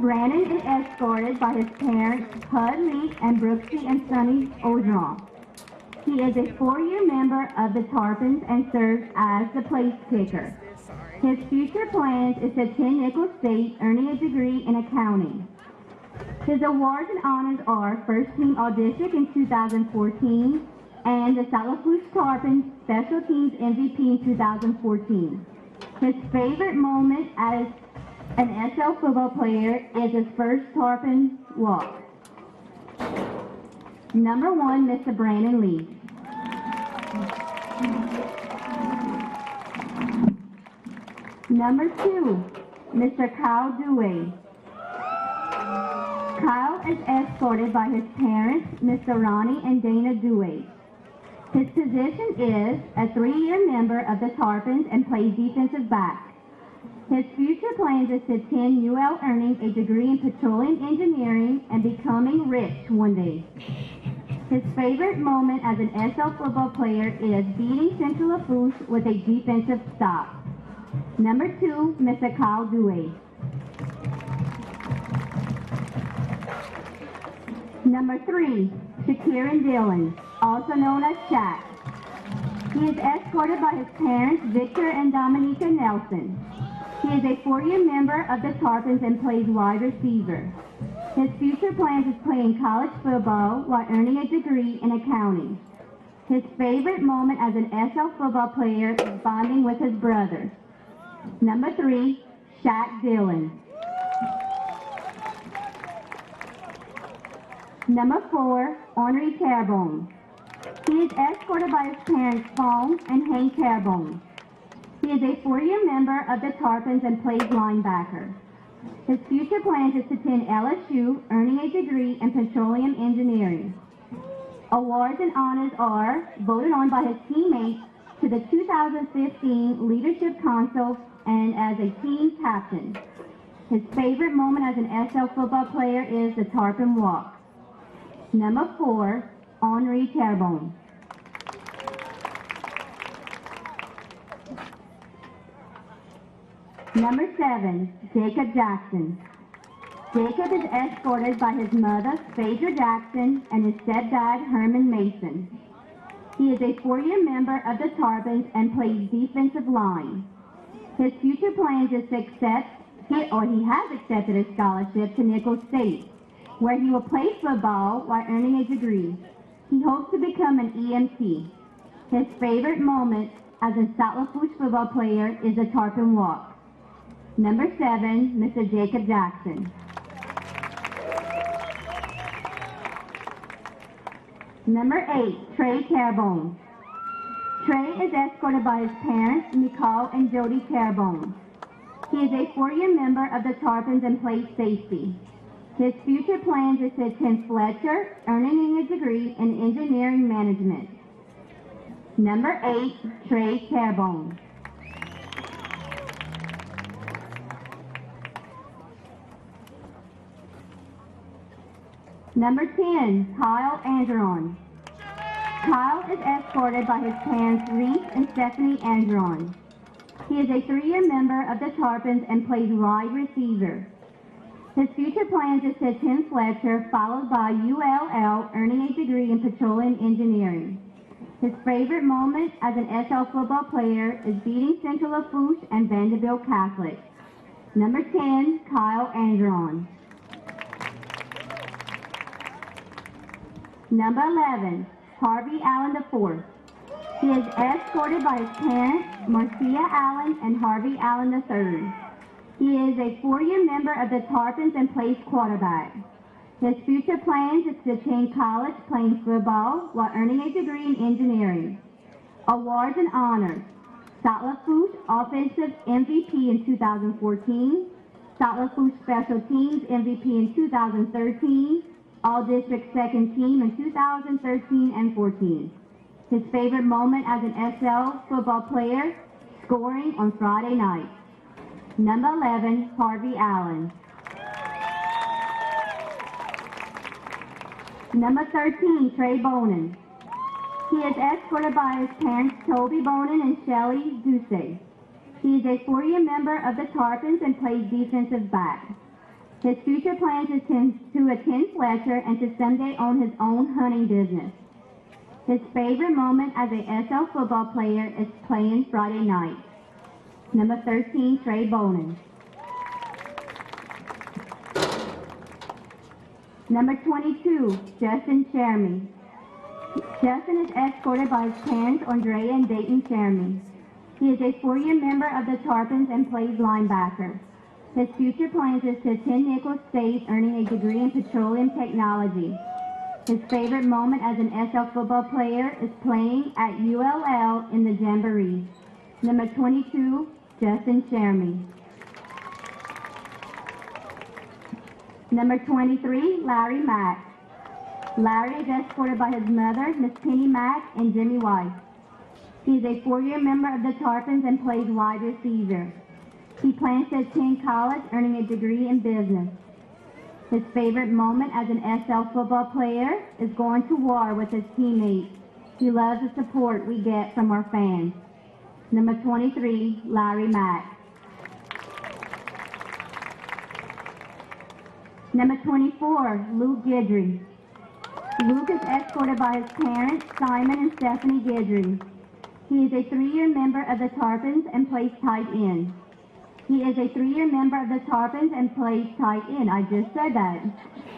Brandon is escorted by his parents, Pud Lee and Brooksy and Sonny Ogeron. He is a 4-year member of the Tarpons and serves as the place kicker. His future plans is to attend Nicholls State, earning a degree in accounting. His awards and honors are First Team All-District in 2014 and the Lafourche Tarpons Special Teams MVP in 2014. His favorite moment as an SL football player is his first Tarpon walk. Number 1, Mr. Brandon Lee. Number 2, Mr. Kyle Dewey. Kyle is escorted by his parents, Mr. Ronnie and Dana Dewey. His position is a 3-year member of the Tarpons and plays defensive back. His future plans is to attend UL, earning a degree in petroleum engineering and becoming rich one day. His favorite moment as an SL football player is beating Central Lafourche with a defensive stop. Number 2, Mr. Kyle Dewey. Number 3, Shakirin Dillon, also known as Shaq. He is escorted by his parents, Victor and Dominica Nelson. He is a 4-year member of the Tarpons and plays wide receiver. His future plans is playing college football while earning a degree in accounting. His favorite moment as an SL football player is bonding with his brother. Number 3, Shaq Dillon. Number 4, Henri Terrebonne. He is escorted by his parents, Paul and Hank Terrebonne. He is a 4-year member of the Tarpons and plays linebacker. His future plans is to attend LSU, earning a degree in petroleum engineering. Awards and honors are voted on by his teammates to the 2015 Leadership Council and as a team captain. His favorite moment as an SL football player is the Tarpon walk. Number 4, Henri Terrebonne. Number 7, Jacob Jackson. Jacob is escorted by his mother, Phaedra Jackson, and his stepdad, Herman Mason. He is a 4-year member of the Tarpons and plays defensive line. His future plans is to he has accepted a scholarship to Nicholls State, where he will play football while earning a degree. He hopes to become an EMT. His favorite moment as a South Lafourche football player is the Tarpon walk. Number 7, Mr. Jacob Jackson. Number 8, Trey Terrebonne. Trey is escorted by his parents, Nicole and Jody Terrebonne. He is a 4-year member of the Tarpons and plays safety. His future plans is to attend Fletcher, earning a degree in engineering management. Number 8, Trey Terrebonne. Number 10, Kyle Angeron. Kyle is escorted by his parents, Reese and Stephanie Angeron. He is a 3-year member of the Tarpons and plays wide receiver. His future plans is to attend Fletcher, followed by ULL, earning a degree in petroleum engineering. His favorite moment as an SL football player is beating Central Lafourche and Vanderbilt Catholic. Number 10, Kyle Angeron. Number 11, Harvey Allen IV. He is escorted by his parents, Marcia Allen and Harvey Allen III. He is a 4-year member of the Tarpons and plays quarterback. His future plans is to attend college playing football while earning a degree in engineering. Awards and honors: South Lafourche Offensive MVP in 2014, South Lafourche Special Teams MVP in 2013, All-District Second Team in 2013 and 14. His favorite moment as an SL football player, scoring on Friday night. Number 11, Harvey Allen. Number 13, Trey Bonin. He is escorted by his parents, Toby Bonin and Shelley Ducey. He is a 4-year member of the Tarpons and plays defensive back. His future plans is to attend Fletcher and to someday own his own hunting business. His favorite moment as a SL football player is playing Friday night. Number 13, Terrebonne. Number 22, Justin Chermy. Justin is escorted by his parents, Andrea and Dayton Chermy. He is a 4-year member of the Tarpons and plays linebacker. His future plans is to attend Nicholls State, earning a degree in petroleum technology. His favorite moment as an SL football player is playing at ULL in the Jamboree. Number 22, Justin Chermy. Number 23, Larry Mack. Larry is escorted by his mother, Miss Penny Mack, and Jimmy White. He is a 4-year member of the Tarpons and plays wide receiver. He plans to attend college, earning a degree in business. His favorite moment as an SL football player is going to war with his teammates. He loves the support we get from our fans. Number 23, Larry Mack. Number 24, Luke Guidry. Luke is escorted by his parents, Simon and Stephanie Guidry. He is a 3-year member of the Tarpons and plays tight end. He is a 3-year member of the Tarpons and plays tight end. I just said that.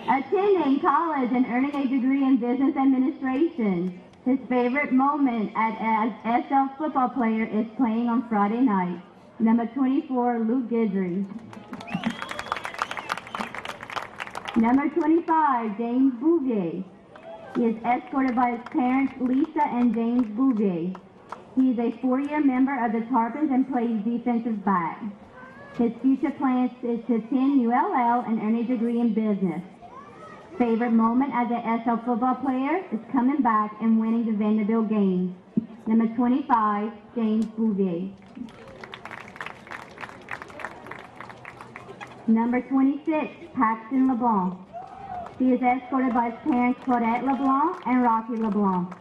Attending college and earning a degree in business administration. His favorite moment as SL football player is playing on Friday night. Number 24, Luke Guidry. Number 25, James Bouvier. He is escorted by his parents, Lisa and James Bouvier. He is a 4-year member of the Tarpons and plays defensive back. His future plans is to attend ULL and earn a degree in business. Favorite moment as a SL football player is coming back and winning the Vanderbilt game. Number 25, James Bouvier. Number 26, Paxton LeBlanc. He is escorted by his parents, Claudette LeBlanc and Rocky LeBlanc.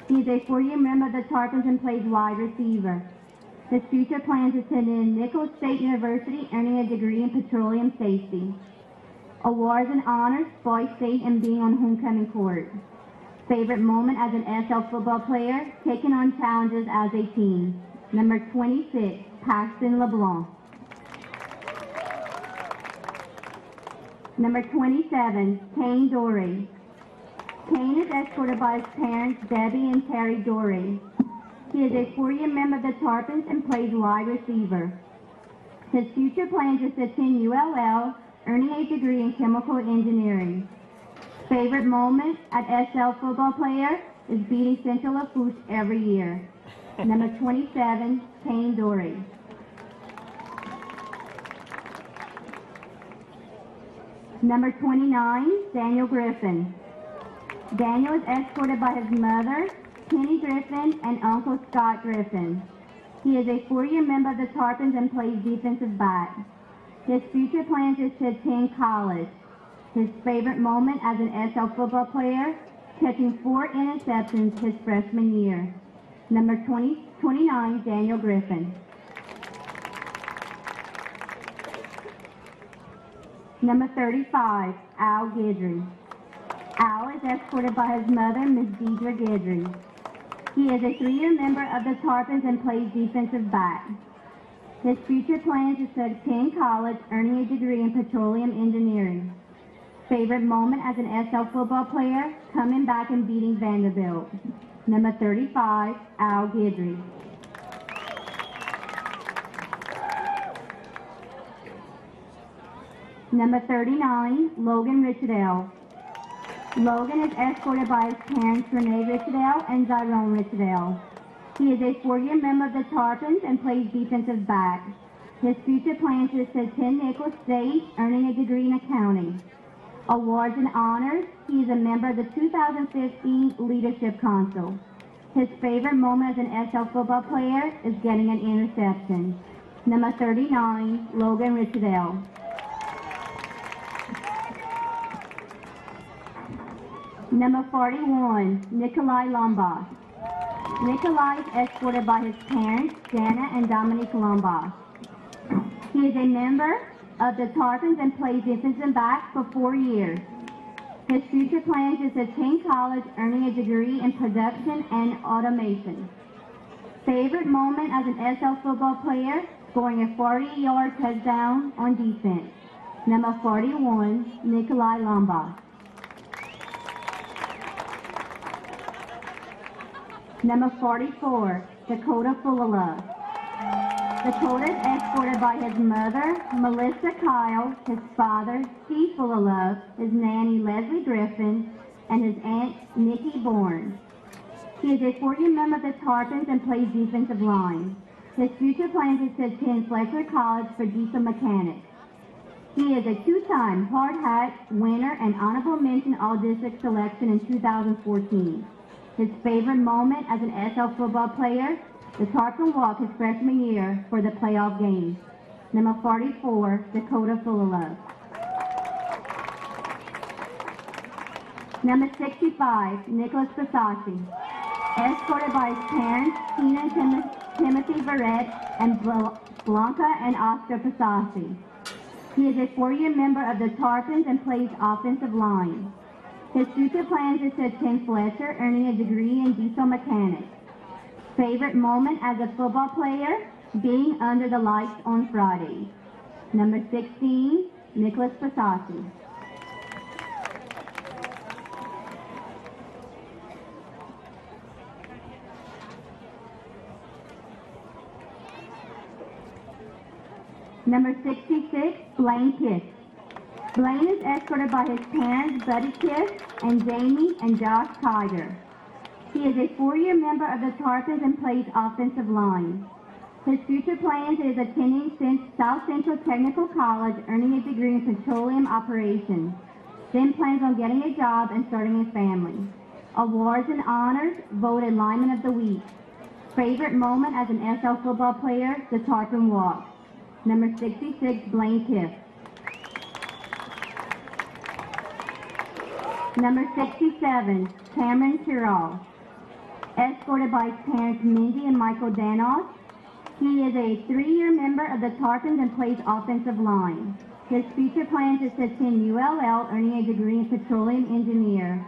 He is a 4-year member of the Tarpons and plays wide receiver. His future plans is to attend Nicholls State University, earning a degree in petroleum safety. Awards and honors, Boys State, and being on homecoming court. Favorite moment as an SL football player, taking on challenges as a team. Number 26, Paxton LeBlanc. Number 27, Kane Dorey. Kane is escorted by his parents, Debbie and Terry Dorey. He is a 4-year member of the Tarpons and plays wide receiver. His future plans is to attend ULL, earning a degree in chemical engineering. Favorite moment at SL football player is beating Central Lafourche every year. Number 27, Kane Dorey. Number 29, Daniel Griffin. Daniel is escorted by his mother, Penny Griffin, and Uncle Scott Griffin. He is a 4-year member of the Tarpons and plays defensive back. His future plans is to attend college. His favorite moment as an SL football player, catching 4 interceptions his freshman year. Number 29, Daniel Griffin. Number 35, Al Guidry. Al is escorted by his mother, Miss Deidre Guidry. He is a 3-year member of the Tarpons and plays defensive back. His future plans is to attend college, earning a degree in petroleum engineering. Favorite moment as an SL football player, coming back and beating Vanderbilt. Number 35, Al Guidry. Number 39, Logan Richardell. Logan is escorted by his parents, Renee Richardell and Zyrone Richardell. He is a 4-year member of the Tarpons and plays defensive back. His future plans is to attend Nicholls State, earning a degree in accounting. Awards and honors, he is a member of the 2015 Leadership Council. His favorite moment as an SL football player is getting an interception. Number 39, Logan Richardell. Number 41, Nikolai Lombard. Nikolai is escorted by his parents, Jana and Dominique Lombard. He is a member of the Tarpons and plays defensive back for 4 years. His future plans is to attend college, earning a degree in production and automation. Favorite moment as an SL football player, scoring a 40-yard touchdown on defense. Number 41, Nikolai Lombard. Number 44, Dakota Fullilove. Dakota is escorted by his mother, Melissa Kyle, his father, Steve Fullilove, his nanny, Leslie Griffin, and his aunt, Nikki Bourne. He is a 4-year member of the Tarpons and plays defensive line. His future plans is to attend Fletcher College for diesel mechanics. He is a 2-time hard hat winner and honorable mention all-district selection in 2014. His favorite moment as an SL football player, the Tarpon walk his freshman year for the playoff game. Number 44, Dakota Fullilove. Number 65, Nicholas Passaci. Escorted by his parents, Tina and Timothy Verrett, and Blanca and Oscar Passaci. He is a 4-year member of the Tarpons and plays offensive line. His future plans is to attend Fletcher, earning a degree in diesel mechanics. Favorite moment as a football player, being under the lights on Fridays. Number 16, Nicholas Passaci. Number 66, Blaine Kiss. Blaine is escorted by his parents, Buddy Kiss, and Jamie and Josh Tiger. He is a 4-year member of the Tarpons and plays offensive line. His future plans is attending South Central Technical College, earning a degree in petroleum operations. Then plans on getting a job and starting a family. Awards and honors, voted Lineman of the Week. Favorite moment as an SL football player, the Tarpon walk. Number 66, Blaine Kiff. Number 67, Cameron Tyrrell. Escorted by his parents Mindy and Michael Danos. He is a 3-year member of the Tarpons and plays offensive line. His future plans is to attend ULL, earning a degree in petroleum engineer.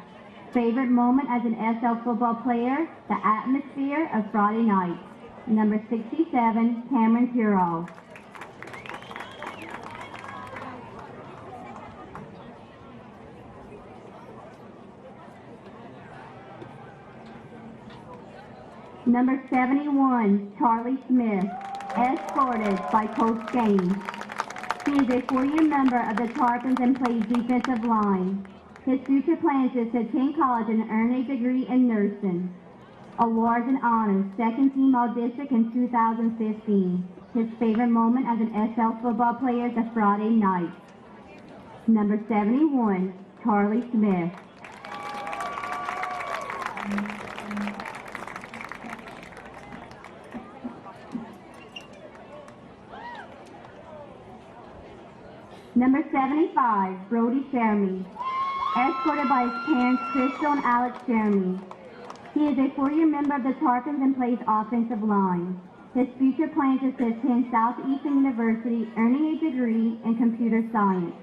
Favorite moment as an SL football player, the atmosphere of Friday night. Number 67, Cameron Tyrrell. Number 71, Charlie Smith, escorted by Coach Gaines. He is a 4-year member of the Tarpons and plays defensive line. His future plans is to attend college and earn a degree in nursing. Awards and honors, 2nd team All-District in 2015. His favorite moment as an SL football player is a Friday night. Number 71, Charlie Smith. Number 75, Brody Jeremy, escorted by his parents Crystal and Alex Jeremy. He is a 4-year member of the Tarpons and plays offensive line. His future plans is to attend Southeastern University, earning a degree in computer science.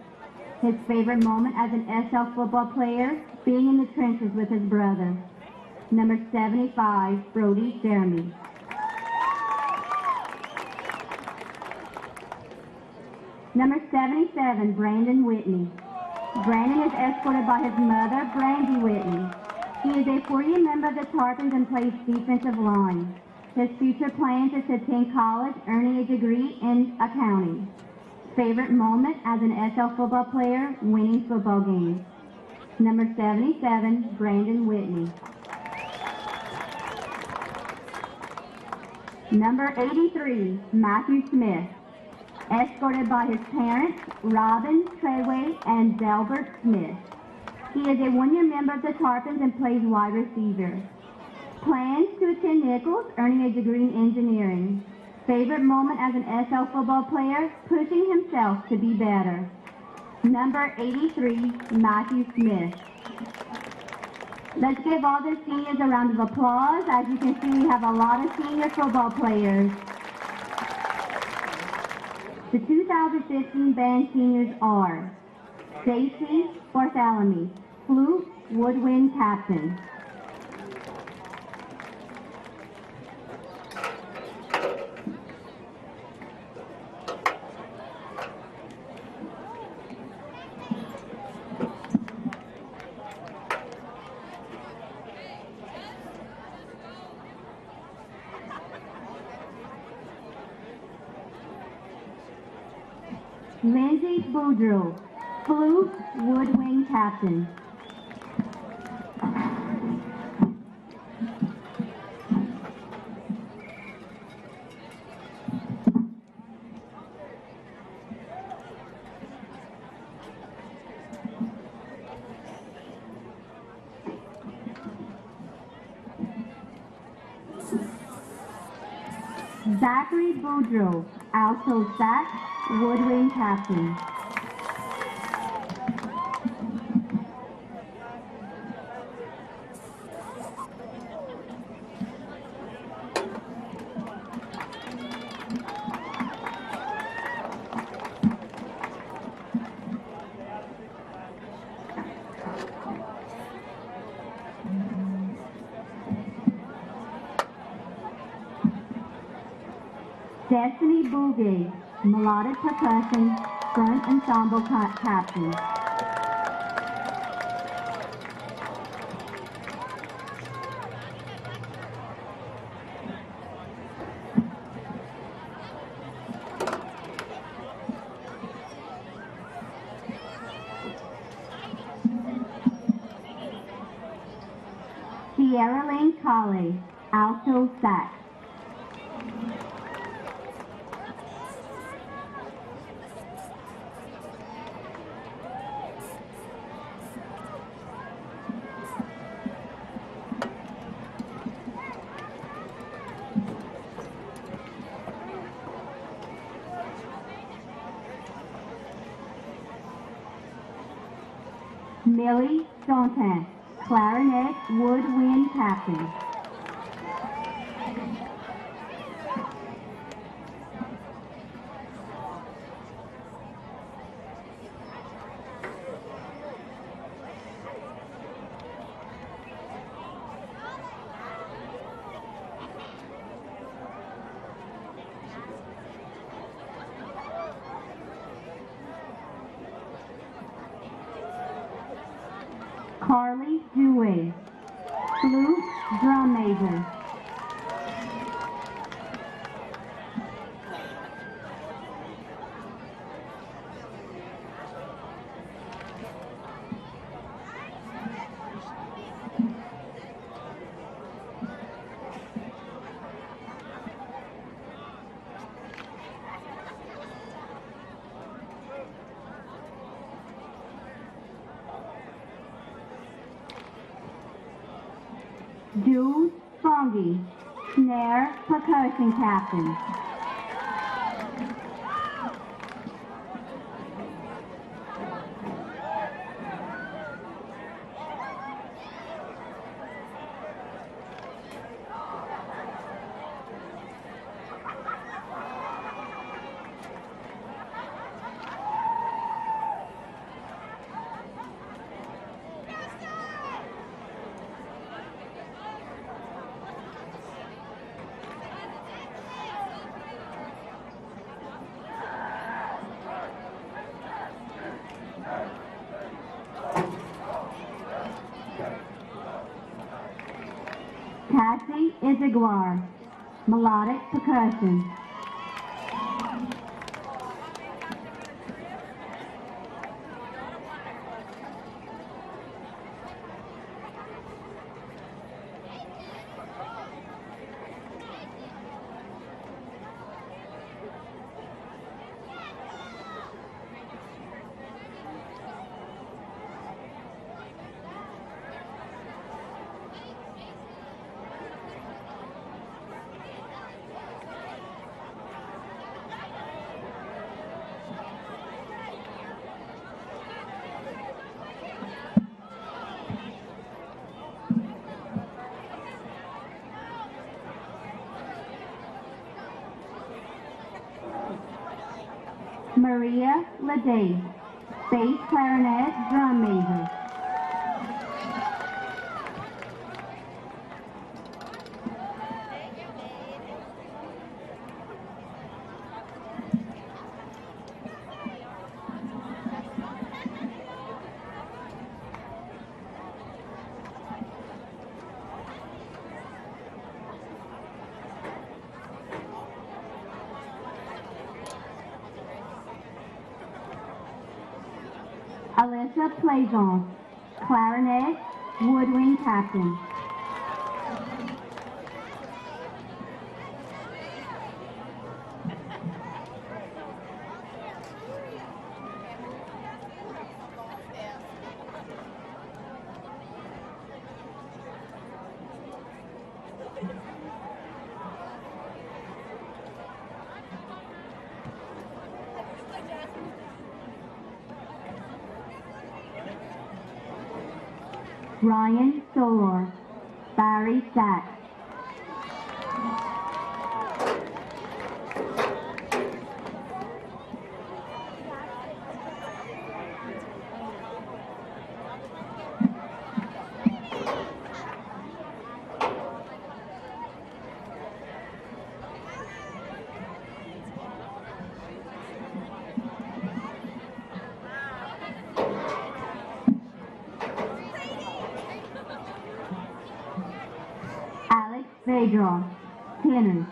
His favorite moment as an SL football player, being in the trenches with his brother. Number 75, Brody Jeremy. Number 77, Brandon Whitney. Brandon is escorted by his mother, Brandy Whitney. He is a 4-year member of the Tarpons and plays defensive line. His future plans is to attend college, earning a degree in accounting. Favorite moment as an SL football player, winning football games. Number 77, Brandon Whitney. Number 83, Matthew Smith. Escorted by his parents, Robin, Treyway, and Delbert Smith. He is a 1-year member of the Tarpons and plays wide receiver. Plans to attend Nichols, earning a degree in engineering. Favorite moment as an SL football player, pushing himself to be better. Number 83, Matthew Smith. Let's give all the seniors a round of applause. As you can see, we have a lot of senior football players. The 2015 band seniors are Stacy Bartholomew, flute, woodwind captain. Lindsay Boudreau, flute, woodwind captain. Zachary Boudreau, alto sax, woodwind captain. Destiny Bouguet, melodic percussion, front ensemble captain. Sierra Lane Colley, alto sax. Millie Dantin, clarinet, woodwind captain. Carly Dewey, flute, drum major. Jules Fongi, snare, percussion captain. Cassie Iziguar, melodic percussion. Maria Lede, bass clarinet, drum major. Alyssa Plaisance, clarinet, woodwind captain. Ryan Solar, Barry Sack. Alex Vedra, tenor.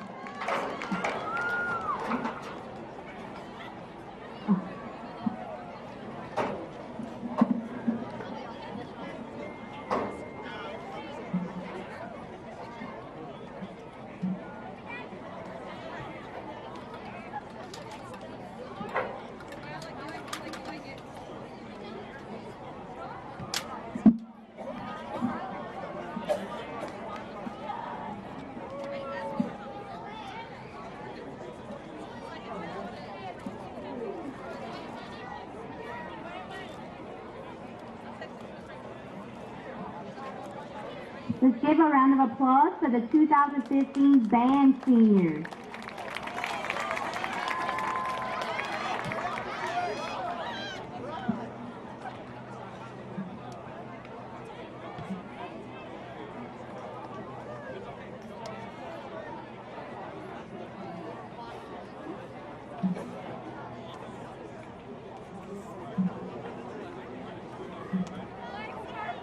Let's give a round of applause for the 2015 band seniors.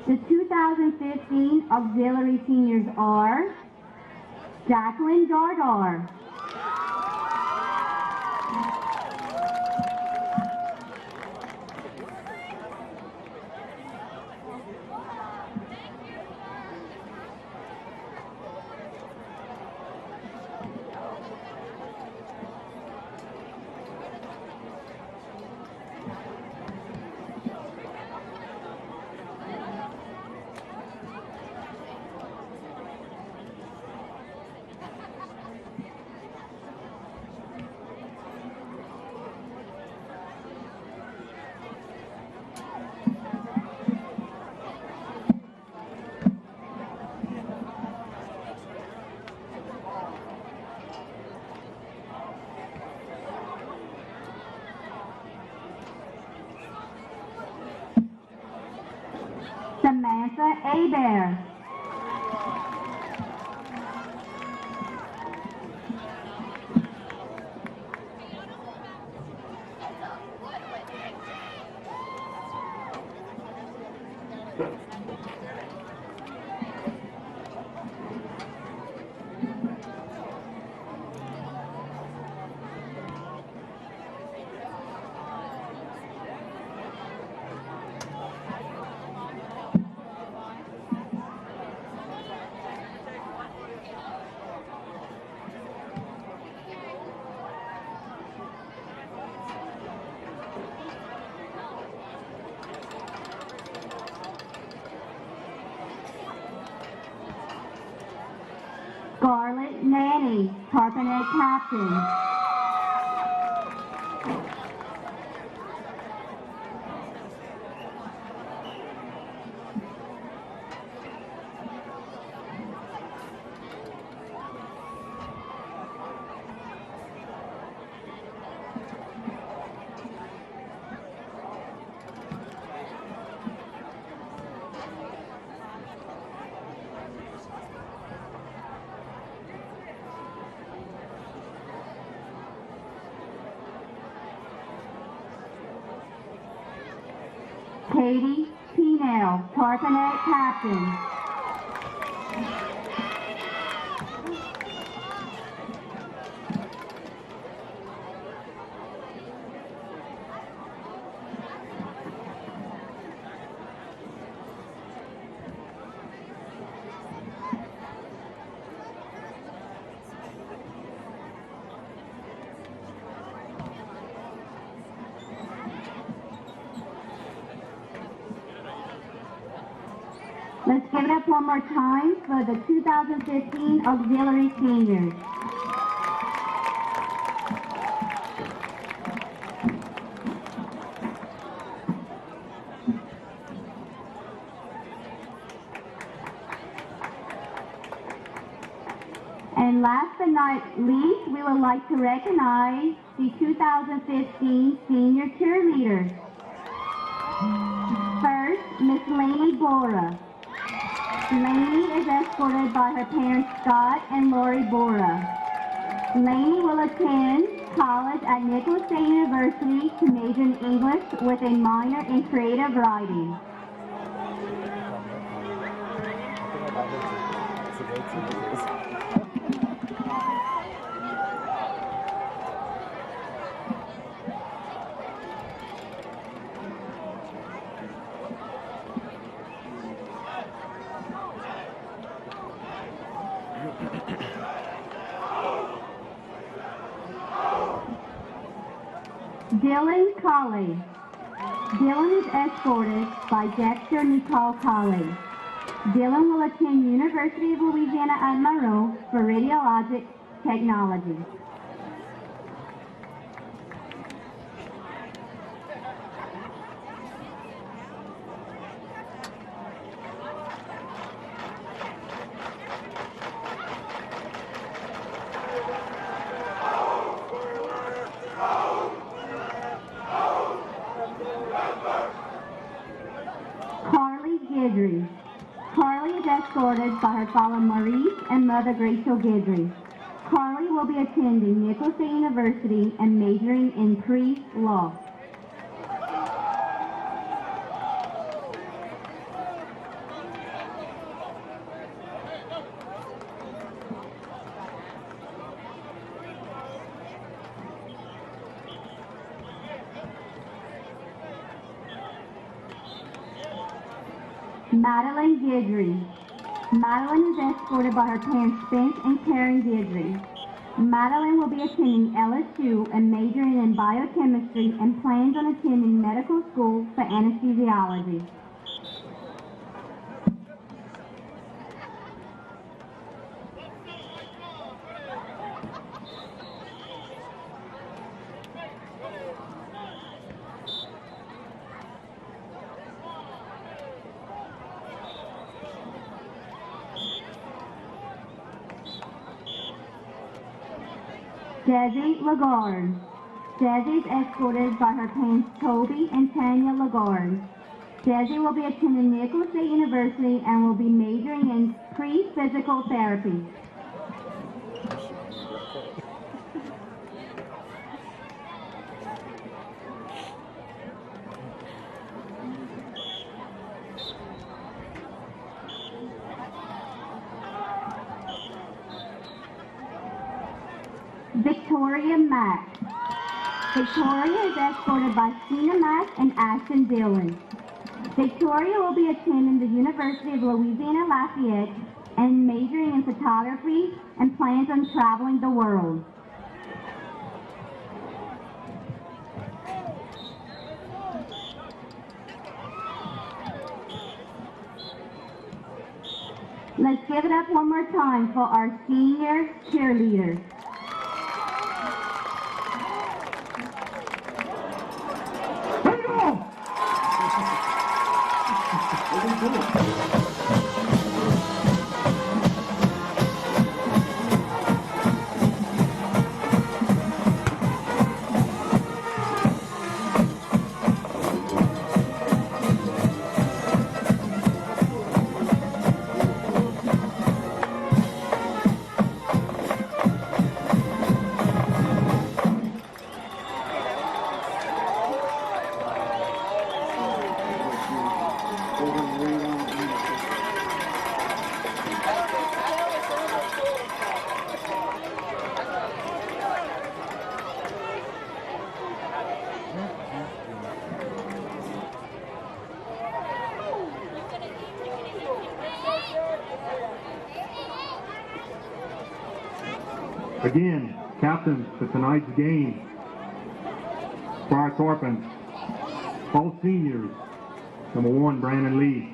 The 2015 auxiliary seniors are Jacqueline Dardar, Samantha Abear, Scarlett Nanny, harpsichord captain. Katie Pinell, Tarpanet Captain. Let's give it up one more time for the 2015 Auxiliary Seniors. And last but not least, we would like to recognize the 2015 Senior Cheerleaders. First, Miss Lainey Bora. Lainey is escorted by her parents Scott and Lori Bora. Lainey will attend college at Nicholas State University to major in English with a minor in creative writing. Dylan Colley. Dylan is escorted by Dexter Nicole Colley. Dylan will attend University of Louisiana at Monroe for radiologic technology. Carly is escorted by her father Maurice and mother Rachel Guidry. Carly will be attending Nicholas State University and majoring in pre-law. Madeline Guidry. Madeline is escorted by her parents Spence and Karen Guidry. Madeline will be attending LSU and majoring in biochemistry and plans on attending medical school for anesthesiology. Desi Lagarde. Desi is escorted by her parents Toby and Tanya Lagarde. Desi will be attending Nicholas State University and will be majoring in pre-physical therapy. Victoria Mack. Victoria is escorted by Sheena Mack and Ashton Dillon. Victoria will be attending the University of Louisiana Lafayette and majoring in photography and plans on traveling the world. Let's give it up one more time for our senior cheerleaders. Again, captains for tonight's game for our Tarpons, all seniors. Number 1, Brandon Lee.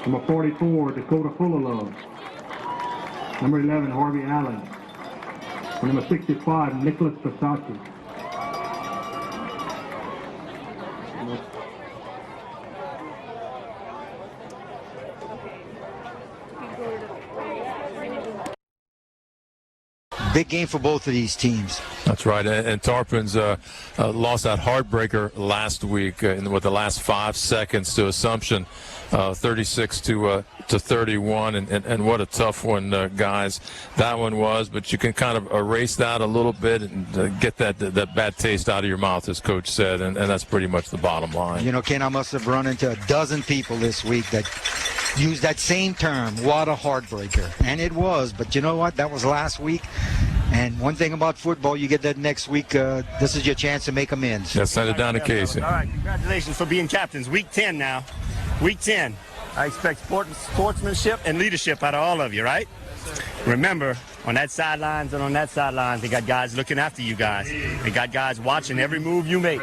Number 44, Dakota Fullalove. Number 11, Harvey Allen. And number 65, Nicholas Pasaki. Big game for both of these teams. That's right, and Tarpons lost that heartbreaker last week with the last 5 seconds to Assumption, 36 to 31, and what a tough one, guys. That one was, but you can kind of erase that a little bit and get that bad taste out of your mouth, as Coach said, and that's pretty much the bottom line. You know, Ken, I must have run into a dozen people this week that used that same term, what a heartbreaker. And it was, but you know what? That was last week. And one thing about football, you get that next week. This is your chance to make amends. Yeah, send it down to Casey. All right, congratulations for being captains. Week 10 now. Week 10. I expect sportsmanship and leadership out of all of you, right? Remember, on that sidelines and on that sidelines, they got guys looking after you guys. They got guys watching every move you make.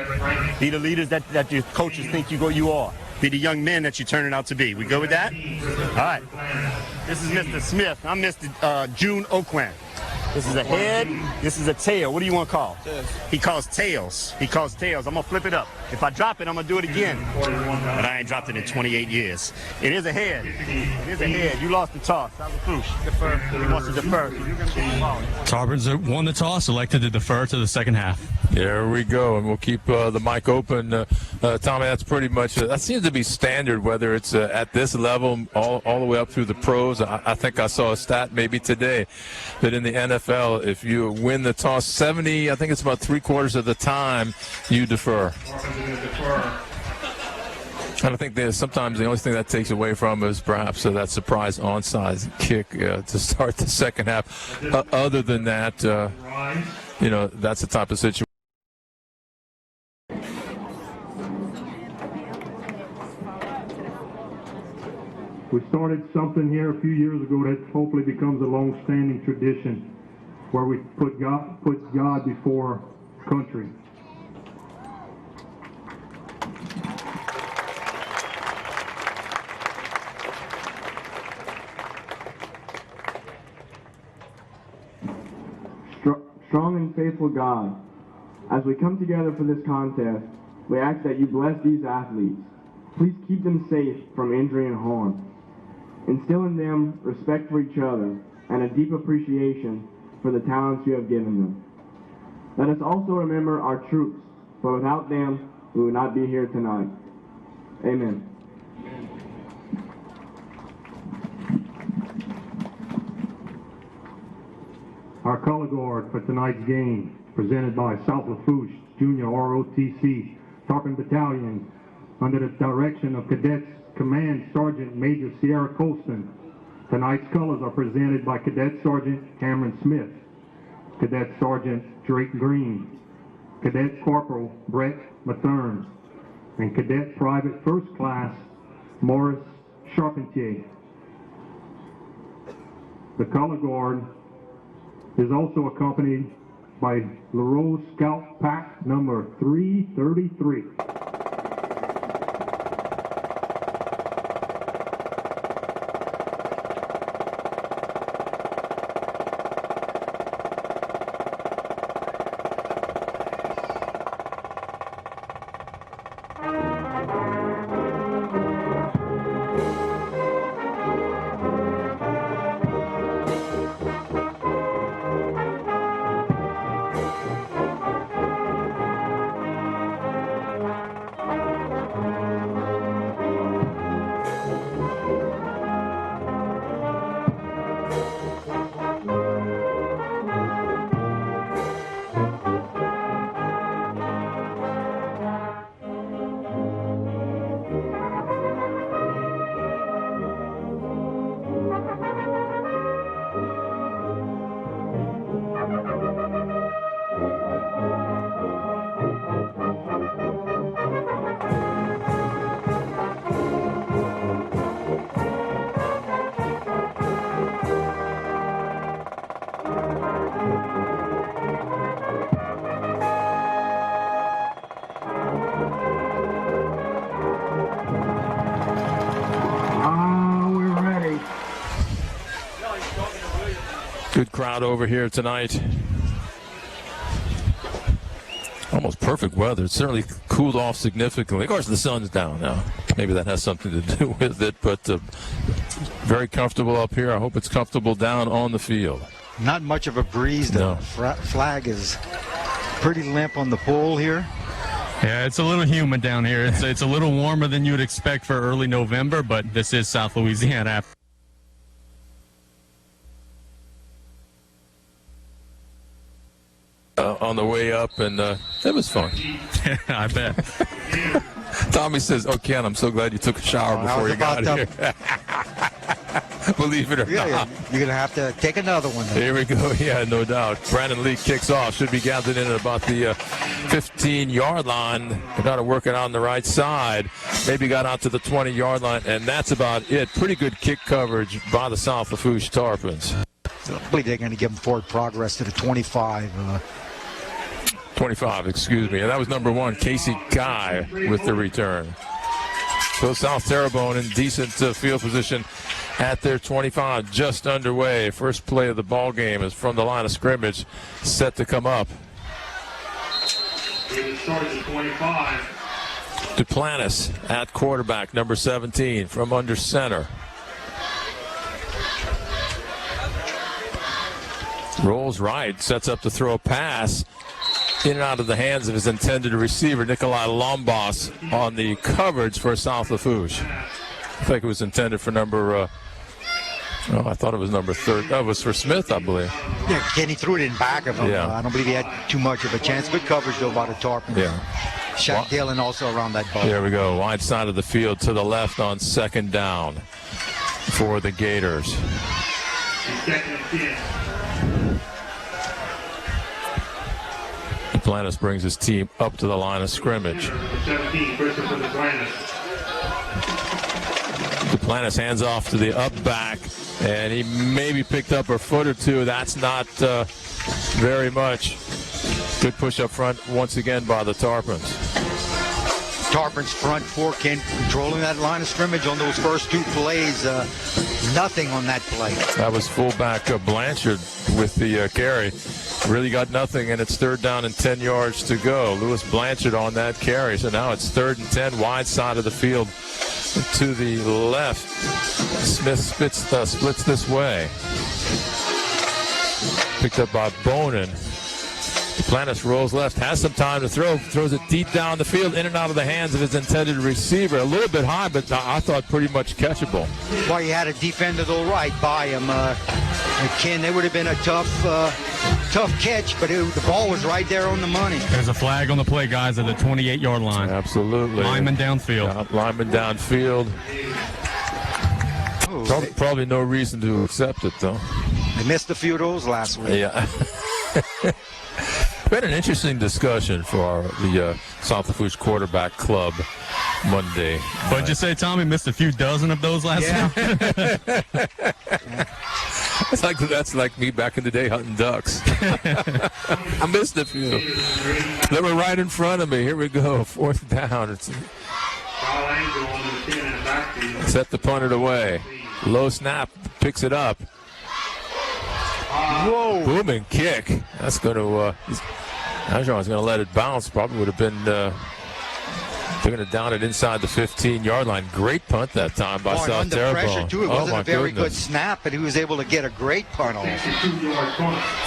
Be the leaders that your coaches think you are. Be the young men that you're turning out to be. We go with that? All right. This is Mr. Smith. I'm Mr. June Oakwan. This is a head. This is a tail. What do you want to call? Tails. He calls tails. He calls tails. I'm going to flip it up. If I drop it, I'm going to do it again. But I ain't dropped it in 28 years. It is a head. It is a head. You lost the toss. Lafourche. Defer. He wants to defer. Tarpons won the toss, elected to defer to the second half. There we go, and we'll keep the mic open. Tommy, that's pretty much that seems to be standard, whether it's at this level all the way up through the pros. I think I saw a stat maybe today that in the NFL, if you win the toss 70, I think it's about 3/4 of the time, you defer. And I think that sometimes the only thing that takes away from is perhaps that surprise onside kick to start the second half. Other than that, that's the type of situation. We started something here a few years ago that hopefully becomes a long-standing tradition, where we put God before country. Strong and faithful God, as we come together for this contest, we ask that you bless these athletes. Please keep them safe from injury and harm. Instill in them respect for each other and a deep appreciation for the talents you have given them. Let us also remember our troops, for without them, we would not be here tonight. Amen. Our color guard for tonight's game, presented by South Lafourche Junior ROTC Tarpon Battalion, under the direction of Cadets Command Sergeant Major Sierra Colston. Tonight's colors are presented by Cadet Sergeant Cameron Smith, Cadet Sergeant Drake Green, Cadet Corporal Brett Mathern, and Cadet Private First Class Morris Charpentier. The color guard is also accompanied by LaRose Scout Pack number 333. Good crowd over here tonight. Almost perfect weather. It's certainly cooled off significantly. Of course, the sun's down now. Maybe that has something to do with it, but very comfortable up here. I hope it's comfortable down on the field. Not much of a breeze. The flag is pretty limp on the pole here. Yeah, it's a little humid down here. It's a little warmer than you would expect for early November, but this is South Louisiana. On the way up, and it was fun. I bet. Tommy says, "Oh, Ken, I'm so glad you took a shower before you got here." Believe it or not. You're going to have to take another one. Here we go. Yeah, no doubt. Brandon Lee kicks off. Should be gathered in at about the 15-yard line. They got to work it on the right side. Maybe got out to the 20-yard line, and that's about it. Pretty good kick coverage by the South Lafourche Tarpons. Hopefully they're going to give them forward progress to the 25. 25, excuse me. And that was number 1, Casey Guy, with the return. So South Terrebonne in decent field position at their 25, just underway. First play of the ball game is from the line of scrimmage, set to come up. It starts at 25. Duplantis at quarterback, number 17, from under center. Rolls right, sets up to throw a pass in and out of the hands of his intended receiver, Nikolai Lombas, on the coverage for South Lafourche. I think it was intended for number, I thought it was number 3. That was for Smith, I believe. Yeah, Kenny threw it in back of him. Yeah. I don't believe he had too much of a chance. Good coverage, though, by the Tarpons. Yeah. Shaq Dillon also around that ball. There we go. Wide side of the field to the left on second down for the Gators. Second and 10. Duplantis brings his team up to the line of scrimmage. 17, Christopher Duplantis. Duplantis hands off to the up back, and he maybe picked up a foot or two. That's not very much. Good push up front once again by the Tarpons. Tarpons front four, Ken, controlling that line of scrimmage on those first 2 plays. Nothing on that play. That was fullback Blanchard with the carry. Really got nothing, and it's 3rd down and 10 yards to go. Lewis Blanchard on that carry. So now it's 3rd and 10, wide side of the field to the left. Smith splits this way. Picked up by Bonin. Duplantis rolls left, has some time to throw, throws it deep down the field, in and out of the hands of his intended receiver. A little bit high, but I thought pretty much catchable. Well, he had a defender, though, right by him. Ken, they would have been a tough catch, but the ball was right there on the money. There's a flag on the play, guys, at the 28-yard line. Absolutely. Lineman downfield. Lineman downfield. Probably no reason to accept it, though. They missed a few of those last week. Yeah. We had an interesting discussion for the South Lafourche quarterback club Monday. What'd you say, Tommy? Missed a few dozen of those last week? That's like me back in the day hunting ducks. I missed a few. They were right in front of me. Here we go. 4th down. Set the punt it away. Low snap. Picks it up. Whoa. Booming kick. That's going to, Ajon's going to let it bounce. Probably would have been, they're going to down it inside the 15-yard line. Great punt that time by South Terrebonne. Under pressure, too. It wasn't a very good snap, but he was able to get a great punt off.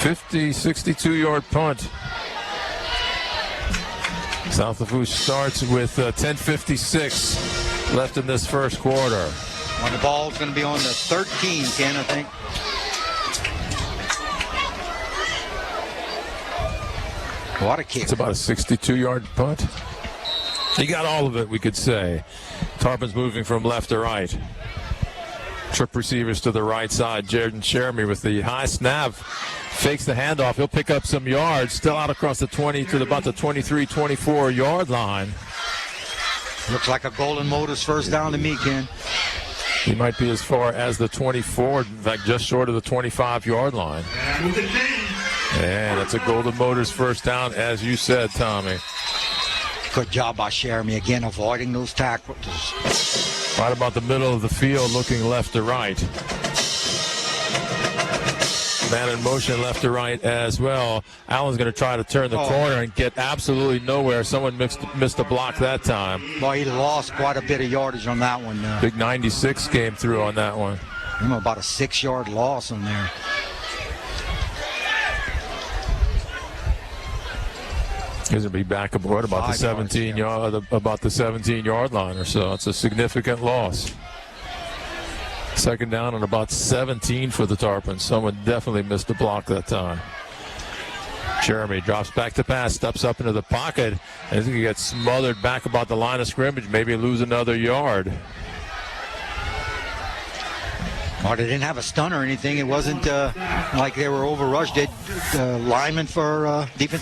62-yard punt. South Lafourche starts with 10:56 left in this first quarter. Well, the ball's going to be on the 13, Ken, I think. What a kick. It's about a 62-yard punt. He got all of it, we could say. Tarpons moving from left to right. Trip receivers to the right side. Jordan Chermy with the high snap. Fakes the handoff. He'll pick up some yards. Still out across the 20 to about the 23, 24-yard line. Looks like a Golden Motors first down to me, Ken. He might be as far as the 24, in fact, just short of the 25-yard line. And that's a Golden Motors first down, as you said, Tommy. Good job by Chermy again, avoiding those tackles. Right about the middle of the field, looking left to right. Man in motion left to right as well. Allen's going to try to turn the corner and get absolutely nowhere. Someone missed a block that time. Well, he lost quite a bit of yardage on that one. Big 96 came through on that one. About a 6-yard loss on there. He's going to be back aboard about the 17-yard line or so. It's a significant loss. Second down and about 17 for the Tarpons. Someone definitely missed a block that time. Jeremy drops back to pass, steps up into the pocket, and he gets smothered back about the line of scrimmage, maybe lose another yard. Well, they didn't have a stun or anything. It wasn't like they were overrushed. Defensive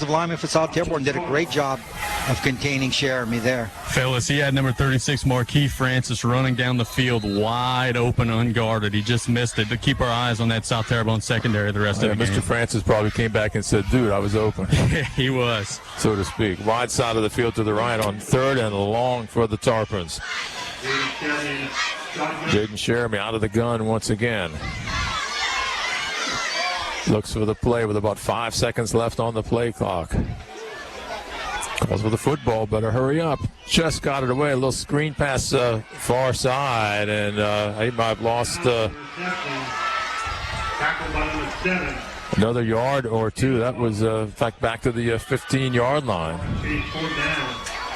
lineman for South Terrebonne did a great job of containing Jeremy there. Phyllis, he had number 36, Marquis Francis, running down the field wide open, unguarded. He just missed it. To keep our eyes on that South Terrebonne secondary the rest of the game. Mr. Francis probably came back and said, dude, I was open. He was. So to speak. Wide side of the field to the right on third and long for the Tarpons. Jaden Jeremy out of the gun once again. Looks for the play with about 5 seconds left on the play clock. Calls for the football, better hurry up. Just got it away. A little screen pass far side, and he might have lost another yard or two. That was, in fact, back to the 15-yard line.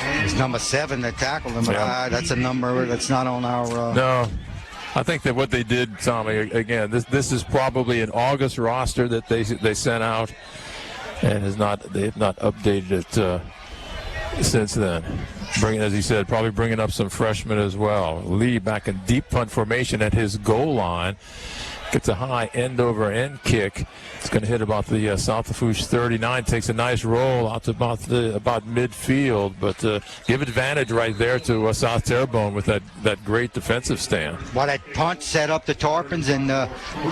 It's number 7 that tackled him, but that's a number that's not on our... No. I think that what they did, Tommy, again, this is probably an August roster that they sent out, and they have not updated it since then. As he said, probably bringing up some freshmen as well. Lee back in deep punt formation at his goal line. Gets a high end-over-end kick. It's going to hit about the South Lafourche 39. Takes a nice roll out to about midfield, but give advantage right there to South Terrebonne with that great defensive stand. Well, that punt set up the Tarpons, and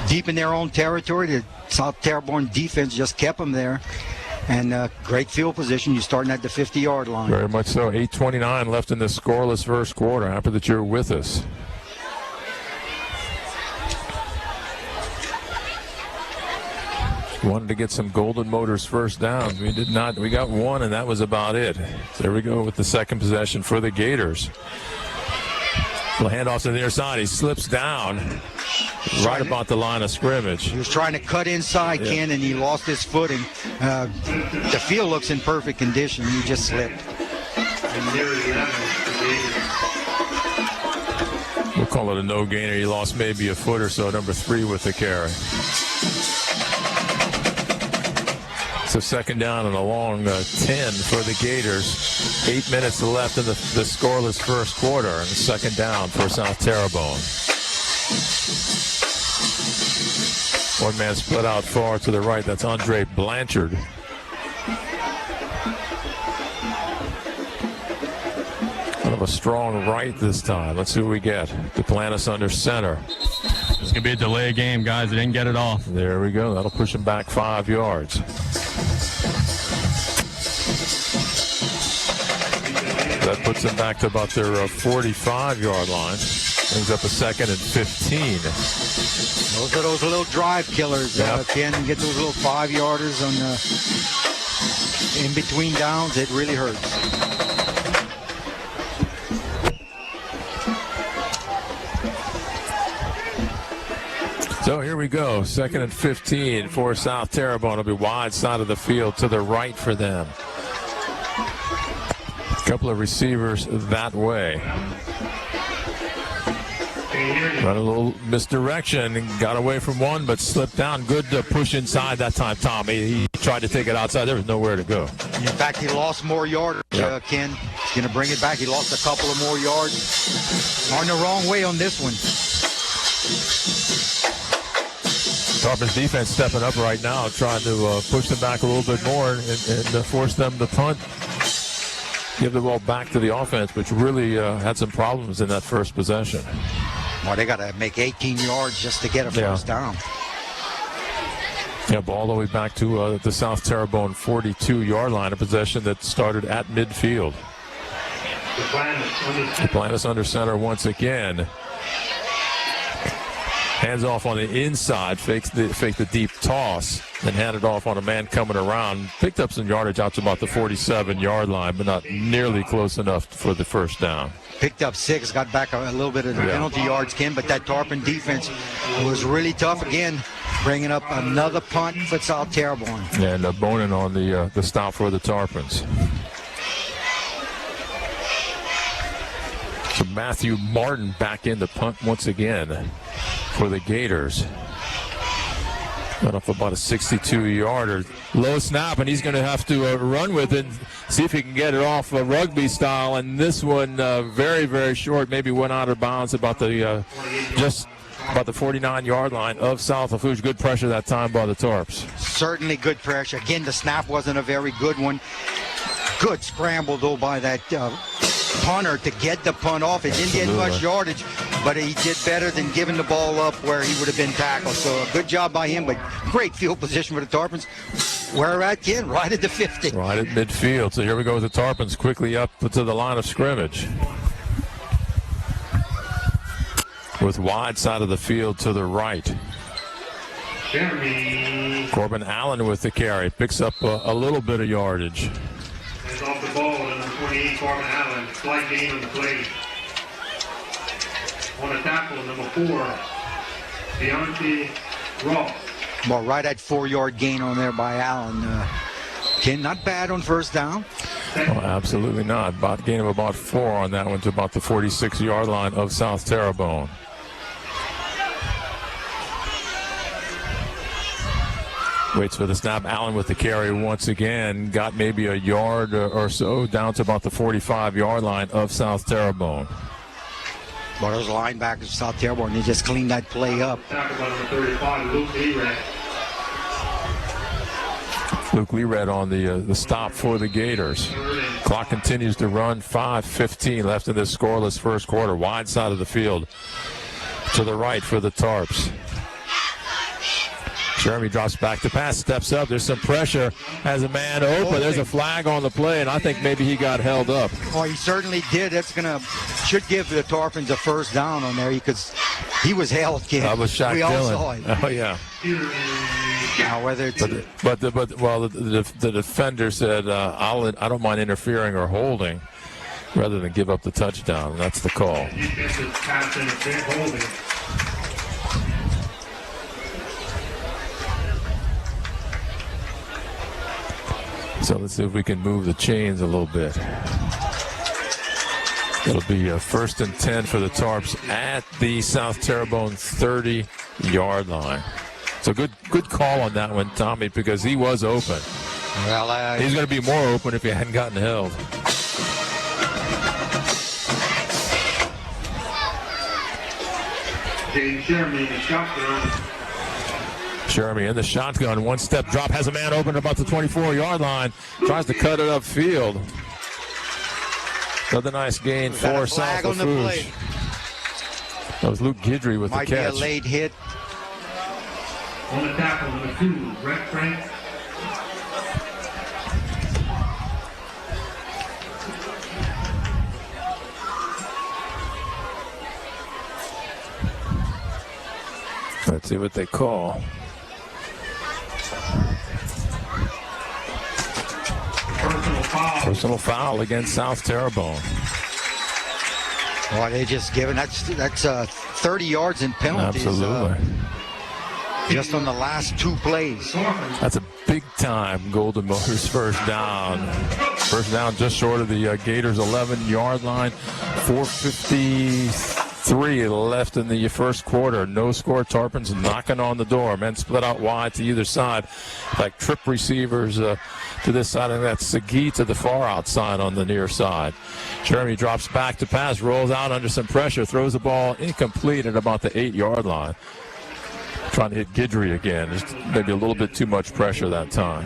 deep in their own territory, the South Terrebonne defense just kept them there. And great field position. You're starting at the 50-yard line. Very much so. 8:29 left in the scoreless first quarter. Happy that you're with us. Wanted to get some Golden Motors first downs. We did not. We got one, and that was about it. So there we go with the second possession for the Gators. The handoff to the near side. He slips down right about the line of scrimmage. He was trying to cut inside, Ken, and he lost his footing. The field looks in perfect condition. He just slipped. We'll call it a no-gainer. He lost maybe a foot or so, number 3 with the carry. So second down and a long 10 for the Gators. 8 minutes left in the scoreless first quarter, and second down for South Terrebonne. One man split out far to the right. That's Andre Blanchard. Kind of a strong right this time. Let's see what we get. Duplantis under center. It's going to be a delay game, guys. They didn't get it off. There we go. That'll push him back 5 yards. That puts them back to about their 45-yard line. Brings up a second and 15. Those are those little drive killers. Ken, get those little 5-yarders on in between downs. It really hurts. So here we go. Second and 15 for South Terrebonne. It'll be wide side of the field to the right for them. Couple of receivers that way. Run a little misdirection and got away from one, but slipped down. Good to push inside that time, Tommy. He tried to take it outside. There was nowhere to go. In fact, he lost more yards, Ken. He's going to bring it back. He lost a couple of more yards. On the wrong way on this one. Tarpons defense stepping up right now, trying to push them back a little bit more and force them to punt. Give the ball back to the offense, which really had some problems in that first possession. Well, they got to make 18 yards just to get a first down. Yeah, ball all the way back to the South Terrebonne 42-yard line, a possession that started at midfield. Duplantis under center once again. Hands off on the inside, fakes the deep toss, then handed off on a man coming around. Picked up some yardage out to about the 47-yard line, but not nearly close enough for the first down. Picked up 6, got back a little bit of the penalty yards, Ken, but that Tarpon defense was really tough again, bringing up another punt for South Terrebonne. And Bonin on the stop for the Tarpons. So Matthew Martin back in the punt once again for the Gators. Got up about a 62-yarder. Low snap, and he's going to have to run with it, see if he can get it off rugby style. And this one very, very short, maybe went out of bounds about the just about the 49-yard line of South Lafourche. Good pressure that time by the Tarps. Certainly good pressure. Again, the snap wasn't a very good one. Good scramble, though, by that punter to get the punt off. It didn't get much yardage, but he did better than giving the ball up where he would have been tackled. So a good job by him, but great field position for the Tarpons. Where we're at, Ken? Right at the 50. Right at midfield. So here we go with the Tarpons quickly up to the line of scrimmage. With wide side of the field to the right. Corbin Allen with the carry. Picks up a little bit of yardage. Hands off the ball, number 28, Corbin Allen. Slight gain on the play. On a tackle, number 4, Deontay Ross. Well, right at 4-yard gain on there by Allen. Ken, not bad on first down. Oh, absolutely not. About gain of about 4 on that one to about the 46-yard line of South Terrebonne. Waits for the snap. Allen with the carry once again. Got maybe a yard or so down to about the 45-yard line of South Terrebonne. Well, those linebackers of South Terrebonne, they just cleaned that play up. Tackle by number 35, Luke Lered. Luke Lered on the stop for the Gators. Clock continues to run. 5:15 left in this scoreless first quarter. Wide side of the field to the right for the Tarps. Jeremy drops back to pass, steps up. There's some pressure. Has a man open. There's a flag on the play, and I think maybe he got held up. Oh, he certainly did. That's should give the Tarpons a first down on there because he was held, kid. That was Shaq We Dillon. all saw it. Oh yeah. Now whether it's the defender said, I don't mind interfering or holding, rather than give up the touchdown. That's the call. Defensive pass interference, holding. So let's see if we can move the chains a little bit. It'll be a 1st and 10 for the Tarps at the South Terrebonne 30-yard line. So good call on that one, Tommy, because he was open. well, He's going to be more open if he hadn't gotten held. James Jeremy in the shotgun. Jeremy in the shotgun, one-step drop, has a man open about the 24-yard line, tries to cut it upfield. Another nice gain for South Lafourche. That was Luke Guidry with might the catch. be a late hit. On the tackle, number 2, Brett Frank. Let's see what they call. Personal foul against South Terrebonne. Boy, they just given that's 30 yards in penalties. Absolutely. Just on the last 2 plays. That's a big-time Golden Motors first down. First down just short of the Gators' 11-yard line. 4:53 left in the first quarter. No score. Tarpons knocking on the door. Men split out wide to either side. Like trip receivers to this side, and that's Segui to the far outside on the near side. Jeremy drops back to pass, rolls out under some pressure, throws the ball incomplete at about the 8-yard line. Trying to hit Guidry again. Just maybe a little bit too much pressure that time.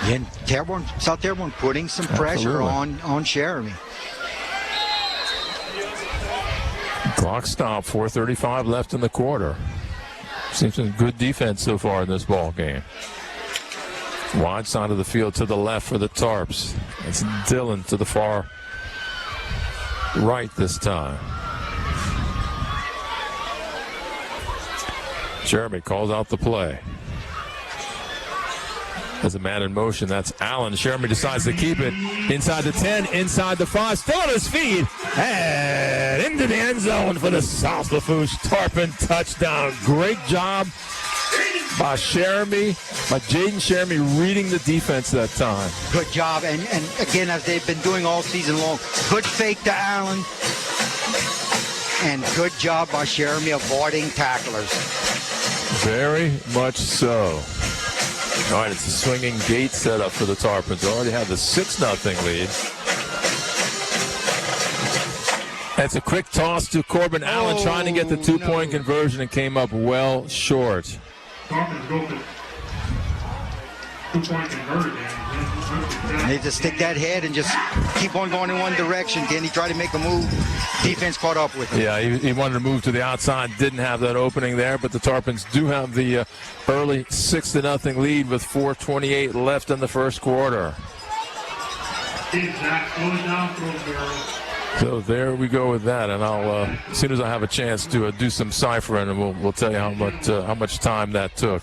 And South Terrebonne putting some pressure on Jeremy. Clock stop, 4:35 left in the quarter. Seems some good defense so far in this ball game. Wide side of the field to the left for the Tarps. It's Dillon to the far right this time. Jeremy calls out the play. As a man in motion, that's Allen. Jeremy decides to keep it inside the 10, inside the 5, still on his feet, and into the end zone for the South Lafourche Tarpon touchdown. Great job by Jaden Jeremy reading the defense that time. Good job, and again, as they've been doing all season long, good fake to Allen, and good job by Jeremy avoiding tacklers. Very much so. All right, it's a swinging gate setup for the Tarpons. Already have the 6-0 lead. It's a quick toss to Corbin Allen, trying to get the two-point conversion, and came up well short. Tarpons go for two-point conversion. Need to stick that head and just keep on going in one direction. Then he tried to make a move. Defense caught up with him. Yeah, he wanted to move to the outside. Didn't have that opening there, but the Tarpons do have the early 6-0 lead with 4:28 left in the first quarter. So there we go with that, and I'll as soon as I have a chance to do some ciphering, and we'll tell you how much time that took.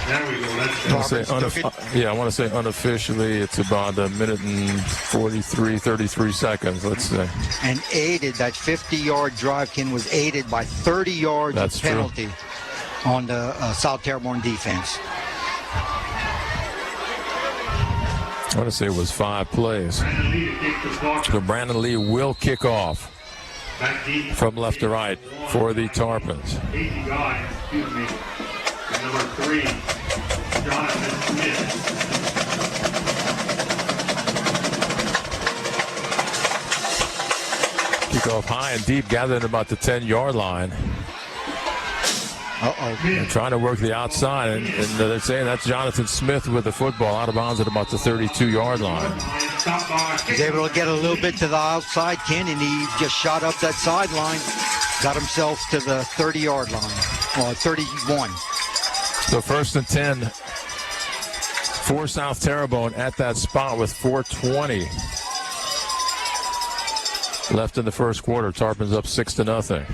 There we go. I want to say unofficially it's about a minute and 33 seconds, let's say. And aided, that 50-yard drive, Ken, was aided by 30 yards That's of penalty on the South Terrebonne defense. I want to say it was 5 plays. So Brandon Lee will kick off from left to right for the Tarpons. Number 3, Jonathan Smith. Kick off high and deep, gathered at about the 10-yard line. They're trying to work the outside, and they're saying that's Jonathan Smith with the football out of bounds at about the 32-yard line. He's able to get a little bit to the outside, Ken, and he just shot up that sideline, got himself to the 30-yard line, or 31. So 1st and 10 for South Terrebonne at that spot with 4:20 left in the first quarter. Tarpons up 6-0.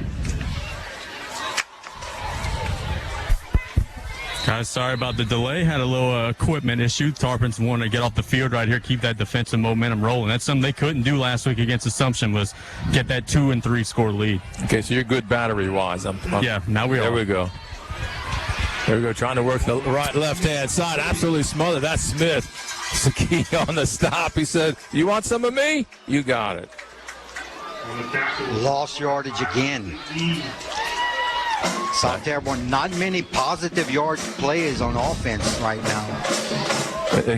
Guys, sorry about the delay. Had a little equipment issue. Tarpons wanted to get off the field right here, keep that defensive momentum rolling. That's something they couldn't do last week against Assumption, was get that 2 and 3 score lead. Okay, so you're good battery-wise. Yeah, now we are. There we go. There we go, trying to work the left-hand side. Absolutely smothered. That's Smith. Saki on the stop. He said, "You want some of me? You got it." Lost yardage again. South Terrebonne, not many positive yard plays on offense right now.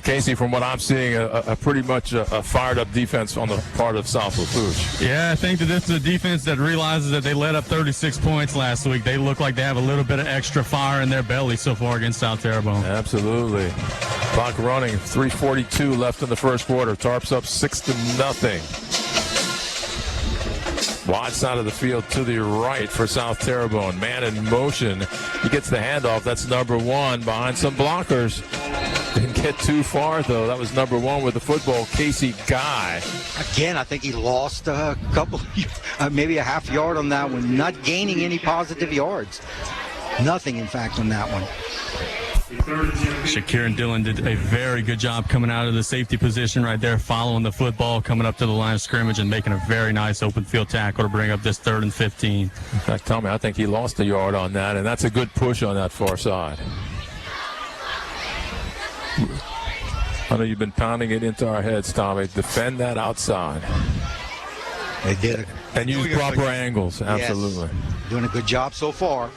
Casey, from what I'm seeing, a pretty much a fired-up defense on the part of South Lafourche. Yeah, I think that this is a defense that realizes that they let up 36 points last week. They look like they have a little bit of extra fire in their belly so far against South Terrebonne. Absolutely. Clock running, 3:42 left in the first quarter. Tarps up 6-0. Wide side of the field to the right for South Terrebonne. Man in motion. He gets the handoff. That's number 1 behind some blockers. Didn't get too far, though. That was number 1 with the football, Casey Guy. Again, I think he lost a couple, maybe a half yard on that one, not gaining any positive yards. Nothing, in fact, on that one. Shakir and Dillon did a very good job coming out of the safety position right there, following the football, coming up to the line of scrimmage, and making a very nice open field tackle to bring up this 3rd and 15. In fact, Tommy, I think he lost a yard on that, and that's a good push on that far side. I know you've been pounding it into our heads, Tommy. Defend that outside. They did it. And use proper angles, absolutely. Yes. Doing a good job so far.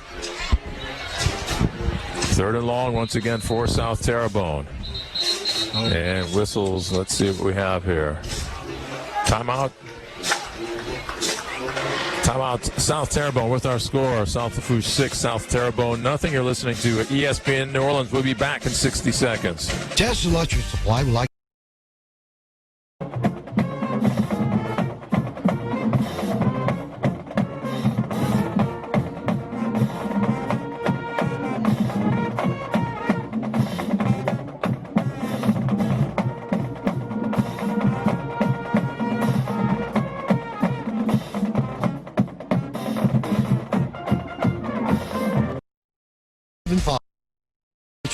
3rd and long once again for South Terrebonne. And whistles. Let's see what we have here. Timeout. Timeout, South Terrebonne with our score. South Lafourche 6, South Terrebonne nothing. You're listening to ESPN New Orleans. We'll be back in 60 seconds. Test Electric Supply would like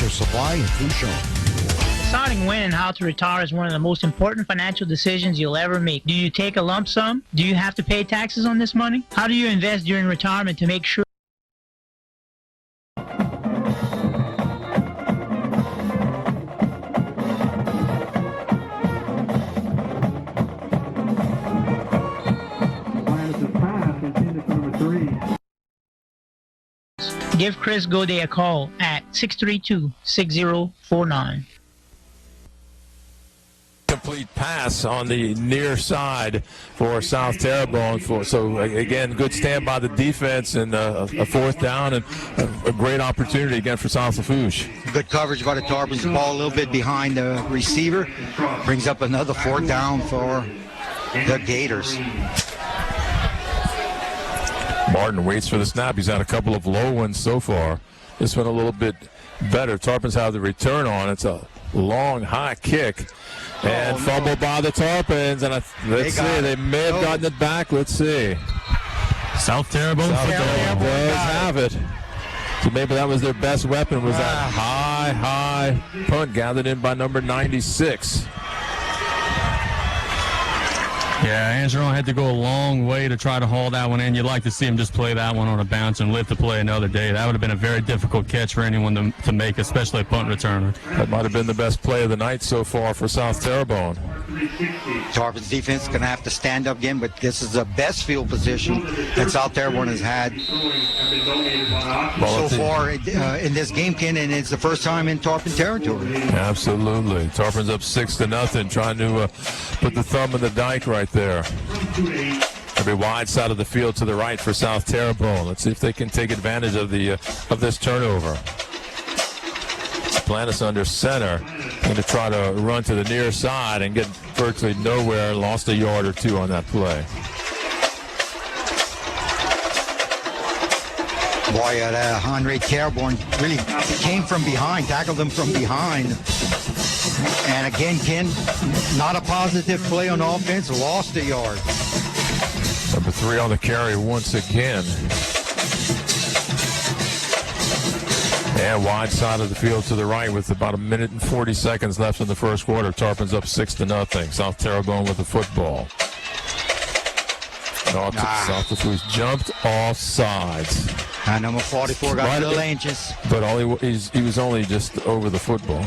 Supply and Food Show. Deciding when and how to retire is one of the most important financial decisions you'll ever make. Do you take a lump sum? Do you have to pay taxes on this money? How do you invest during retirement to make sure? Give Chris Godet a call at 632-6049. Complete pass on the near side for South Terrebonne. So again, good stand by the defense and a fourth down and a great opportunity again for South Lafourche. Good coverage by the Tarpons. Ball a little bit behind the receiver. Brings up another fourth down for the Gators. Martin waits for the snap. He's had a couple of low ones so far. This one a little bit better. Tarpons have the return on. It's a long, high kick. And fumbled by the Tarpons. And let's see. They may have gotten it back. Let's see. South Terrebonne does have it. So maybe that was their best weapon, was that high punt gathered in by number 96. Yeah, Angeron had to go a long way to try to haul that one in. You'd like to see him just play that one on a bounce and live to play another day. That would have been a very difficult catch for anyone to make, especially a punt returner. That might have been the best play of the night so far for South Terrebonne. Tarpons defense going to have to stand up again, but this is the best field position that South Terrebonne has had so far in this game, Ken, and it's the first time in Tarpon territory. Absolutely. Tarpons up 6-0, trying to put the thumb in the dike right there. Every wide side of the field to the right for South Terrebonne. Let's see if they can take advantage of this turnover. Plantis under center, going to try to run to the near side and get virtually nowhere. Lost a yard or two on that play. Boy, Henry Terrebonne really came from behind, tackled them from behind. And again, Ken, not a positive play on offense, lost a yard. Number 3 on the carry once again. And wide side of the field to the right with about 1 minute and 40 seconds left in the first quarter. Tarpons up 6-0. South Terrebonne with the football. South Lafourche jumped off sides. And number 44 got little inches. But he was only just over the football.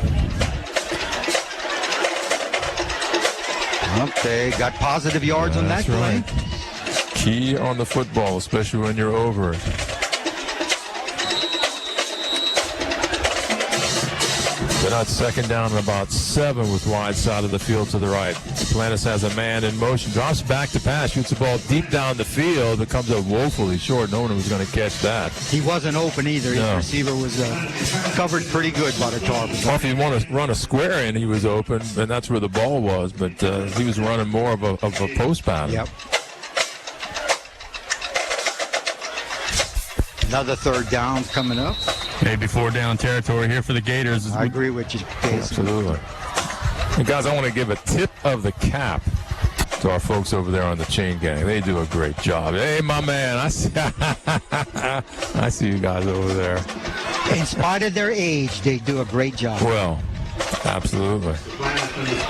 Okay, got positive yards on that play. Key on the football, especially when you're over it. They're not second down and about 7 with wide side of the field to the right. Plantis has a man in motion, drops back to pass, shoots the ball deep down the field. It comes up woefully short. No one was going to catch that. He wasn't open either. His receiver was covered pretty good by the Tarpons. Well, if you want to run a square in, he was open, and that's where the ball was. But he was running more of a post pattern. Yep. Another third down coming up. Maybe 4 down territory here for the Gators. I agree with you, Jason. Absolutely. And guys, I want to give a tip of the cap to our folks over there on the chain gang. They do a great job. Hey, my man, I see you guys over there. In spite of their age, they do a great job. Well, absolutely.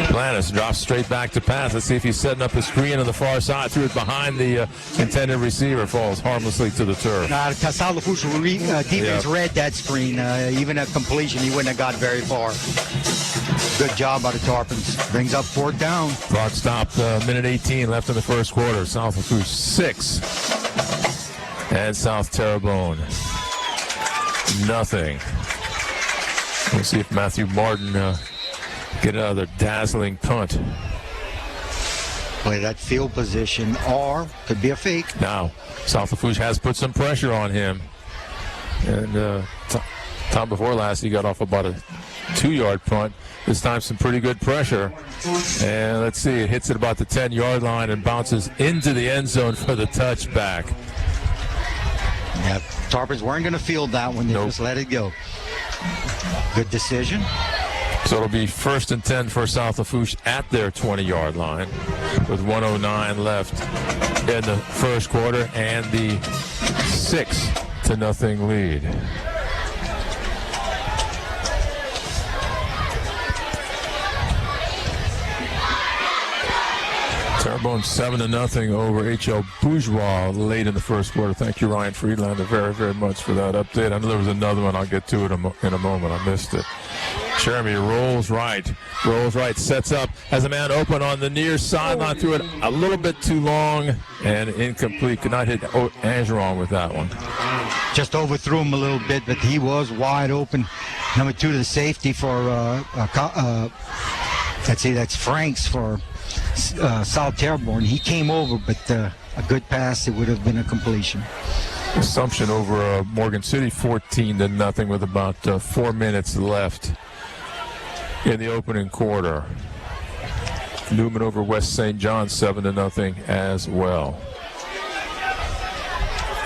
Plantis drops straight back to pass. Let's see if he's setting up a screen on the far side. Threw it behind the intended receiver. Falls harmlessly to the turf. South Lafourche defense read that screen. Even a completion, he wouldn't have got very far. Good job by the Tarpons. Brings up 4th down. Clock stopped. Minute 18 left in the first quarter. South Lafourche 6. And South Terrebonne nothing. We'll see if Matthew Martin get another dazzling punt. Play that field position, or could be a fake. Now, South Lafourche has put some pressure on him. And time before last, he got off about a 2-yard punt. This time, some pretty good pressure. And let's see, it hits at about the 10-yard line and bounces into the end zone for the touchback. Yeah, Tarpons weren't going to field that one. They just let it go. Good decision. So it'll be 1st and 10 for South Lafourche at their 20-yard line with 1:09 left in the first quarter and the 6-0 lead. Terrebonne 7-0 over H.L. Bourgeois late in the first quarter. Thank you, Ryan Friedlander, very, very much for that update. I know there was another one. I'll get to it in a moment. I missed it. Jeremy rolls right, sets up, has a man open on the near sideline, threw it a little bit too long and incomplete. Could not hit Angeron with that one. Just overthrew him a little bit, but he was wide open. Number 2 to the safety for, let's see, that's Franks for South Terrebonne. He came over, but a good pass, it would have been a completion. Assumption over Morgan City 14-0 with about 4 minutes left in the opening quarter. Newman over West St. John 7-0 as well.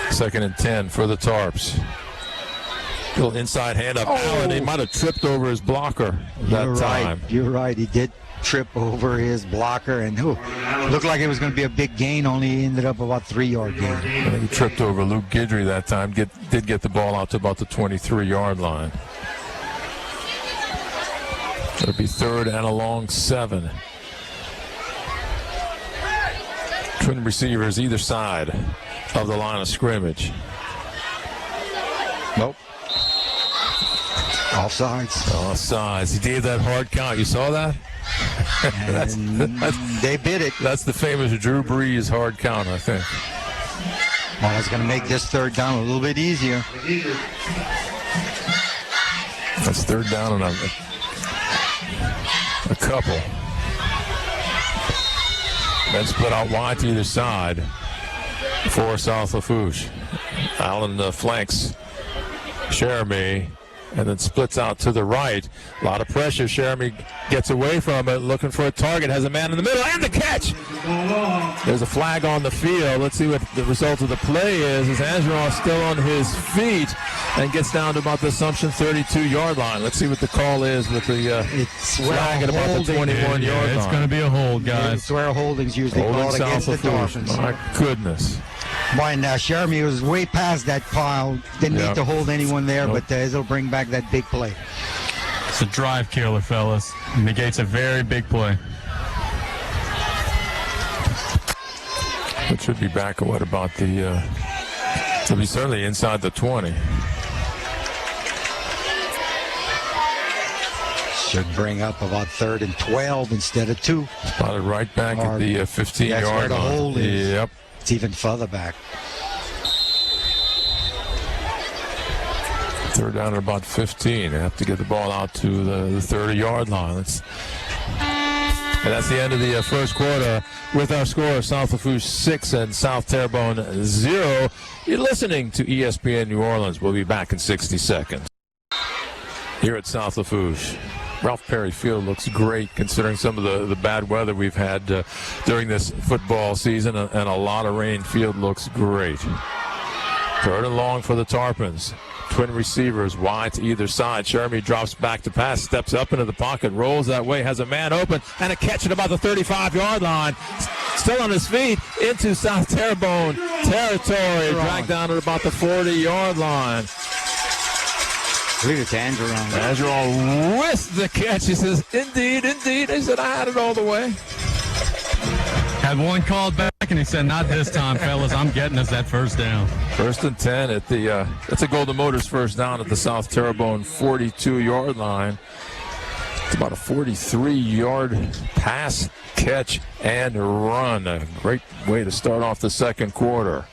2nd and 10 for the Tarps. Little inside hand up. Allen, he might have tripped over his blocker that time. You're right. He did trip over his blocker, and looked like it was going to be a big gain, only he ended up about 3-yard gain. He tripped over Luke Guidry that time. Did get the ball out to about the 23-yard line. It'll be 3rd and a long 7. Twin receivers either side of the line of scrimmage. Nope. Offsides. He gave that hard count. You saw that? They bid it. That's the famous Drew Brees hard count, I think. Well, that's going to make this 3rd down a little bit easier. That's 3rd down and a couple. Then split out wide to either side for South Lafourche. Allen flanks Jeremy and then splits out to the right. A lot of pressure. Jeremy gets away from it, looking for a target, has a man in the middle, and the catch! There's a flag on the field. Let's see what the result of the play is. As Angeron is still on his feet and gets down to about the Assumption 32-yard line. Let's see what the call is with the flag at about the 21-yard line. It's going to be a hold, guys. It's where holding's usually called against the Dolphins. My goodness. When Jeremy was way past that pile, didn't need to hold anyone there, but it'll bring back that big play. It's a drive killer, fellas. It negates a very big play. It should be back at what about the, it'll be certainly inside the 20. Should bring up about 3rd and 12 instead of 2. Spotted right back at the 15-yard line. That's where the hold is. Yep. It's even further back. 3rd down at about 15. They have to get the ball out to the 30-yard line. And that's the end of the first quarter with our score, South Lafourche 6 and South Terrebonne 0. You're listening to ESPN New Orleans. We'll be back in 60 seconds. Here at South Lafourche, Ralph Perry Field looks great considering some of the bad weather we've had during this football season, and a lot of rain. Field looks great. 3rd and long for the Tarpons. Twin receivers wide to either side. Jeremy drops back to pass, steps up into the pocket, rolls that way, has a man open, and a catch at about the 35-yard line. Still on his feet into South Terrebonne territory, dragged down at about the 40-yard line. Look at Angeron. Angeron with the catch. He says, indeed. He said, I had it all the way. Had one called back, and he said, not this time, fellas. I'm getting us that 1st down. 1st and 10 at the, that's a Golden Motors 1st down at the South Terrebonne 42-yard line. It's about a 43-yard pass, catch, and run. A great way to start off the second quarter.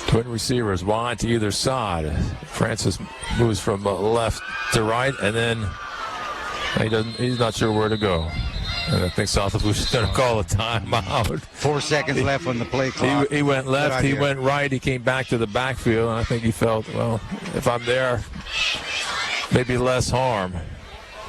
Twin receivers wide to either side. Francis moves from left to right, and then he's not sure where to go. And I think South Lafourche is going to call a timeout. 4 seconds left on the play clock. He went left, he went right, he came back to the backfield, and I think he felt, well, if I'm there, maybe less harm.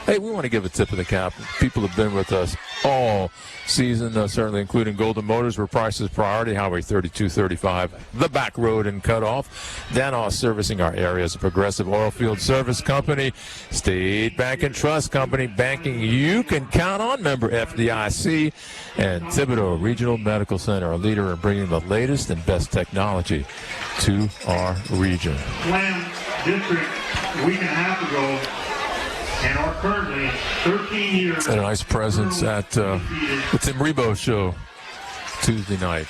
Hey, we want to give a tip of the cap. People have been with us all season, certainly including Golden Motors, where price is priority, Highway 3235, the back road and cutoff. Danos servicing our area as a Progressive Oilfield Service Company, State Bank and Trust Company, banking you can count on, member FDIC, and Thibodeau Regional Medical Center, a leader in bringing the latest and best technology to our region. Plan district a week and a half ago and are currently 13 years. And a nice presence at the Tim Rebo show Tuesday night.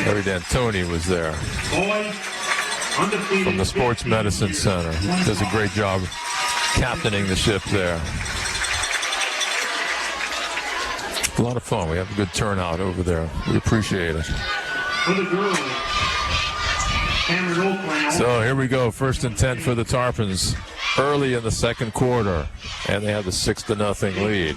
Harry D'Antoni was there from the Sports Medicine Center. Does a great job captaining the ship there. A lot of fun. We have a good turnout over there. We appreciate it. For the girls, so here we go. 1st and 10 for the Tarpons early in the second quarter. And they have the 6-0 lead.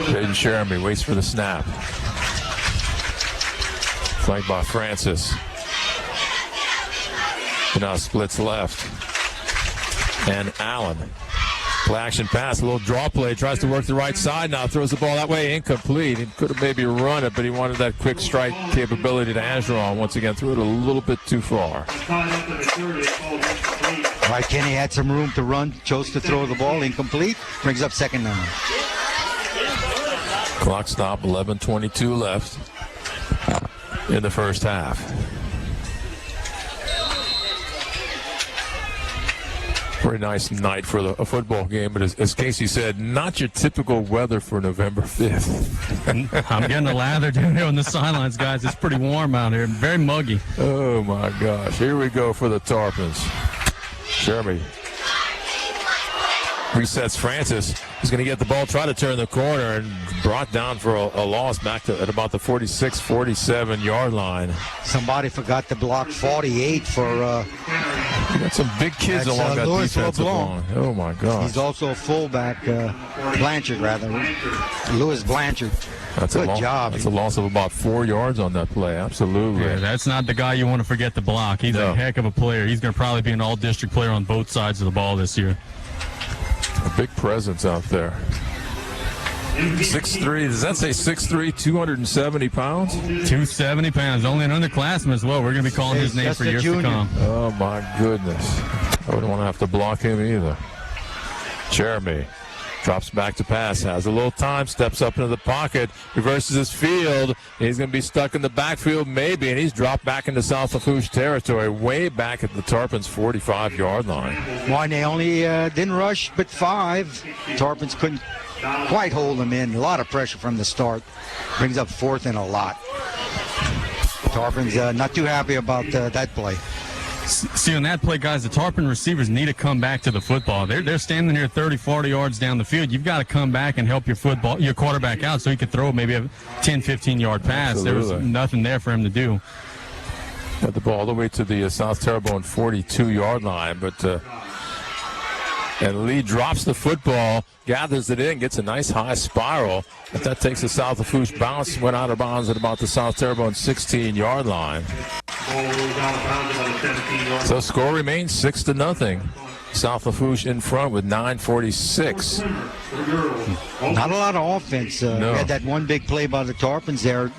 Jaden Jeremy waits for the snap. Flanked by Francis. And now splits left. And Allen. Play action pass, a little draw play, tries to work the right side now, throws the ball that way, incomplete. He could have maybe run it, but he wanted that quick strike capability to Ageron. Once again, threw it a little bit too far. Right, Kenny had some room to run, chose to throw the ball, incomplete, brings up 2nd down. Clock stop, 11:22 left in the first half. Very nice night for a football game, but as Casey said, not your typical weather for November 5th. I'm getting a lather down here on the sidelines, guys. It's pretty warm out here, very muggy. Oh, my gosh. Here we go for the Tarpons. Jeremy resets Francis. He's going to get the ball, try to turn the corner, and brought down for a loss back to at about the 46, 47-yard line. Somebody forgot to block 48 for... You got some big kids along that defensive line. Oh, my gosh. He's also a fullback, Blanchard, rather. Lewis Blanchard. Good job. That's a loss of about 4 yards on that play. Absolutely. Yeah, that's not the guy you want to forget to block. He's a heck of a player. He's going to probably be an all-district player on both sides of the ball this year. A big presence out there. 6'3", does that say 6'3", 270 pounds? 270 pounds, only an underclassman as well. We're going to be calling his name for years to come. Oh, my goodness. I wouldn't want to have to block him either. Jeremy drops back to pass, has a little time, steps up into the pocket, reverses his field. He's going to be stuck in the backfield maybe, and he's dropped back into South Lafourche territory, way back at the Tarpons' 45-yard line. Why, they only didn't rush but 5. Tarpons couldn't quite hold them in. A lot of pressure from the start. Brings up 4th and a lot. Tarpons not too happy about that play. See, on that play, guys, the Tarpon receivers need to come back to the football. They're standing here 30, 40 yards down the field. You've got to come back and help your quarterback out so he could throw maybe a 10, 15-yard pass. Absolutely. There was nothing there for him to do. Got the ball all the way to the South Terrebonne 42-yard line, but and Lee drops the football, gathers it in, gets a nice high spiral, but that takes the South Lafourche bounce, went out of bounds at about the South Terrebonne 16-yard line. So score remains 6-0. South Lafourche in front with 9:46. Not a lot of offense. No. We had that one big play by the Tarpons. Their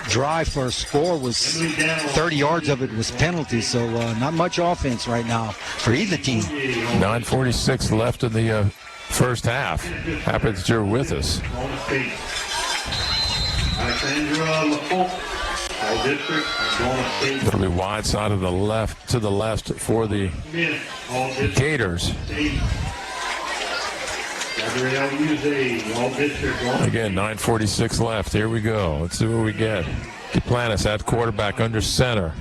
drive for a score was 30 yards of it was penalty, so not much offense right now for either team. 9:46 left in the first half. Happens you're with us. It'll be wide side of the left to the left for the Gators. Again, 9:46 left. Here we go. Let's see what we get. Duplantis at quarterback under center.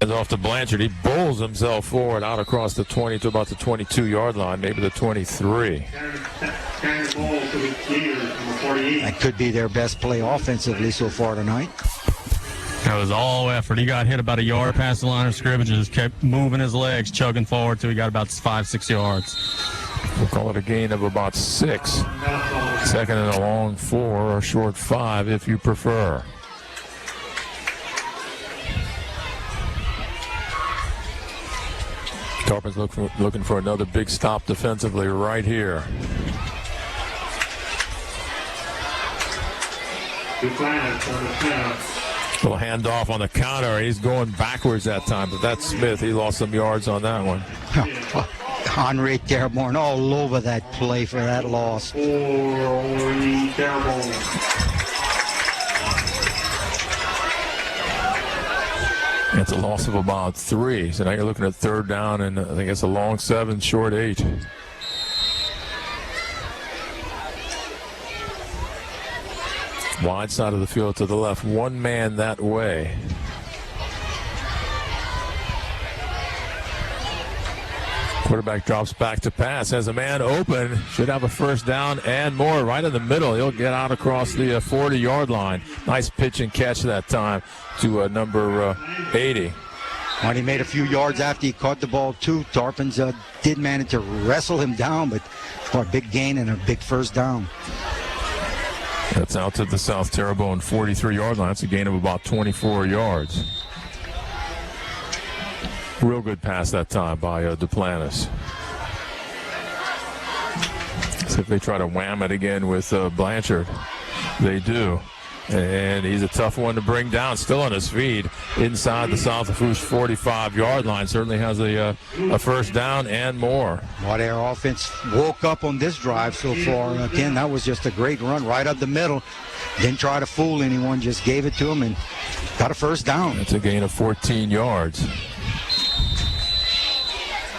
Hands off to Blanchard. He bowls himself forward out across the 20 to about the 22-yard line, maybe the 23. That could be their best play offensively so far tonight. That was all effort. He got hit about a yard past the line of scrimmage and just kept moving his legs, chugging forward till he got about 5-6 yards. We'll call it a gain of about 6. Second and a long 4 or short 5 if you prefer. Tarpons looking for another big stop defensively right here. Little handoff on the counter. He's going backwards that time, but that's Smith. He lost some yards on that one. Henri Terrebonne all over that play for that loss. It's a loss of about 3. So now you're looking at third down, and I think it's a long 7, short 8. Wide side of the field to the left. One man that way. Quarterback drops back to pass. Has a man open. Should have a first down and more right in the middle. He'll get out across the 40-yard line. Nice pitch and catch that time to number 80. When he made a few yards after he caught the ball, too, Tarpons did manage to wrestle him down, but for a big gain and a big first down. That's out to the South Terrebonne 43-yard line. That's a gain of about 24 yards. Real good pass that time by Duplantis. See if they try to wham it again with Blanchard. They do. And he's a tough one to bring down. Still on his feet inside the South Lafourche 45-yard line. Certainly has a first down and more. Well, their offense woke up on this drive so far. Again, that was just a great run right up the middle. Didn't try to fool anyone, just gave it to him and got a first down. That's a gain of 14 yards.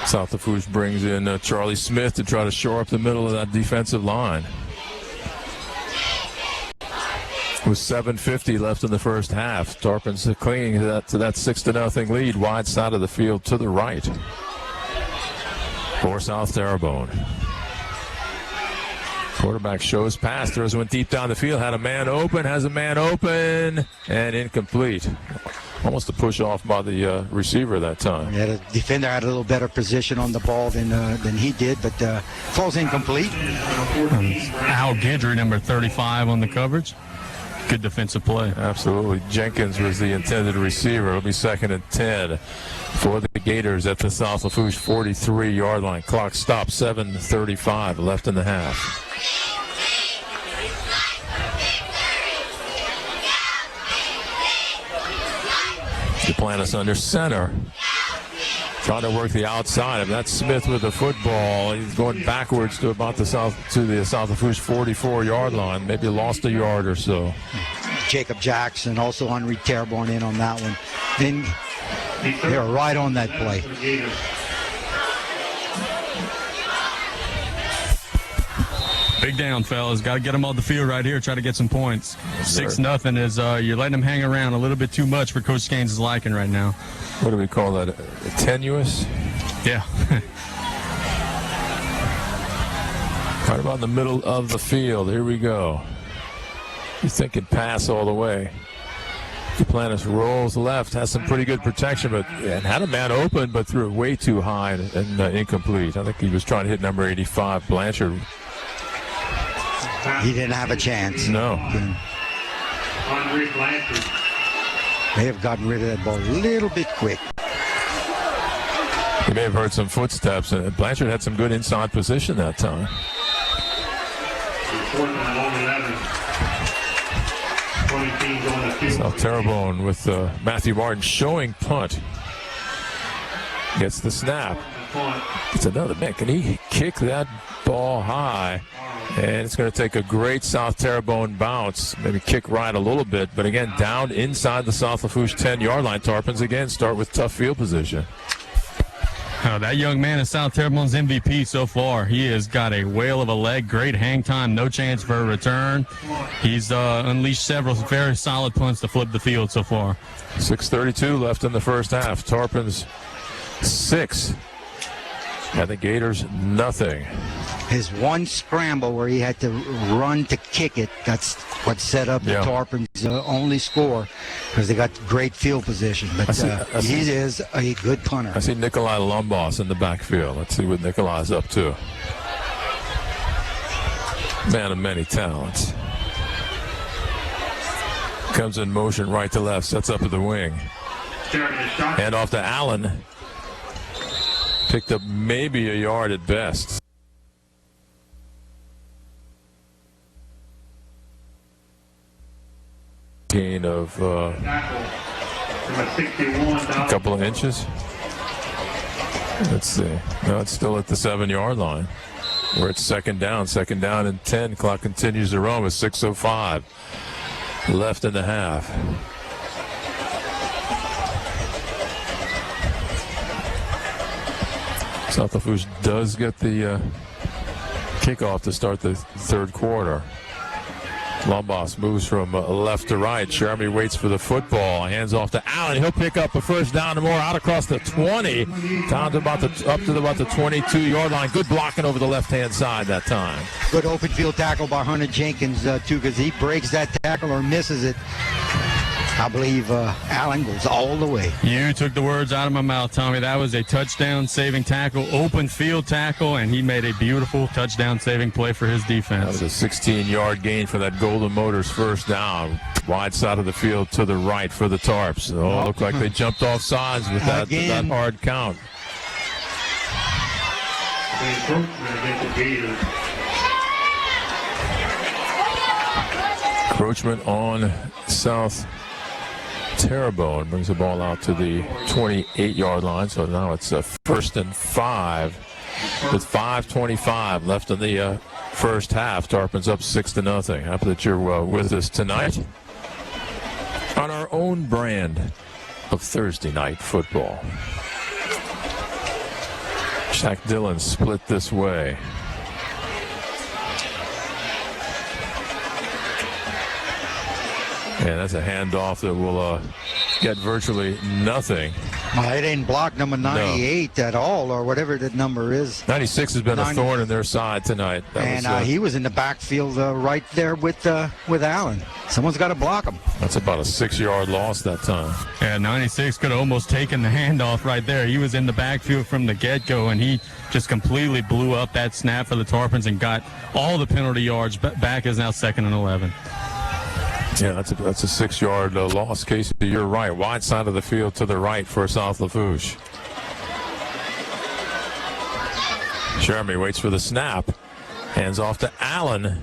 South Lafourche brings in Charlie Smith to try to shore up the middle of that defensive line. With 7:50 left in the first half, Tarpons clinging to that 6-0 lead, wide side of the field to the right for South Terrebonne. Quarterback shows pass, throws one deep down the field, has a man open, and incomplete. Almost a push off by the receiver that time. Yeah, the defender had a little better position on the ball than he did, but falls incomplete. Al Guidry, number 35 on the coverage. Good defensive play. Absolutely. Jenkins was the intended receiver. It'll be 2nd and 10 for the Gators at the South Lafourche 43-yard line. Clock stopped, 7:35 left in the half. Duplantis under center. Trying to work the outside. If that's Smith with the football, he's going backwards to about the South Lafourche 44-yard line. Maybe lost a yard or so. Jacob Jackson, also Henri Terrebonne in on that one. Then they were right on that play. Big down, fellas. Got to get them on the field right here. Try to get some points. 6-0 is you're letting them hang around a little bit too much for Coach Gaines' liking right now. What do we call that? Tenuous? Yeah. Right about in the middle of the field. Here we go. You're thinking pass all the way. Duplantis rolls left, has some pretty good protection, and had a man open, but threw it way too high and incomplete. I think he was trying to hit number 85, Blanchard. He didn't have a chance. No. They have gotten rid of that ball a little bit quick. You may have heard some footsteps, and Blanchard had some good inside position that time. South Terrebonne with Matthew Martin showing punt. Gets the snap. It's another man. Can he kick that ball high? And it's going to take a great South Terrebonne bounce. Maybe kick right a little bit. But again, down inside the South Lafourche 10-yard line. Tarpons again start with tough field position. That young man is South Terrebonne's MVP so far. He has got a whale of a leg, great hang time, no chance for a return. He's unleashed several very solid punts to flip the field so far. 6:32 left in the first half. Tarpons 6. And the Gators nothing. His one scramble where he had to run to kick it, that's what set up the Tarpons' only score, because they got great field position. But he is a good punter. I see Nikolai Lumbos in the backfield. Let's see what Nikolai's up to. Man of many talents. Comes in motion right to left, sets up at the wing. Hand off to Allen. Picked up maybe a yard at best. Gain of a couple of inches. Let's see. No, it's still at the 7-yard line. We're at second down and 10. Clock continues to run with 6:05 left in the half. South Lafourche does get the kickoff to start the third quarter. Lombos moves from left to right. Jeremy waits for the football. Hands off to Allen. He'll pick up a first down and more out across the 20. Down to about the 22-yard line. Good blocking over the left-hand side that time. Good open field tackle by Hunter Jenkins, too, because he breaks that tackle or misses it. I believe Allen goes all the way. You took the words out of my mouth, Tommy. That was a touchdown-saving tackle, open field tackle, and he made a beautiful touchdown-saving play for his defense. That was a 16-yard gain for that Golden Motors first down. Wide side of the field to the right for the Tarps. Oh, looked like they jumped off sides with that hard count. Encroachment on South Terrebonne brings the ball out to the 28-yard line, so now it's a 1st and 5 with 5:25 left in the first half. Tarpon's up 6-0. Happy that you're with us tonight on our own brand of Thursday night football. Shaq Dillon split this way. And that's a handoff that will get virtually nothing. It ain't blocked number 98 at all, or whatever that number is. 96 has been a thorn in their side tonight. He was in the backfield right there with Allen. Someone's got to block him. That's about a 6-yard loss that time. Yeah, 96 could have almost taken the handoff right there. He was in the backfield from the get-go, and he just completely blew up that snap for the Tarpons and got all the penalty yards. Back is now 2nd and 11. Yeah, that's a 6-yard loss, Casey. You're right. Wide side of the field to the right for South Lafourche. Jeremy waits for the snap. Hands off to Allen.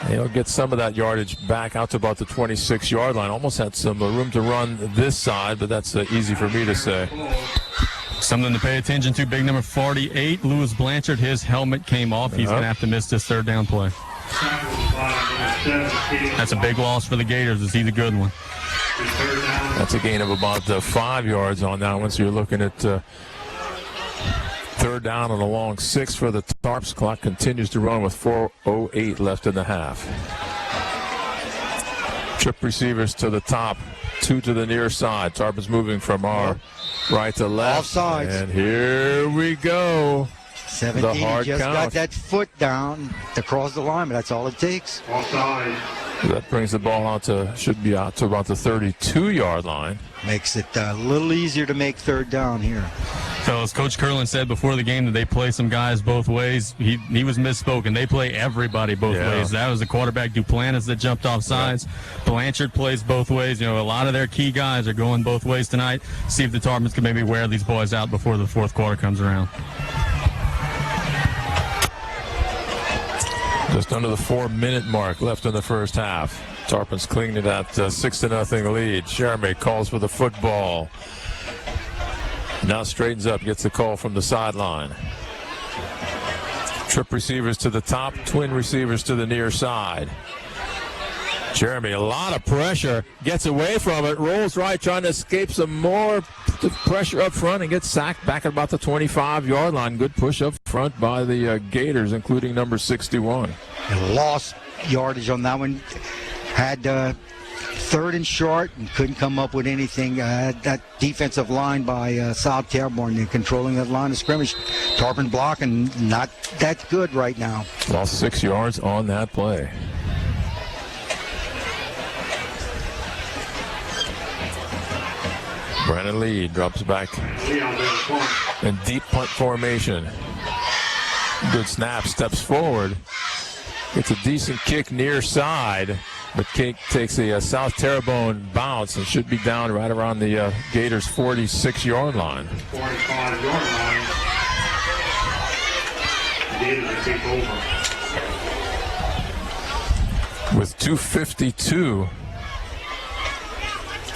He'll get some of that yardage back out to about the 26-yard line. Almost had some room to run this side, but that's easy for me to say. Something to pay attention to. Big number 48, Lewis Blanchard. His helmet came off. He's going to have to miss this third down play. That's a big loss for the Gators. It's a good one. That's a gain of about 5 yards on that one. So you're looking at third down and a long 6 for the Tarps. Clock continues to run with 4:08 left in the half. Trip receivers to the top, 2 to the near side. Tarpons moving from our right to left. Offsides. And here we go. 17, he just got that foot down to cross the line, but that's all it takes. Offside. That brings the ball out should be out to about the 32-yard line. Makes it a little easier to make third down here. So as Coach Curlin said before the game that they play some guys both ways, he was misspoken. They play everybody both ways. That was the quarterback Duplantis that jumped off sides. Blanchard plays both ways. You know, a lot of their key guys are going both ways tonight. See if the Tarpons can maybe wear these boys out before the fourth quarter comes around. Just under the 4-minute mark left in the first half. Tarpons clinging to that 6-0 lead. Jeremy calls for the football. Now straightens up, gets the call from the sideline. Trip receivers to the top, twin receivers to the near side. Jeremy, a lot of pressure, gets away from it, rolls right, trying to escape some more pressure up front and gets sacked back at about the 25-yard line. Good push up front by the Gators, including number 61. And lost yardage on that one. Had third and short and couldn't come up with anything. That defensive line by South Terrebonne and controlling that line of scrimmage. Tarpon blocking, not that good right now. Lost 6 yards on that play. Brandon Lee drops back in deep punt formation. Good snap, steps forward. Gets a decent kick near side, but kick takes a South Terrebonne bounce and should be down right around the Gators' 46-yard line. 45-yard line. Gators will take over. With 2:52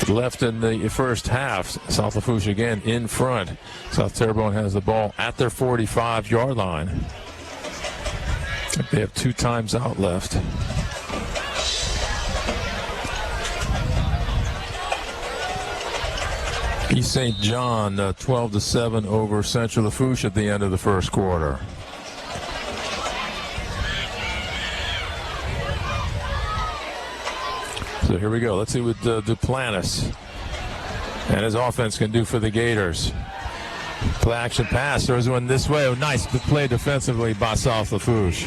left in the first half, South Lafourche again in front. South Terrebonne has the ball at their 45-yard line. They have 2 times out left. East St. John 12-7 over Central Lafourche at the end of the first quarter. So here we go. Let's see what Duplantis and his offense can do for the Gators. Play action pass. There's one this way. Oh, nice play defensively by South Lafourche.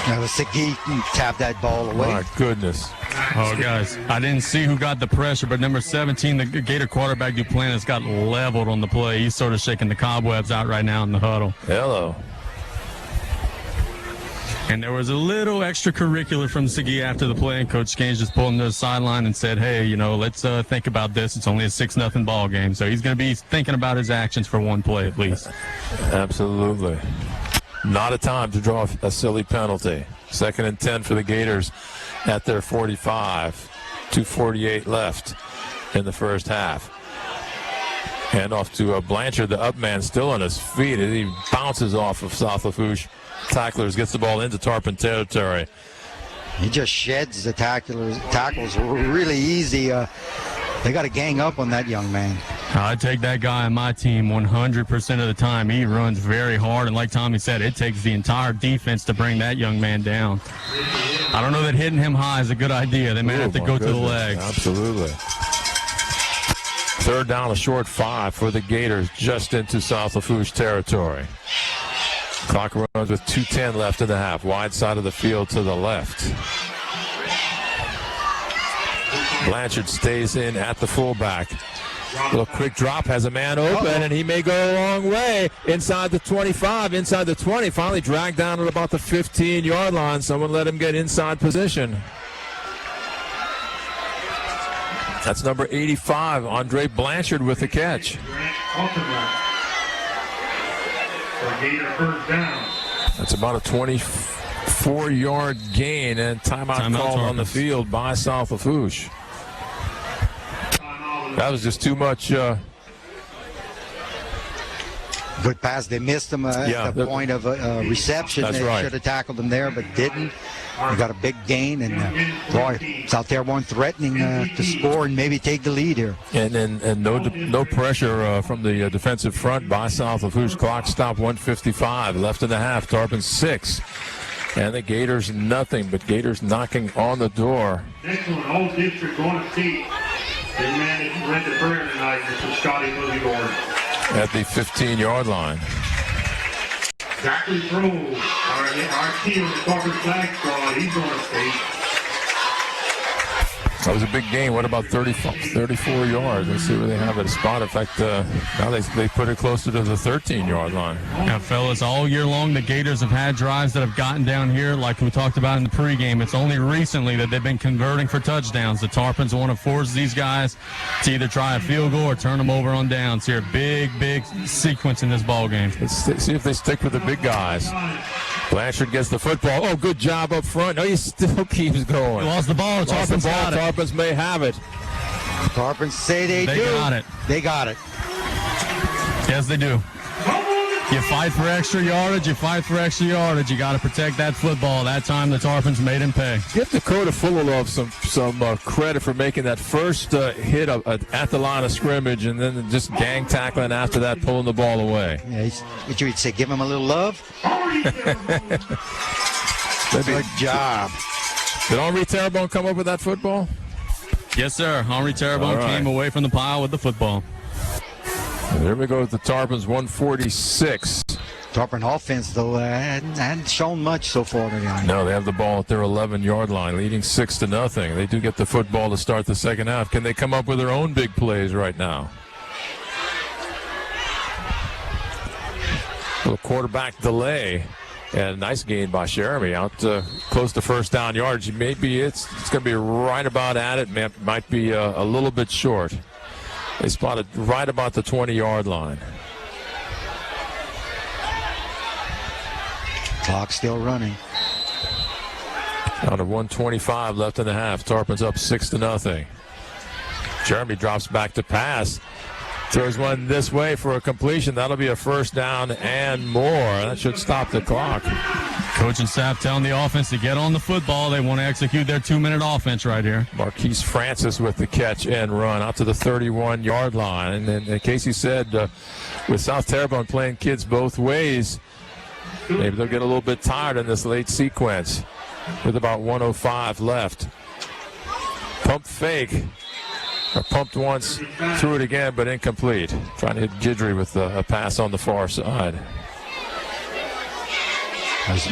Now, Segui tapped that ball away. My goodness. Oh, guys, I didn't see who got the pressure, but number 17, the Gator quarterback Duplantis, got leveled on the play. He's sort of shaking the cobwebs out right now in the huddle. Hello. And there was a little extracurricular from Segui after the play, and Coach Gaines just pulled him to the sideline and said, hey, you know, let's think about this. It's only a 6-0 ball game. So he's going to be thinking about his actions for one play at least. Absolutely. Not a time to draw a silly penalty. 2nd and 10 for the Gators at their 45. 2:48 left in the first half. Hand off to Blanchard, the up man, still on his feet. He bounces off of South Lafourche tacklers, gets the ball into Tarpon territory. He just sheds the tackles really easy. They got to gang up on that young man. I take that guy on my team 100% of the time. He runs very hard, and like Tommy said, it takes the entire defense to bring that young man down. I don't know that hitting him high is a good idea. They may have to go to the legs. Absolutely. 3rd down, a short 5 for the Gators, just into South Lafourche territory. Clock runs with 2:10 left in the half. Wide side of the field to the left. Blanchard stays in at the fullback. Little quick drop, has a man open, and he may go a long way. Inside the 25, inside the 20. Finally dragged down at about the 15-yard line. Someone let him get inside position. That's number 85, Andre Blanchard with the catch. That's about a 24-yard gain, and timeout called on the field by South Lafourche. That was just too much. Good pass. They missed him at the point of reception. That's they right. should have tackled him there, but didn't. He got a big gain, and boy, South Terrebonne threatening to score and maybe take the lead here. And no pressure from the defensive front by South Lafourche. Clock stop 1:55 left in the half. Tarpon 6, and the Gators nothing. But Gators knocking on the door. Next one, whole district going to see. They read the prayer tonight. This is Scotty Gordon. At the 15-yard line. Zachary throws. Our team, the Tarpon flag squad, he's going to stay. That was a big gain. What about 34 yards? Let's see where they have it. A spot. In fact, now they put it closer to the 13-yard line. Now, fellas, all year long, the Gators have had drives that have gotten down here, like we talked about in the pregame. It's only recently that they've been converting for touchdowns. The Tarpons want to force these guys to either try a field goal or turn them over on downs here. Big sequence in this ball game. Let's see if they stick with the big guys. Blanchard gets the football. Oh, good job up front. No, he still keeps going. He lost the ball. Tarpons got it. Tarpons may have it. Tarpons say they do. Got it. They got it. Yes, they do. You fight for extra yardage. You fight for extra yardage. You got to protect that football. That time the Tarpons made him pay. Give Dakota Fullalove some credit for making that first hit at the line of scrimmage, and then just gang tackling after that, pulling the ball away. Yeah, what you would say, give him a little love? Good job. Did Henri Terrebonne come up with that football? Yes, sir. Henri Terrebonne came away from the pile with the football. And there we go with the Tarpons, 146. Tarpon offense, though, hadn't shown much so far tonight. No, they have the ball at their 11-yard line, leading 6-0. They do get the football to start the second half. Can they come up with their own big plays right now? Little quarterback delay. And a nice gain by Jeremy out close to first down yardage. Maybe it's going to be right about at it. Might be a little bit short. They spotted right about the 20-yard line. Clock still running. Out of 1:25 left in the half. Tarpon's up 6-0. Jeremy drops back to pass. Throws one this way for a completion. That'll be a first down and more. That should stop the clock. Coach and staff telling the offense to get on the football. They want to execute their 2-minute offense right here. Marquise Francis with the catch and run out to the 31-yard line. And then Casey said with South Terrebonne playing kids both ways, maybe they'll get a little bit tired in this late sequence with about 1:05 left. Pump fake. Or pumped once, threw it again, but incomplete. Trying to hit Gidry with a pass on the far side.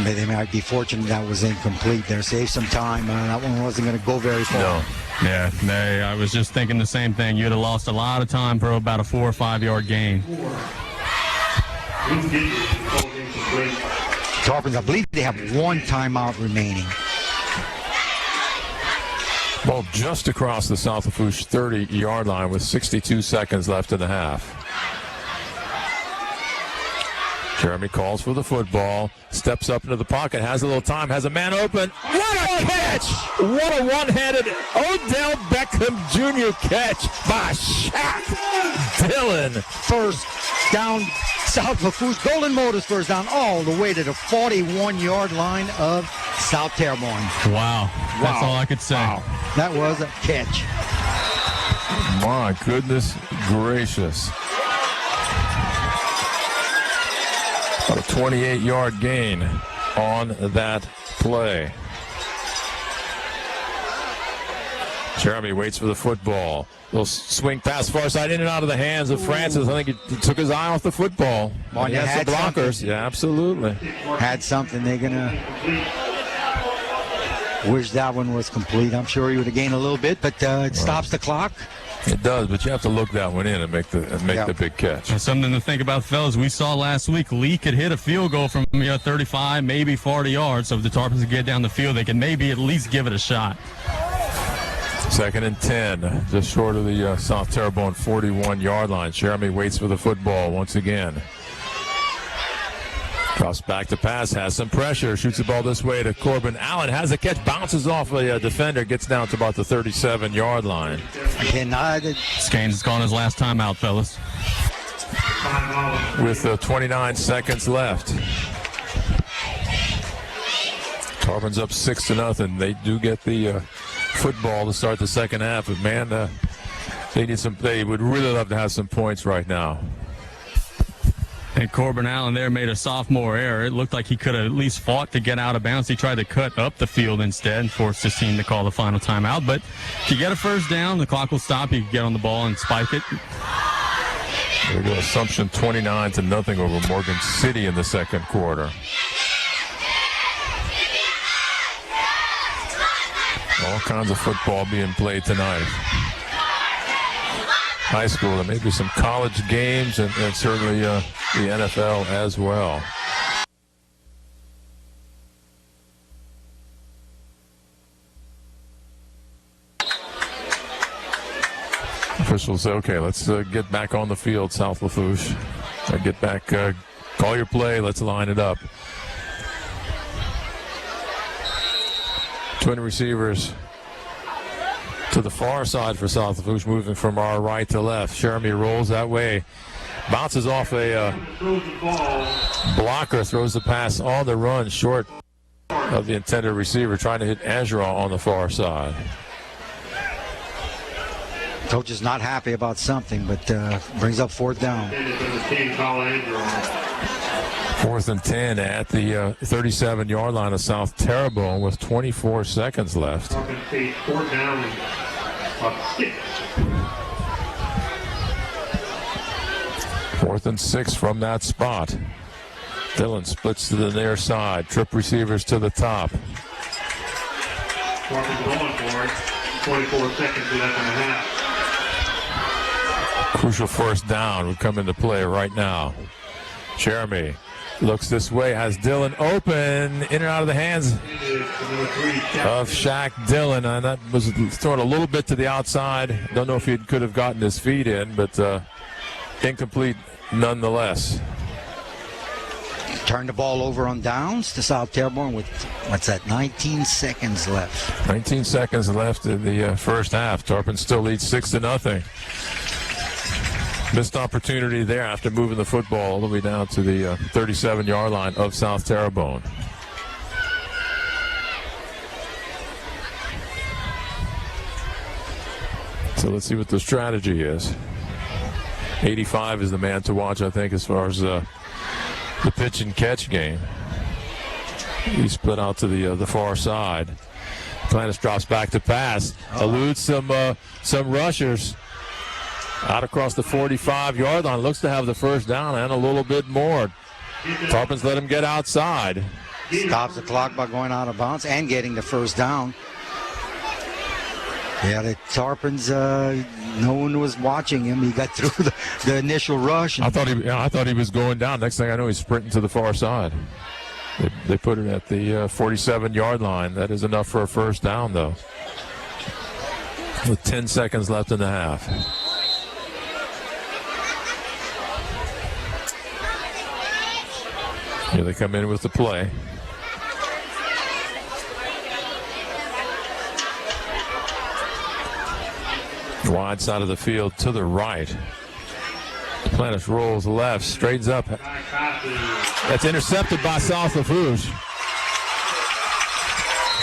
They might be fortunate that was incomplete there. Saved some time. That one wasn't going to go very far. No. Yeah, I was just thinking the same thing. You'd have lost a lot of time for about a 4 or 5 yard gain. Tarpons, I believe they have one timeout remaining. Ball just across the South Lafourche 30-yard line with 62 seconds left in the half. Jeremy calls for the football, steps up into the pocket, has a little time, has a man open. What a catch! What a one-handed Odell Beckham Jr. catch by Shaq Dillon. First down, South Lafourche. Golden Motors first down all the way to the 41-yard line of South Terrebonne. Wow. That's all I could say. Wow. That was a catch. My goodness gracious. About a 28-yard gain on that play. Jeremy waits for the football. Little swing pass far side in and out of the hands of Francis. I think he took his eye off the football. He has the blockers. Something. Yeah, absolutely. Had something. They're going to wish that one was complete. I'm sure he would have gained a little bit, but it stops the clock. It does, but you have to look that one in and make the big catch. And something to think about, fellas. We saw last week Lee could hit a field goal from 35, maybe 40 yards. So if the Tarpons get down the field, they can maybe at least give it a shot. 2nd and 10, just short of the South Terrebonne 41-yard line. Jeremy waits for the football once again. Cross back to pass, has some pressure, shoots the ball this way to Corbin Allen, has a catch, bounces off a defender, gets down to about the 37-yard line. Again, Skanes has gone his last time out, fellas. With 29 seconds left. Tarpons up 6-0. They do get the football to start the second half, but man, they would really love to have some points right now. And Corbin Allen there made a sophomore error. It looked like he could have at least fought to get out of bounds. He tried to cut up the field instead and forced his team to call the final timeout. But if you get a first down, the clock will stop. You can get on the ball and spike it. There we go. Assumption 29-0 over Morgan City in the second quarter. All kinds of football being played tonight. High school, and maybe some college games, and certainly the NFL as well. Officials say, okay, let's get back on the field, South Lafourche. Get back, call your play, let's line it up. Twin receivers to the far side for South Lafourche, moving from our right to left. Jeremy rolls that way, bounces off a blocker, throws the pass on the run short of the intended receiver, trying to hit Azra on the far side. Coach is not happy about something, but brings up 4th down. 4th and 10 at the 37-yard line of South Terrebonne with 24 seconds left. 4th down of 6. 4th and 6 from that spot. Dillon splits to the near side. Trip receivers to the top. Tarpons going for it. 24 seconds left in the half. Crucial first down would come into play right now. Jeremy looks this way, has Dillon open, in and out of the hands of Shaq Dillon, and that was thrown a little bit to the outside. Don't know if he could have gotten his feet in, but incomplete nonetheless. Turn the ball over on downs to South Terrebonne with, 19 seconds left. 19 seconds left in the first half. Tarpon still leads 6-0. Missed opportunity there after moving the football all the way down to the 37-yard line of South Terrebonne. So let's see what the strategy is. 85 is the man to watch, I think, as far as the pitch and catch game. He split out to the far side. Planis drops back to pass, eludes some rushers. Out across the 45-yard line, looks to have the first down and a little bit more. Tarpon's let him get outside. Stops the clock by going out of bounds and getting the first down. Yeah, the Tarpon's, no one was watching him. He got through the initial rush. I thought he was going down. Next thing I know, he's sprinting to the far side. They put it at the 47-yard line. That is enough for a first down, though, with 10 seconds left in the half. Here they come in with the play. Wide side of the field to the right. Planis rolls left, straightens up. That's intercepted by South Lafourche.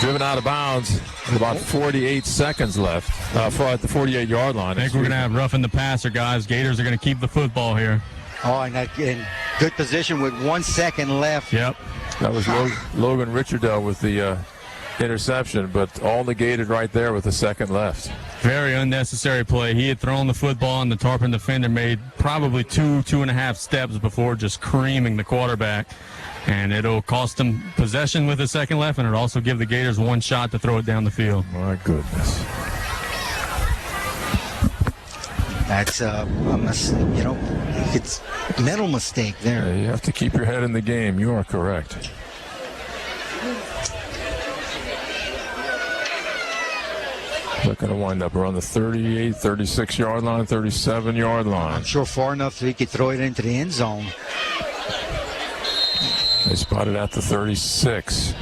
Driven out of bounds with about 48 seconds left at the 48-yard line. I think we're going to have roughing the passer, guys. Gators are going to keep the football here. Oh, and in good position with 1 second left. Yep. That was Logan Richardell with the interception, but all negated right there with a second left. Very unnecessary play. He had thrown the football, and the Tarpon defender made probably 2.5 steps before just creaming the quarterback. And it'll cost him possession with a second left, and it'll also give the Gators one shot to throw it down the field. My goodness. That's it's a mental mistake there. Yeah, you have to keep your head in the game. You are correct. They're going to wind up around the 38, 36-yard line, 37-yard line. I'm sure far enough so he could throw it into the end zone. They spotted at the 36.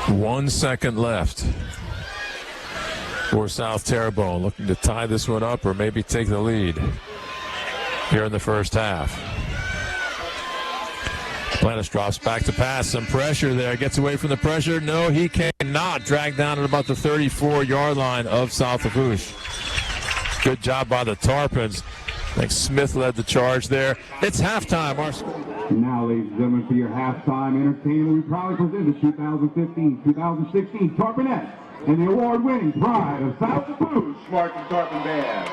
1 second left for South Terrebonne, looking to tie this one up or maybe take the lead here in the first half. Planis drops back to pass. Some pressure there. Gets away from the pressure. No, he cannot. Dragged down at about the 34-yard line of South Lafourche. Good job by the Tarpons. I think Smith led the charge there. It's halftime. Now, ladies and gentlemen, for your halftime entertainment, we proudly present the 2015-2016 Tarponettes and the award-winning Pride of South Lafourche Marching Tarpon Band.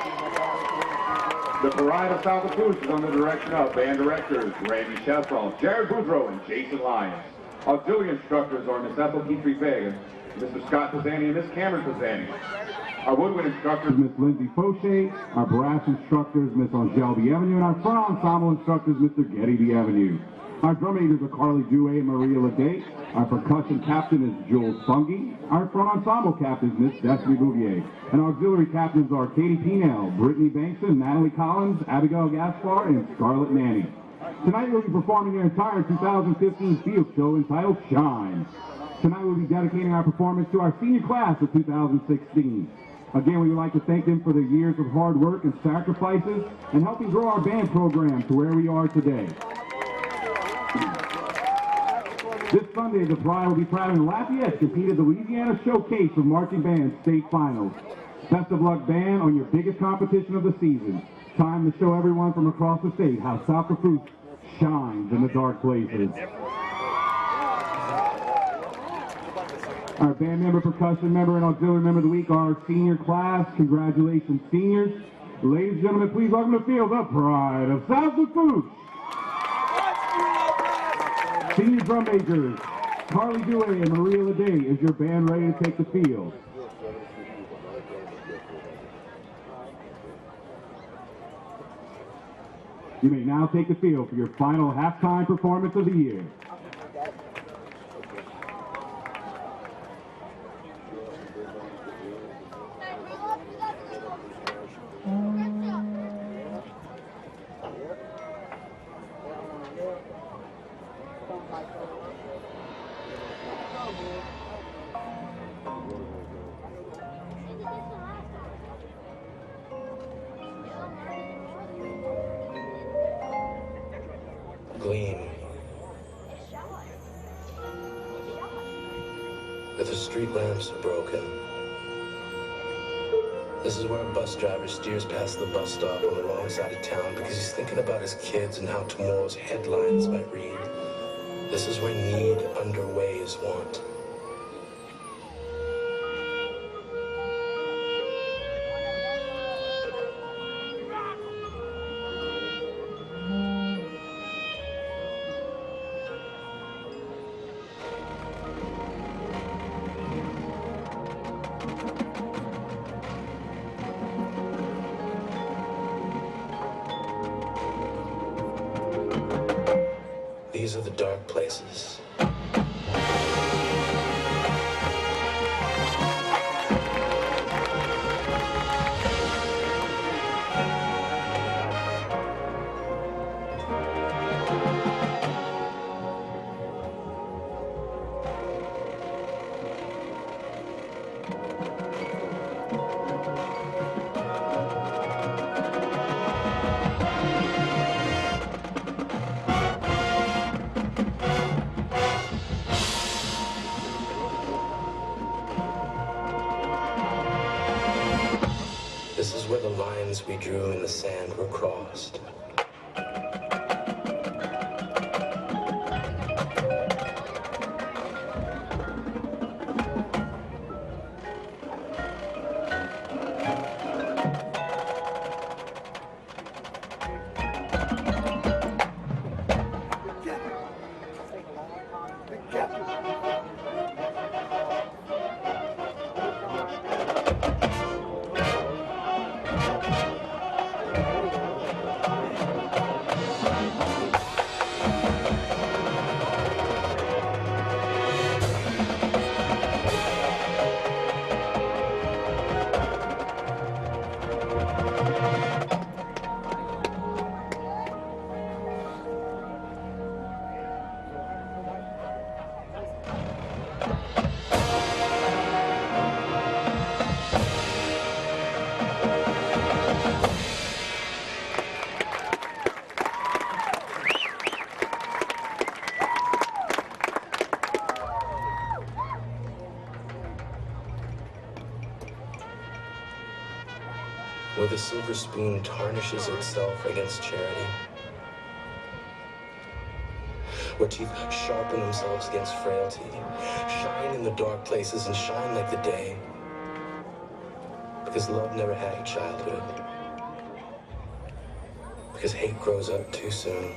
The Pride of South Lafourche is under the direction of band directors Randy Chesroll, Jared Boudreau, and Jason Lyons. Auxiliary instructors are Miss Ethel Petrie Vega, Mr. Scott Pisani, and Miss Cameron Pisani. Our woodwind instructors, Miss Lindsay Fauché, our brass instructors, Miss Angele Bienvenue, and our front ensemble instructors, Mr. Getty Bienvenue. Our drum majors are Carly Dewey and Maria Leday. Our percussion captain is Jules Fungi. Our front ensemble captain is Miss Destiny Bouvier. And our auxiliary captains are Katie Pinell, Brittany Bankson, Natalie Collins, Abigail Gaspar, and Scarlett Manning. Tonight we'll be performing their entire 2015 field show entitled Shine. Tonight we'll be dedicating our performance to our senior class of 2016. Again, we would like to thank them for their years of hard work and sacrifices and helping grow our band program to where we are today. This Sunday, the Pride will be proud in Lafayette to compete at the Louisiana Showcase of Marching Band State Finals. Best of luck, band, on your biggest competition of the season. Time to show everyone from across the state how South Lafourche shines in the dark places. Our band member, percussion member, and auxiliary member of the week are our senior class. Congratulations, seniors. Ladies and gentlemen, please welcome to the field the Pride of South Lafourche. Senior drum majors, Carly Dewey and Maria Leday, is your band ready to take the field? You may now take the field for your final halftime performance of the year. Gleam. If the street lamps are broken, This is where a bus driver steers past the bus stop on the wrong side of town because he's thinking about his kids and how tomorrow's headlines might read. This is where need underweighs want. These are the dark places. This is where the lines we drew in the sand were crossed. Where the silver spoon tarnishes itself against charity. Where teeth sharpen themselves against frailty. Shine in the dark places and shine like the day. Because love never had a childhood. Because hate grows up too soon.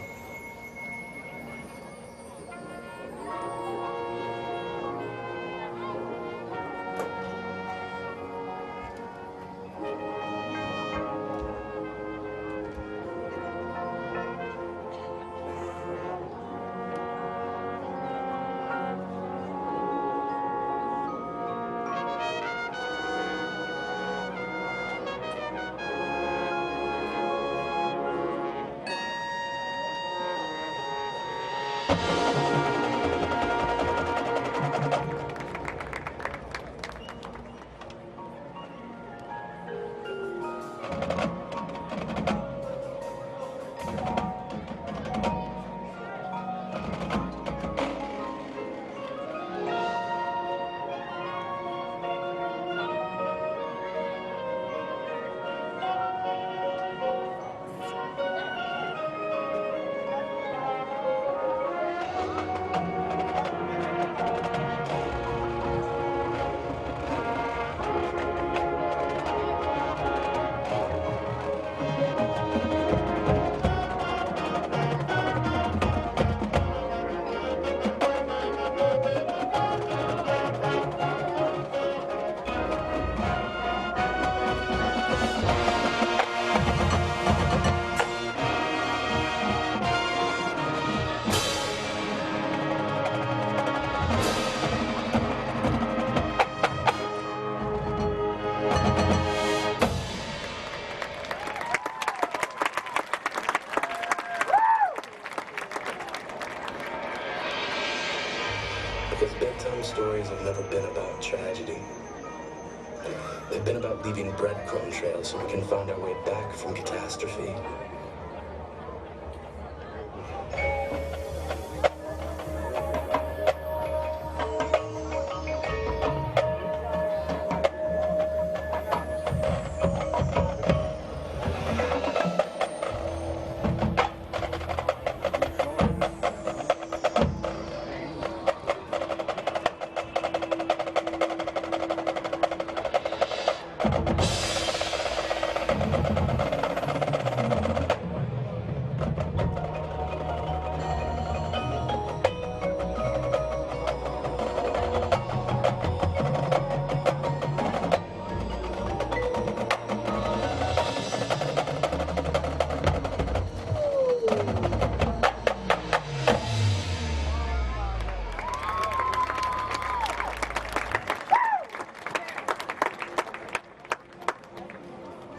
Because bedtime stories have never been about tragedy. They've been about leaving breadcrumb trails so we can find our way back from catastrophe.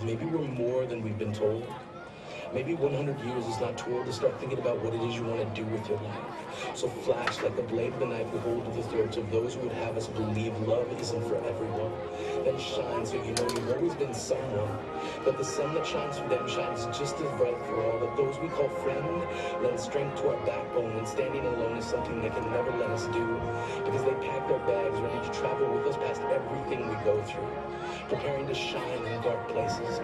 maybe we're more than we've been told. Maybe 100 years is not too old to start thinking about what it is you want to do with your life. So flash like the blade of the knife we hold to the throats of those who would have us believe love isn't for everyone. Then shine so you know you've always been someone. But the sun that shines through them shines just as bright for all. That those we call friend lend strength to our backbone when standing alone is something they can never let us do. Because they pack their bags ready to travel with us past everything we go through. Preparing to shine in dark places.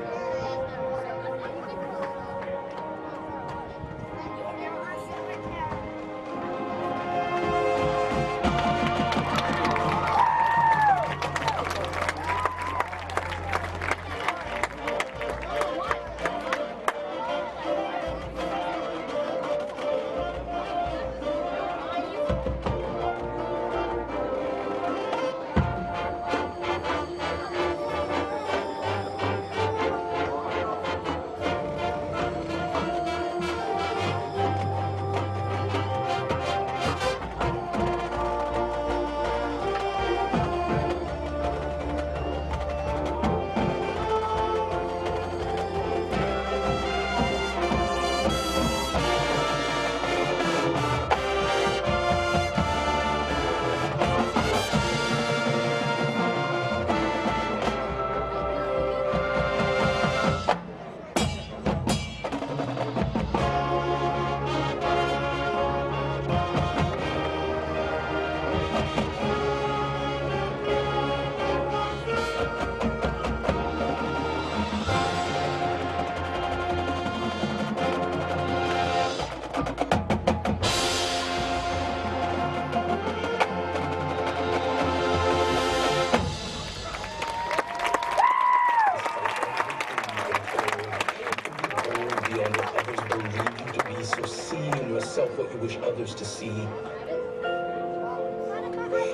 What you wish others to see.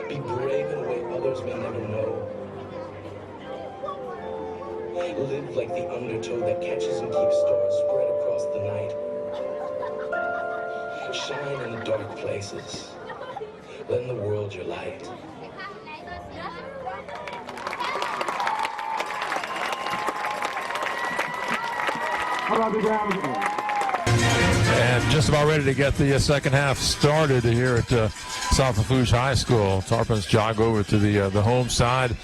Be brave in a way others may never know. Live like the undertow that catches and keeps stars spread across the night. Shine in the dark places. Lend the world your light. How about the ground again? And just about ready to get the second half started here at South Lafourche High School. Tarpons jog over to the home side.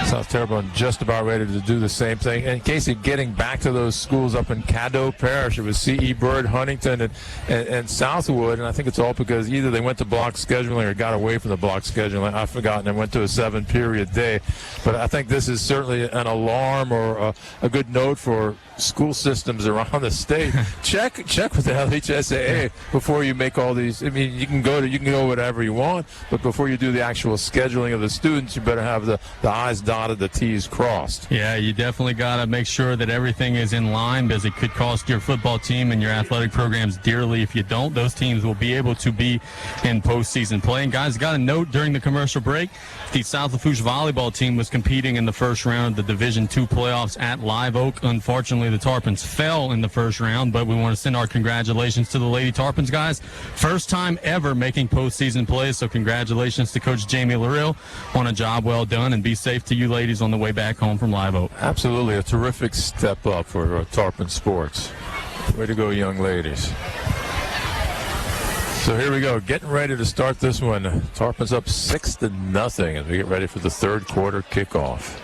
South Terrebonne just about ready to do the same thing. And Casey, getting back to those schools up in Caddo Parish, it was C.E. Bird, Huntington, and Southwood. And I think it's all because either they went to block scheduling or got away from the block scheduling. I've forgotten. And went to a 7-period day. But I think this is certainly an alarm or a good note for school systems around the state. Check with the LHSAA before you make all these. I mean, you can go whatever you want, but before you do the actual scheduling of the students, you better have the I's dotted, the T's crossed. Yeah, you definitely got to make sure that everything is in line, because it could cost your football team and your athletic programs dearly if you don't. Those teams will be able to be in postseason play. And guys, got a note during the commercial break. The South Lafourche volleyball team was competing in the first round of the Division II playoffs at Live Oak. Unfortunately, the Tarpons fell in the first round, but we want to send our congratulations to the Lady Tarpons guys. First time ever making postseason play, so congratulations to Coach Jamie Larill on a job well done, and be safe to you ladies on the way back home from Live Oak. Absolutely, a terrific step up for Tarpon sports. Way to go, young ladies. So here we go, getting ready to start this one. Tarpons up 6-0 as we get ready for the third quarter kickoff.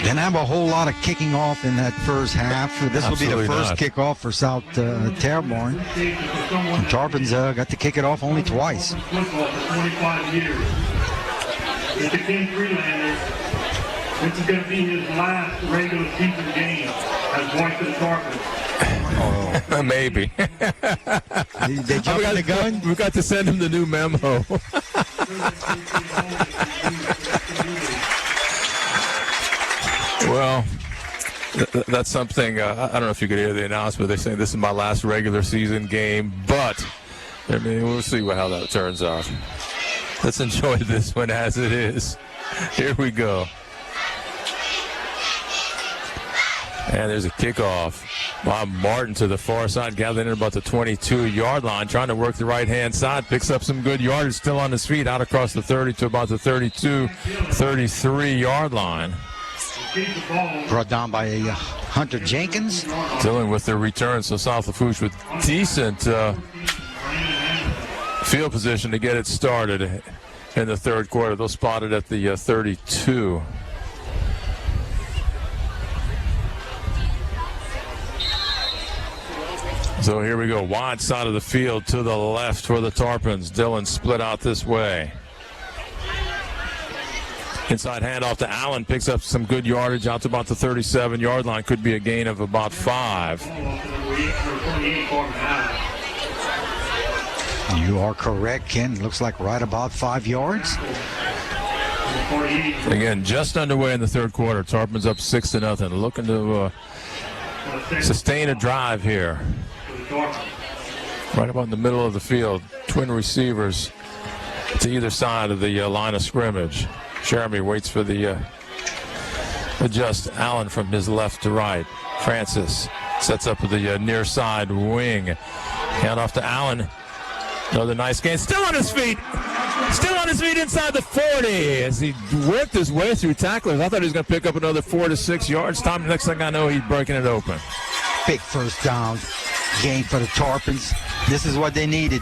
Didn't have a whole lot of kicking off in that first half. This will be the first kickoff for South Terrebonne. And Tarpons got to kick it off only twice. Mr. Ken Freelander, this is going to be his last regular season game as voice of the Tarpons. Oh, maybe. They jumped the gun? We've got to send him the new memo. Well, that's something. I don't know if you could hear the announcement. They're saying this is my last regular season game, but I mean, we'll see how that turns out. Let's enjoy this one as it is. Here we go. And there's a kickoff. Bob Martin to the far side, gathering in about the 22-yard line, trying to work the right-hand side, picks up some good yardage, still on his feet, out across the 30 to about the 32, 33-yard line. Brought down by Hunter Jenkins. Dealing with their return, so South Lafourche with decent field position to get it started in the third quarter. They'll spot it at the 32. So here we go, wide side of the field to the left for the Tarpons. Dillon split out this way. Inside handoff to Allen, picks up some good yardage out to about the 37-yard line. Could be a gain of about 5. You are correct, Ken. Looks like right about 5 yards. Again, just underway in the third quarter. Tarpons up 6-0. Looking to sustain a drive here. Right about in the middle of the field. Twin receivers to either side of the line of scrimmage. Jeremy waits for the adjust. Allen from his left to right. Francis sets up the near side wing. Hand off to Allen. Another nice gain. Still on his feet. Still on his feet inside the 40 as he worked his way through tacklers. I thought he was going to pick up another 4 to 6 yards. Tom, next thing I know, he's breaking it open. Big first down game for the Tarpons. This is what they needed.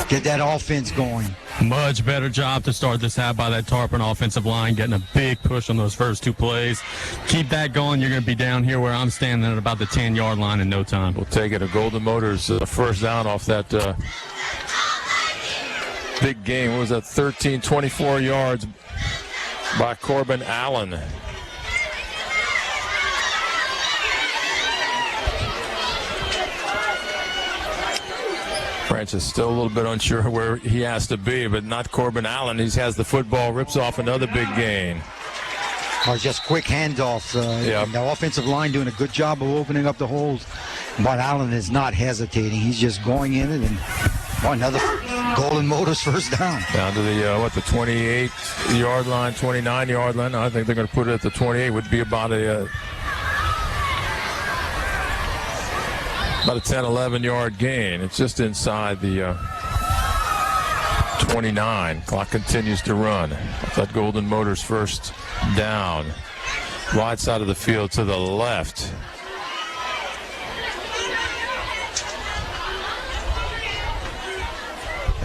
Get that offense going. Much better job to start this half by that Tarpon offensive line, getting a big push on those first 2 plays. Keep that going. You're going to be down here where I'm standing at about the 10-yard line in no time. We'll take it. A Golden Motors first down off that big game. What was that? 24 yards by Corbin Allen. Francis still a little bit unsure where he has to be, but not Corbin Allen. He has the football, rips off another big gain. Or just quick handoffs. The offensive line doing a good job of opening up the holes. But Allen is not hesitating. He's just going in it, and another Golden Motors first down. Down to the, the 28-yard line, 29-yard line. I think they're going to put it at the 28. Would be about a 10, 11-yard gain. It's just inside the 29. Clock continues to run. That Golden Motors first down. Wide side of the field to the left.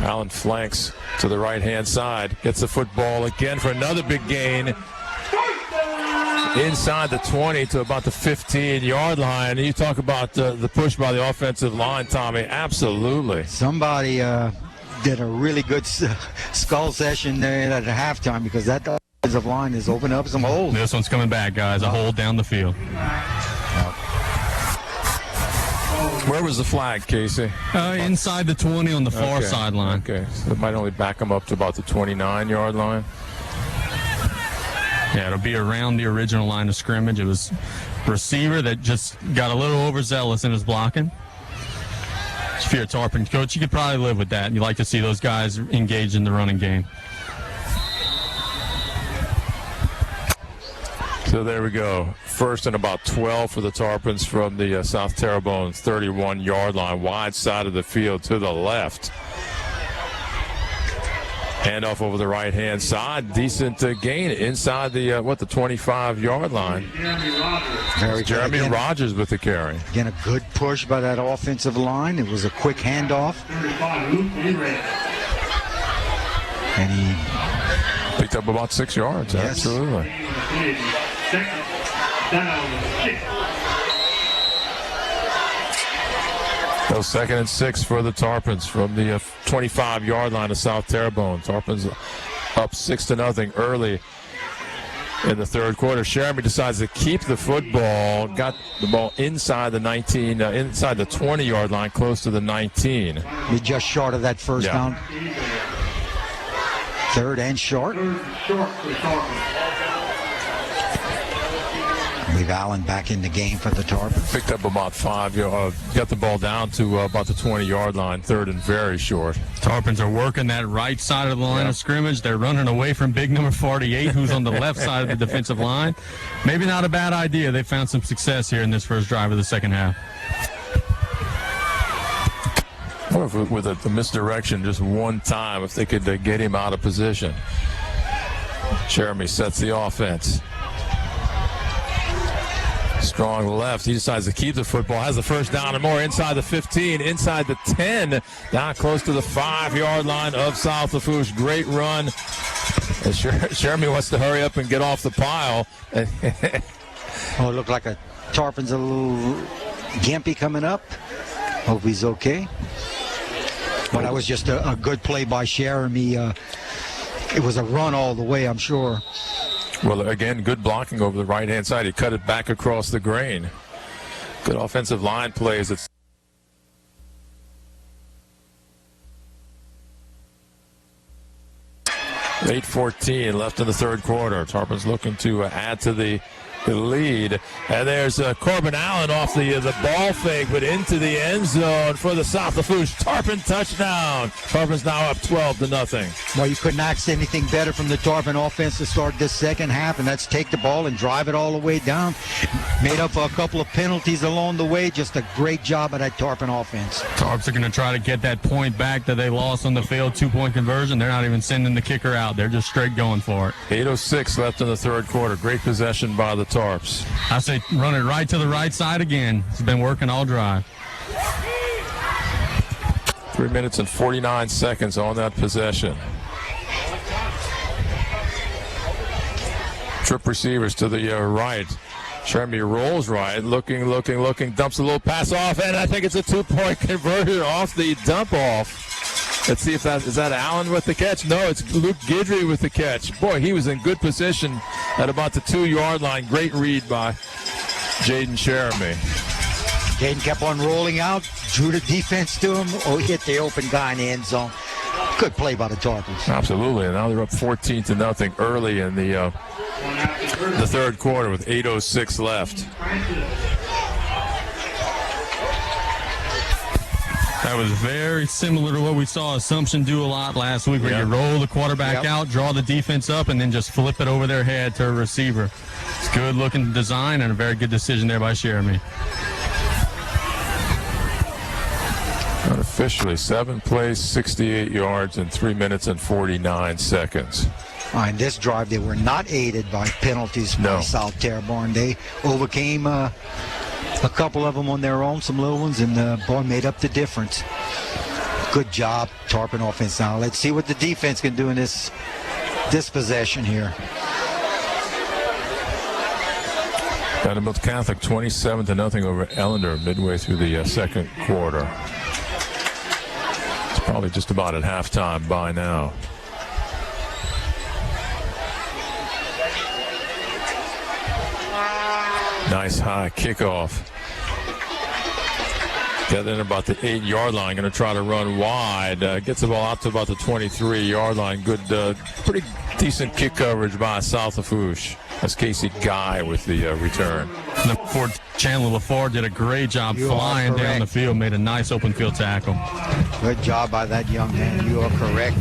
Allen flanks to the right-hand side. Gets the football again for another big gain. Inside the 20 to about the 15-yard line. You talk about the push by the offensive line, Tommy. Absolutely. Somebody did a really good skull session there at halftime, because that offensive line is opening up some holes. This one's coming back, guys. A hole down the field. Where was the flag, Casey? Inside the 20 on the far sideline. Okay, so it might only back them up to about the 29-yard line. Yeah, it'll be around the original line of scrimmage. It was receiver that just got a little overzealous in his blocking. If you're a Tarpon coach, you could probably live with that. You like to see those guys engaged in the running game. So there we go. First and about 12 for the Tarpons from the South Terrebonne 31-yard line. Wide side of the field to the left. Handoff over the right-hand side. Decent gain inside the, the 25-yard line. Jeremy Rogers with the carry. Again, a good push by that offensive line. It was a quick handoff. And he picked up about 6 yards. Yes. Absolutely. So 2nd and 6 for the Tarpons from the 25-yard line of South Terrebonne. Tarpons up 6-0 early in the third quarter. Jeremy decides to keep the football. Got the ball inside the 19, inside the 20-yard line, close to the 19. He's just short of that first down. Third and short. Leave Allen back in the game for the Tarpons. Picked up about 5. Got the ball down to about the 20-yard line. Third and very short. Tarpons are working that right side of the line of scrimmage. They're running away from big number 48, who's on the left side of the defensive line. Maybe not a bad idea. They found some success here in this first drive of the second half. I wonder if with a misdirection just one time, if they could get him out of position. Jeremy sets the offense. Strong left. He decides to keep the football. Has the first down and more inside the 15, inside the 10, down close to the 5-yard line of South Lafourche. Great run. Jeremy wants to hurry up and get off the pile. Oh, it looked like a Tarpon's a little gimpy coming up. Hope he's okay. But that was just a good play by Jeremy. It was a run all the way, I'm sure. Well, again, good blocking over the right-hand side. He cut it back across the grain. Good offensive line plays. It's 8:14 left in the third quarter. Tarpon's looking to add to the lead. And there's Corbin Allen off the ball fake, but into the end zone for the South Lafourche Tarpon touchdown. Tarpon's now up 12-0. Well, you couldn't ask anything better from the Tarpon offense to start this second half, and that's take the ball and drive it all the way down. Made up for a couple of penalties along the way. Just a great job of that Tarpon offense. Tarps are going to try to get that point back that they lost on the failed 2-point conversion. They're not even sending the kicker out. They're just straight going for it. 8:06 left in the third quarter. Great possession by the Tarps. I say run it right to the right side again. It's been working all drive. 3 minutes and 49 seconds on that possession. Trip receivers to the right. Jeremy rolls right, looking, dumps a little pass off, and I think it's a 2-point conversion off the dump off. Let's see if is that Allen with the catch? No, it's Luke Guidry with the catch. Boy, he was in good position at about the 2-yard line. Great read by Jaden Jeremy. Jaden kept on rolling out, drew the defense to him. Oh, he hit the open guy in the end zone. Good play by the Tarpons. Absolutely, and now they're up 14-0 early in the third quarter with 8:06 left. That was very similar to what we saw Assumption do a lot last week, where you roll the quarterback out, draw the defense up, and then just flip it over their head to a receiver. It's good-looking design and a very good decision there by Jeremy. Unofficially, 7 plays, 68 yards in 3 minutes and 49 seconds. In this drive, they were not aided by penalties by South Terrebonne. They overcame a couple of them on their own, some little ones, and boy, made up the difference. Good job, Tarpon offense. Now let's see what the defense can do in this possession here. Vanderbilt Catholic 27-0 over Ellender midway through the second quarter. It's probably just about at halftime by now. Nice high kickoff. Got in about the 8-yard line. Going to try to run wide. Gets the ball out to about the 23-yard line. Good, pretty decent kick coverage by South Lafourche. That's Casey Guy with the return. Chandler LaFour did a great job flying down the field. Made a nice open field tackle. Good job by that young man. You are correct.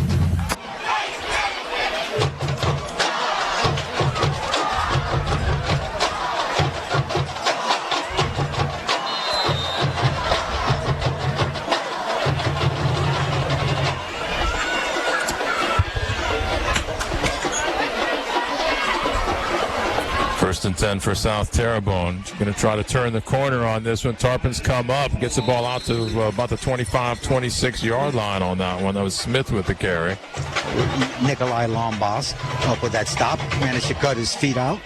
First and 10 for South Terrebonne. Going to try to turn the corner on this one. Tarpons come up, gets the ball out to about the 25, 26-yard line on that one. That was Smith with the carry. Nikolai Lombas up with that stop. Managed to cut his feet out.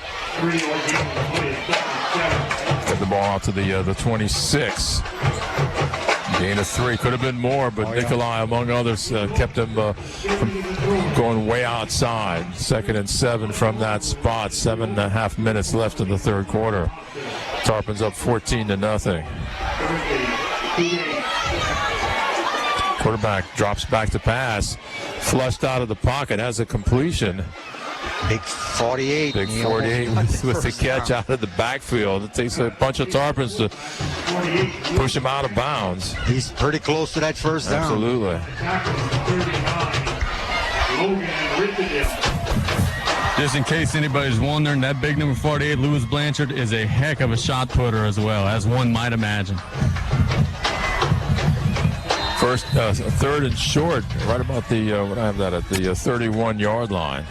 Got the ball out to the 26. Gain of 3. Could have been more, but Nikolai, among others, kept him from going way outside. 2nd and 7 from that spot. 7.5 minutes left in the third quarter. Tarpon's up 14-0. Quarterback drops back to pass. Flushed out of the pocket. Has a completion. Big 48. Big 48 with the catch out of the backfield. It takes a bunch of Tarpons to push him out of bounds. He's pretty close to that first down. Absolutely. Just in case anybody's wondering, that big number 48, Lewis Blanchard, is a heck of a shot putter as well, as one might imagine. First, 3rd and short, right about the, what I have that at the 31-yard line.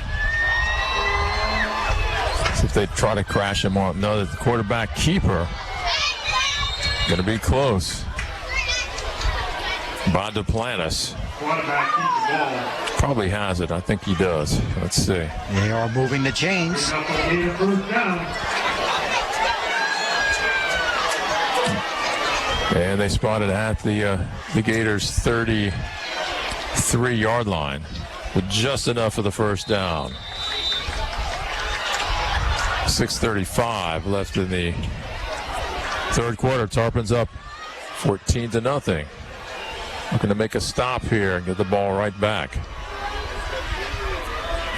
See if they try to crash him on. No, the quarterback keeper. Going to be close. By Duplantis. Probably has it. I think he does. Let's see. They are moving the chains. And they spotted at the Gators' 33-yard line with just enough for the first down. 6:35 left in the third quarter. Tarpon's up 14-0. Looking to make a stop here and get the ball right back.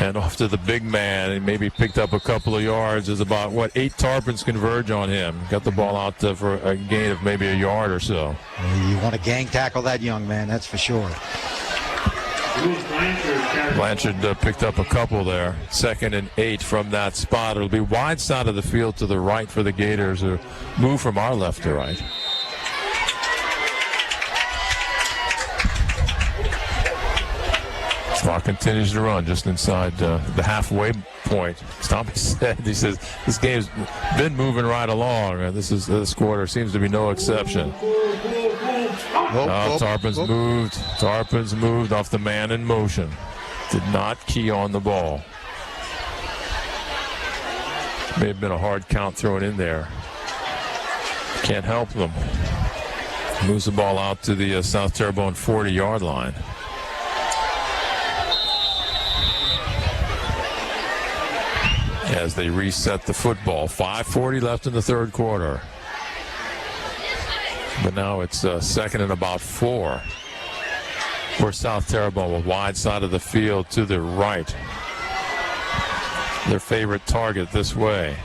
And off to the big man. He maybe picked up a couple of yards. There's about, 8 Tarpons converge on him. Got the ball out for a gain of maybe a yard or so. You want to gang tackle that young man, that's for sure. Blanchard picked up a couple there. 2nd and 8 from that spot. It'll be wide side of the field to the right for the Gators, who move from our left to right. Clock continues to run just inside the halfway point. Stompy said, he says, this game's been moving right along. This quarter seems to be no exception. Tarpon's moved. Tarpon's moved off the man in motion. Did not key on the ball. May have been a hard count thrown in there. Can't help them. Moves the ball out to the South Terrebonne 40-yard line. As they reset the football. 5:40 left in the third quarter. But now it's 2nd and about 4 for South Terrebonne, with wide side of the field to the right. Their favorite target this way.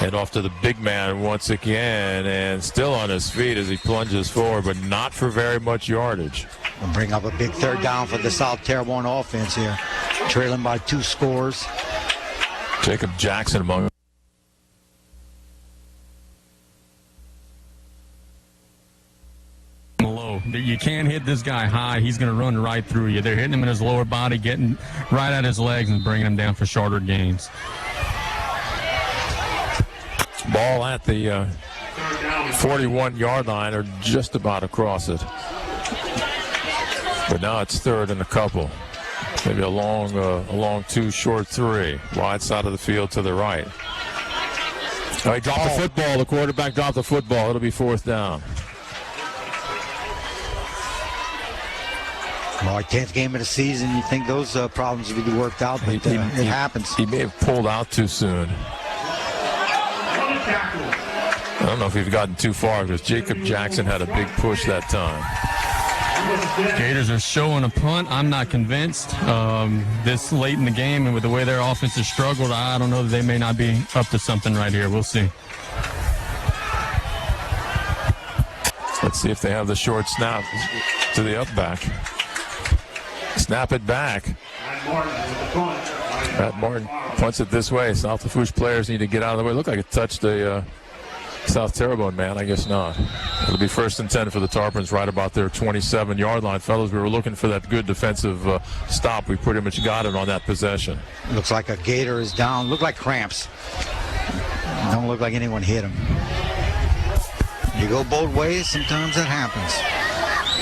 And off to the big man once again, and still on his feet as he plunges forward, but not for very much yardage. We'll bring up a big third down for the South Terrebonne offense here. Trailing by 2 scores. Jacob Jackson among low. You can't hit this guy high. He's going to run right through you. They're hitting him in his lower body, getting right at his legs and bringing him down for shorter gains. Ball at the 41-yard line, or just about across it. But now it's 3rd and a couple. Maybe a long 2, short 3. Wide side of the field to the right. Oh, he dropped the football. The quarterback dropped the football. It'll be 4th down. Well, 10th game of the season, you think those problems would be worked out, but it happens. He may have pulled out too soon. I don't know if he'd gotten too far, because Jacob Jackson had a big push that time. Gators are showing a punt. I'm not convinced. This late in the game, and with the way their offense has struggled, I don't know that they may not be up to something right here. We'll see. Let's see if they have the short snap to the up back. Snap it back. Matt Martin punts it this way. South Lafourche players need to get out of the way. Looked like it touched the South Terrebonne man. I guess not. It'll be 1st and 10 for the Tarpons right about their 27-yard line. Fellas, we were looking for that good defensive stop. We pretty much got it on that possession. Looks like a Gator is down. Look like cramps. Don't look like anyone hit him. You go both ways, sometimes that happens.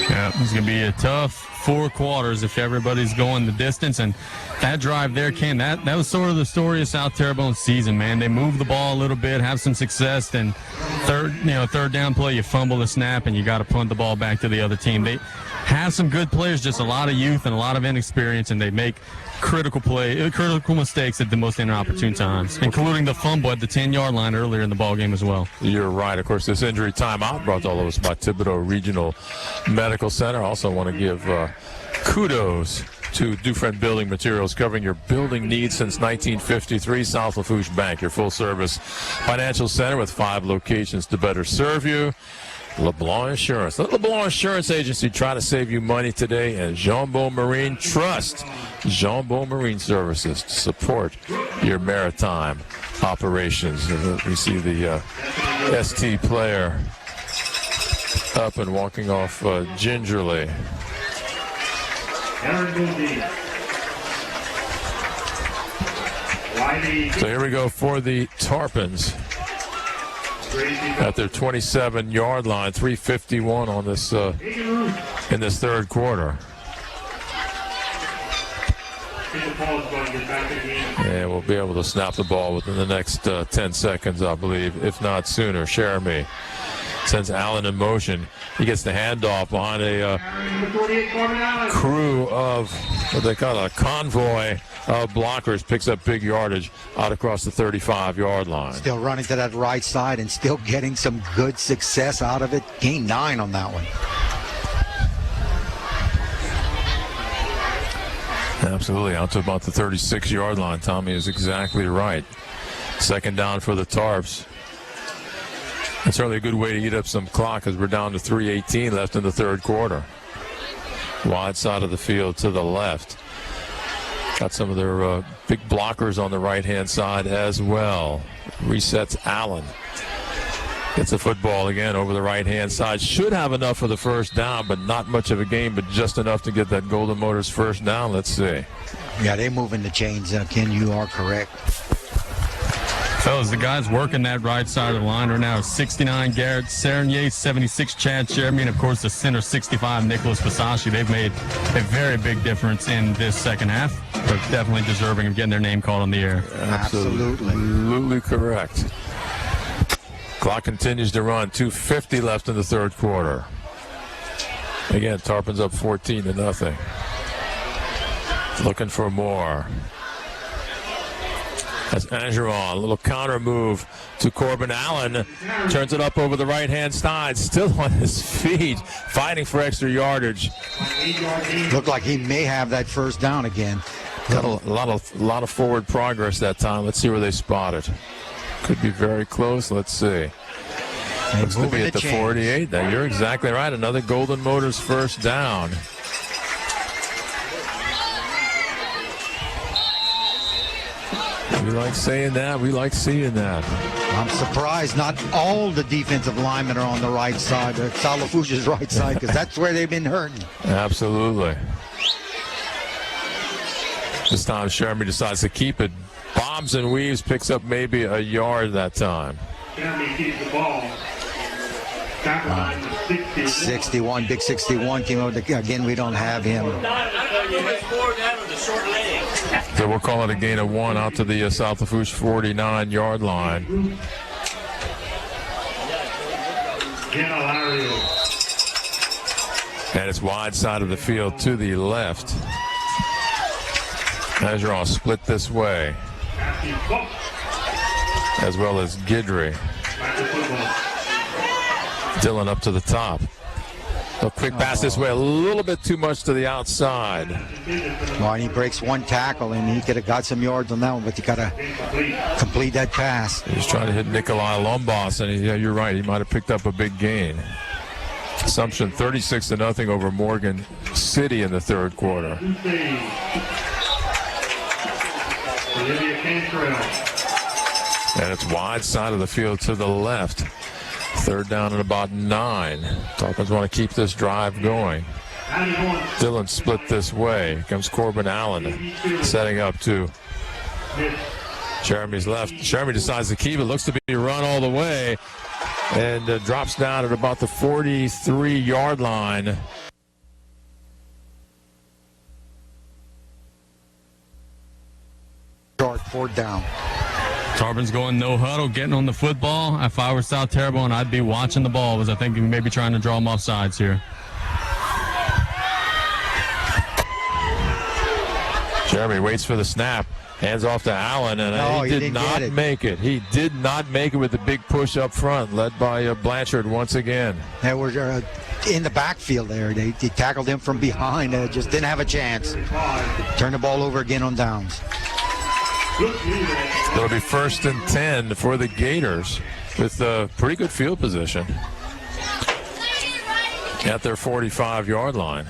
Yeah, it's going to be a tough 4 quarters if everybody's going the distance. And that drive there, Ken, that was sort of the story of South Terrebonne's season, man. They move the ball a little bit, have some success, then third down play, you fumble the snap, and you got to punt the ball back to the other team. They have some good players, just a lot of youth and a lot of inexperience, and they make critical mistakes at the most inopportune times, including the fumble at the 10-yard line earlier in the ball game as well. You're right. Of course, this injury timeout brought to all of us by Thibodaux Regional Medical Center. Also want to give kudos to Dufresne Building Materials, covering your building needs since 1953. South Lafourche Bank, your full-service financial center with 5 locations to better serve you. LeBlanc Insurance. Let LeBlanc Insurance Agency try to save you money today, and Jean-Beau Marine. Trust Jean-Beau Marine Services to support your maritime operations. We see the ST player up and walking off gingerly. So here we go for the Tarpons at their 27-yard line. 3:51 on this in this third quarter. And we'll be able to snap the ball within the next 10 seconds, I believe, if not sooner. Jeremy sends Allen in motion. He gets the handoff behind a crew of what they call a convoy of blockers. Picks up big yardage out across the 35-yard line. Still running to that right side and still getting some good success out of it. Gain 9 on that one. Absolutely, out to about the 36-yard line. Tommy is exactly right. Second down for the Tarps. It's certainly a good way to eat up some clock as we're down to 3:18 left in the third quarter. Wide side of the field to the left. Got some of their big blockers on the right-hand side as well. Resets Allen. Gets the football again over the right-hand side. Should have enough for the first down, but not much of a gain, but just enough to get that Golden Motors first down. Let's see. Yeah, they're moving the chains. Ken, you are correct. Fellas, the guys working that right side of the line right now is 69 Garrett Serenier, 76 Chad Jeremy, and of course the center 65 Nicholas Passaci. They've made a very big difference in this second half. They're definitely deserving of getting their name called on the air. Absolutely correct. Clock continues to run. 2:50 left in the third quarter. Again, Tarpons up 14-0. Looking for more. As Angeron, a little counter move to Corbin Allen. Turns it up over the right-hand side. Still on his feet, fighting for extra yardage. Looked like he may have that first down again. Got a lot of forward progress that time. Let's see where they spot it. Could be very close. Let's see. Looks to be at the 48. Now, you're exactly right. Another Golden Motors first down. We like saying that. We like seeing that. I'm surprised not all the defensive linemen are on the right side, Lafourche's right side, because that's where they've been hurting. Absolutely. This time, Jeremy decides to keep it. Bombs and weaves, picks up maybe a yard that time. Jeremy keeps the ball. 61, big 61 came out. Again, we don't have him. So we'll call it a gain of 1 out to the South Lafourche 49-yard line. And it's wide side of the field to the left. Angeron split this way, as well as Guidry. Dillon up to the top. A quick pass this way, a little bit too much to the outside. Well, and he breaks one tackle, and he could have got some yards on that one, but you got to complete that pass. He's trying to hit Nikolai Lombos, and yeah, you're right, he might have picked up a big gain. Assumption 36-0 over Morgan City in the third quarter. And it's wide side of the field to the left. Third down and about 9. Tarpons want to keep this drive going. Dillon split this way. Here comes Corbin Allen setting up to Jeremy's left. Jeremy decides to keep it. Looks to be run all the way and drops down at about the 43-yard line. Short, 4th down. Tarpons going no huddle, getting on the football. If I were South Terrebonne, I'd be watching the ball, because I think you may be trying to draw them off sides here. Jeremy waits for the snap, hands off to Allen, and he did not make it. He did not make it with the big push up front, led by Blanchard once again. They were in the backfield there. They tackled him from behind. Just didn't have a chance. Turn the ball over again on downs. It'll be 1st and 10 for the Gators with a pretty good field position at their 45-yard line.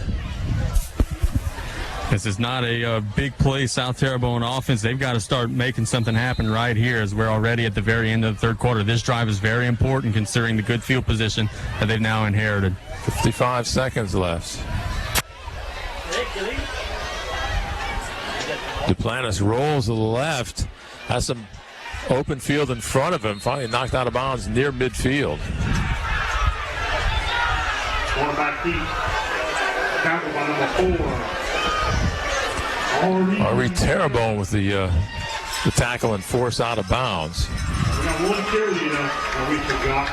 This is not a big play South Terrebonne offense. They've got to start making something happen right here, as we're already at the very end of the third quarter. This drive is very important considering the good field position that they've now inherited. 55 seconds left. Duplantis rolls left has some open field in front of him. Finally knocked out of bounds near midfield. Quarterback keep. Tackled by number 4. Henri Terrebonne with the tackle and force out of bounds. We got one cheerleader that we forgot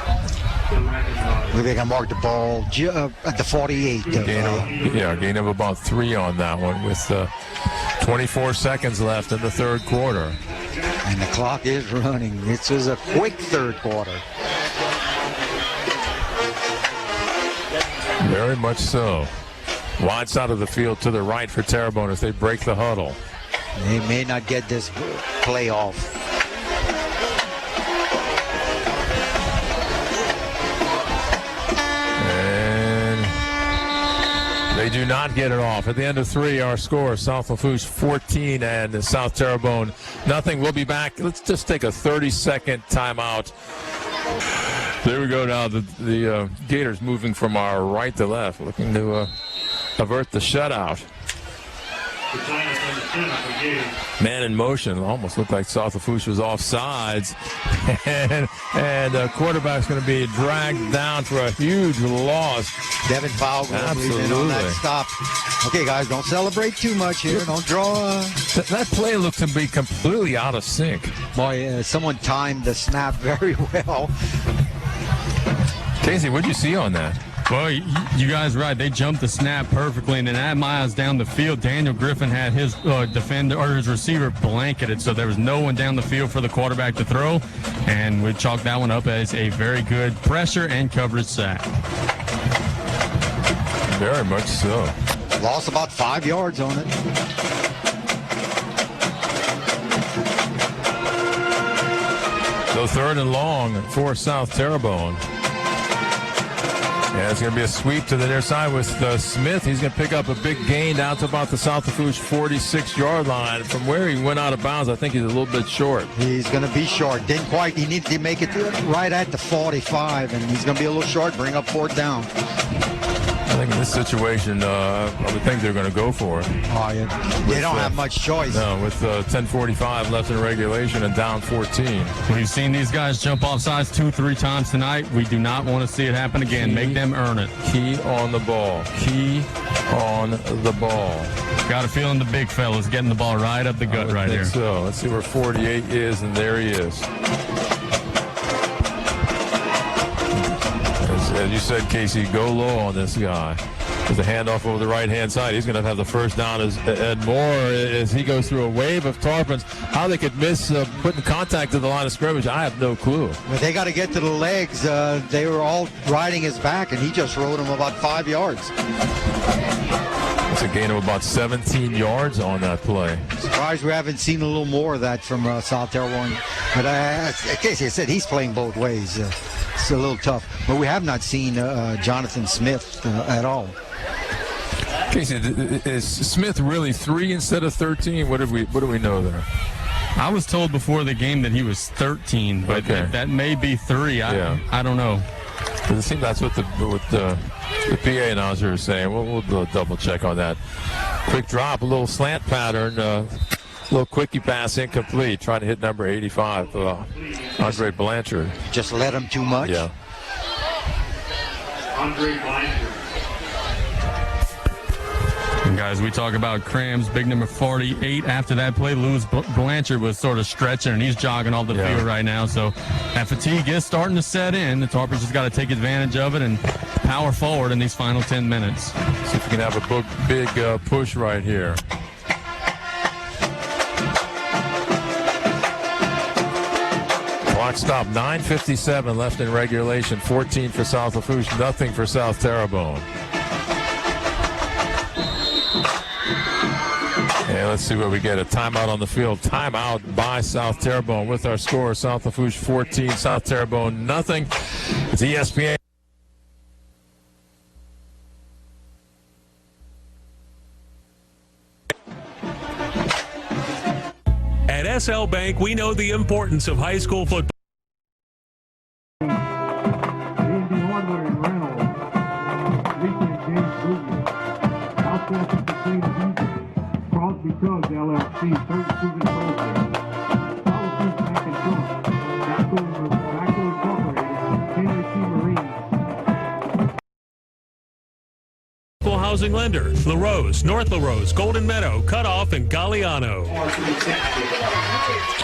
to recognize. Maybe I can mark the ball at the 48. Gain of about 3 on that one with 24 seconds left in the third quarter. And the clock is running. This is a quick third quarter. Very much so. Wide side of the field to the right for Terrebonne as they break the huddle. They may not get this play off. And they do not get it off. At the end of 3, our score, South Lafourche 14 and South Terrebonne nothing. We'll be back. Let's just take a 30-second timeout. There we go now. The Gators moving from our right to left, looking to avert the shutout. Man in motion. Almost looked like South Lafourche was offsides. And quarterback's going to be dragged down for a huge loss. Devin Powell absolutely on that stop. Okay, guys, don't celebrate too much here. Don't draw. That play looked to be completely out of sync. Boy, someone timed the snap very well. Casey, what did you see on that? Well, you guys are right. They jumped the snap perfectly, and then at miles down the field, Daniel Griffin had his defender or his receiver blanketed, so there was no one down the field for the quarterback to throw, and we chalked that one up as a very good pressure and coverage sack. Very much so. Lost about 5 yards on it. So 3rd and long for South Terrebonne. Yeah, it's going to be a sweep to the near side with Smith. He's going to pick up a big gain down to about the South Lafourche 46-yard line. From where he went out of bounds, I think he's a little bit short. He's going to be short. Didn't quite. He needed to make it right at the 45, and he's going to be a little short, bring up 4th down. I think in this situation, I would think they're going to go for it. Oh, yeah. They don't have much choice. No, with 10:45 left in regulation and down 14. We've seen these guys jump off sides 2-3 times tonight. We do not want to see it happen again. Make them earn it. Key on the ball. Key on the ball. Got a feeling the big fella's getting the ball right up the gut right here. So let's see where 48 is, and there he is. As you said, Casey, go low on this guy. With the handoff over the right-hand side, he's going to have the first down and more as he goes through a wave of Tarpons. How they could miss putting contact to the line of scrimmage, I have no clue. But they got to get to the legs. They were all riding his back, and he just rode him about 5 yards. That's a gain of about 17 yards on that play. Surprised we haven't seen a little more of that from South Terrebonne. But as Casey said, he's playing both ways. It's a little tough. But we have not seen Jonathan Smith at all. Casey, is Smith really 3 instead of 13? What do we know there? I was told before the game that he was 13, but okay. That may be 3. I don't know. It seems that's what the PA announcer is saying. We'll do a double check on that. Quick drop, a little slant pattern, a little quickie pass incomplete, trying to hit number 85, Andre Blanchard. Just let him too much? Yeah. Andre Blanchard. And guys, we talk about Cram's big number 48. After that play, Louis Blanchard was sort of stretching, and he's jogging off the field right now. So that fatigue is starting to set in. The Tarpons just got to take advantage of it and power forward in these final 10 minutes. See if we can have a big push right here. Clock stop, 9:57 left in regulation, 14 for South Lafourche, nothing for South Terrebonne. And let's see what we get. A timeout on the field. Timeout by South Terrebonne with our score. South Lafourche 14, South Terrebonne nothing. It's ESPN. At SL Bank, we know the importance of high school football. Because LLC, 32 and housing lender. LaRose, North LaRose, Golden Meadow, Cutoff, and Galliano.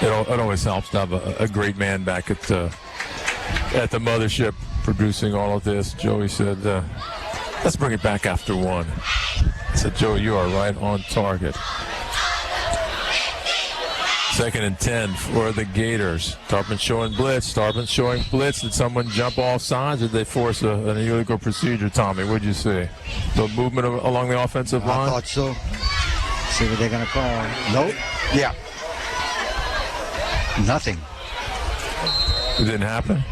It always helps to have a great man back at the mothership producing all of this. Joey said, let's bring it back after one. I said, Joey, you are right on target. 2nd and 10 for the Gators. Tarpon showing blitz. Tarpon showing blitz. Did someone jump off sides or did they force an illegal procedure, Tommy? What'd you see? The movement along the offensive line? I thought so. See what they're going to call. Nope. Yeah. Nothing. It didn't happen?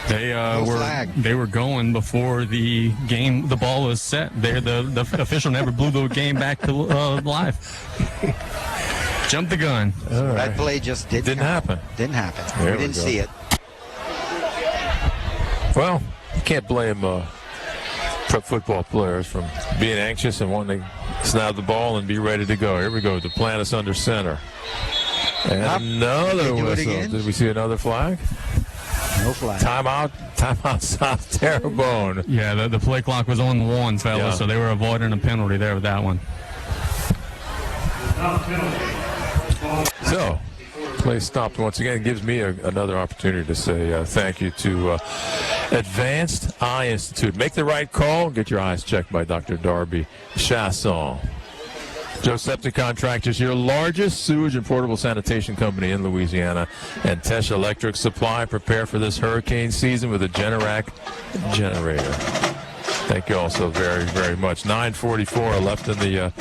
They were going before the game. The ball was set. The official never blew the game back to life. Jumped the gun. Right. That play just didn't happen. Didn't happen. We didn't see it. Well, you can't blame prep football players from being anxious and wanting to snap the ball and be ready to go. Here we go. Duplantis under center. And another whistle. Did we see another flag? No flag. Timeout South Terrebonne. Yeah, the play clock was on 1, fellas, so they were avoiding a penalty there with that one. So, play stopped once again. It gives me another opportunity to say thank you to Advanced Eye Institute. Make the right call. Get your eyes checked by Dr. Darby Chasson. Joe Septic Contractors, your largest sewage and portable sanitation company in Louisiana, and Tesh Electric Supply. Prepare for this hurricane season with a Generac generator. Thank you all so very, very much. 9:44 left in the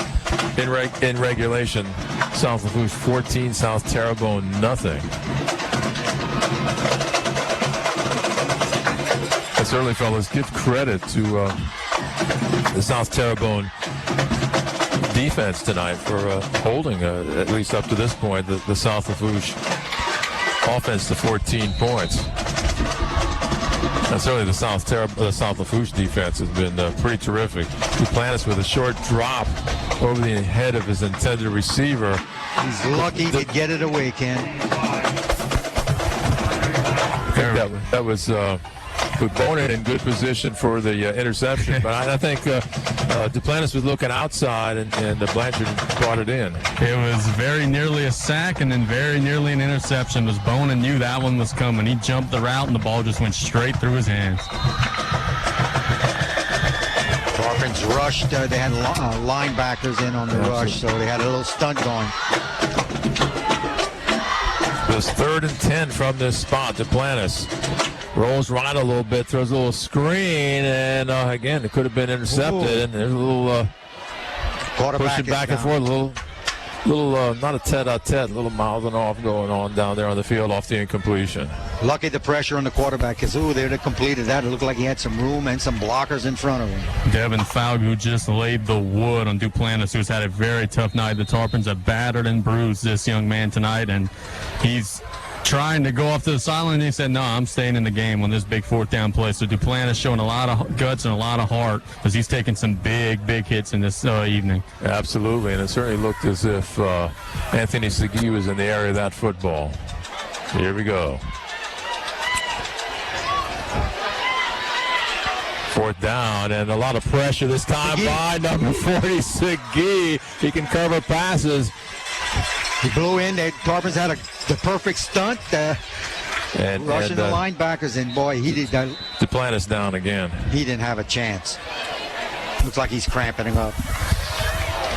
in regulation. South Lafourche 14, South Terrebonne nothing. And certainly, fellas, give credit to the South Terrebonne defense tonight for holding, at least up to this point, the South Lafourche offense to 14 points. And certainly the South Lafourche defense has been pretty terrific. Duplantis with a short drop over the head of his intended receiver. He's lucky to get it away, Ken. That was with Bonin in good position for the interception, but I think Duplantis was looking outside, and Blanchard brought it in. It was very nearly a sack and then very nearly an interception. As Bonin knew that one was coming. He jumped the route, and the ball just went straight through his hands. Tarpon's rushed. They had linebackers in on the rush, so they had a little stunt going. This 3rd and 10 from this spot. Duplantis rolls right a little bit, throws a little screen, and again, it could have been intercepted. And there's a little pushing back and forth, a little not a tete-a-tete, a little mouthing off going on down there on the field off the incompletion. Lucky the pressure on the quarterback, because they would have completed that. It looked like he had some room and some blockers in front of him. Devin Faug, who just laid the wood on Duplantis, who's had a very tough night. The Tarpons have battered and bruised this young man tonight, and he's trying to go off to the sideline, and he said, no, I'm staying in the game on this big 4th down play. So Duplantis showing a lot of guts and a lot of heart, because he's taking some big hits in this evening. Absolutely, and it certainly looked as if Anthony Segui was in the area of that football. Here we go. 4th down, and a lot of pressure this time by number 40, Segui. He can cover passes. He blew in. Tarpons had the perfect stunt, rushing the linebackers, and boy, he did that. Duplantis down again. He didn't have a chance. Looks like he's cramping up.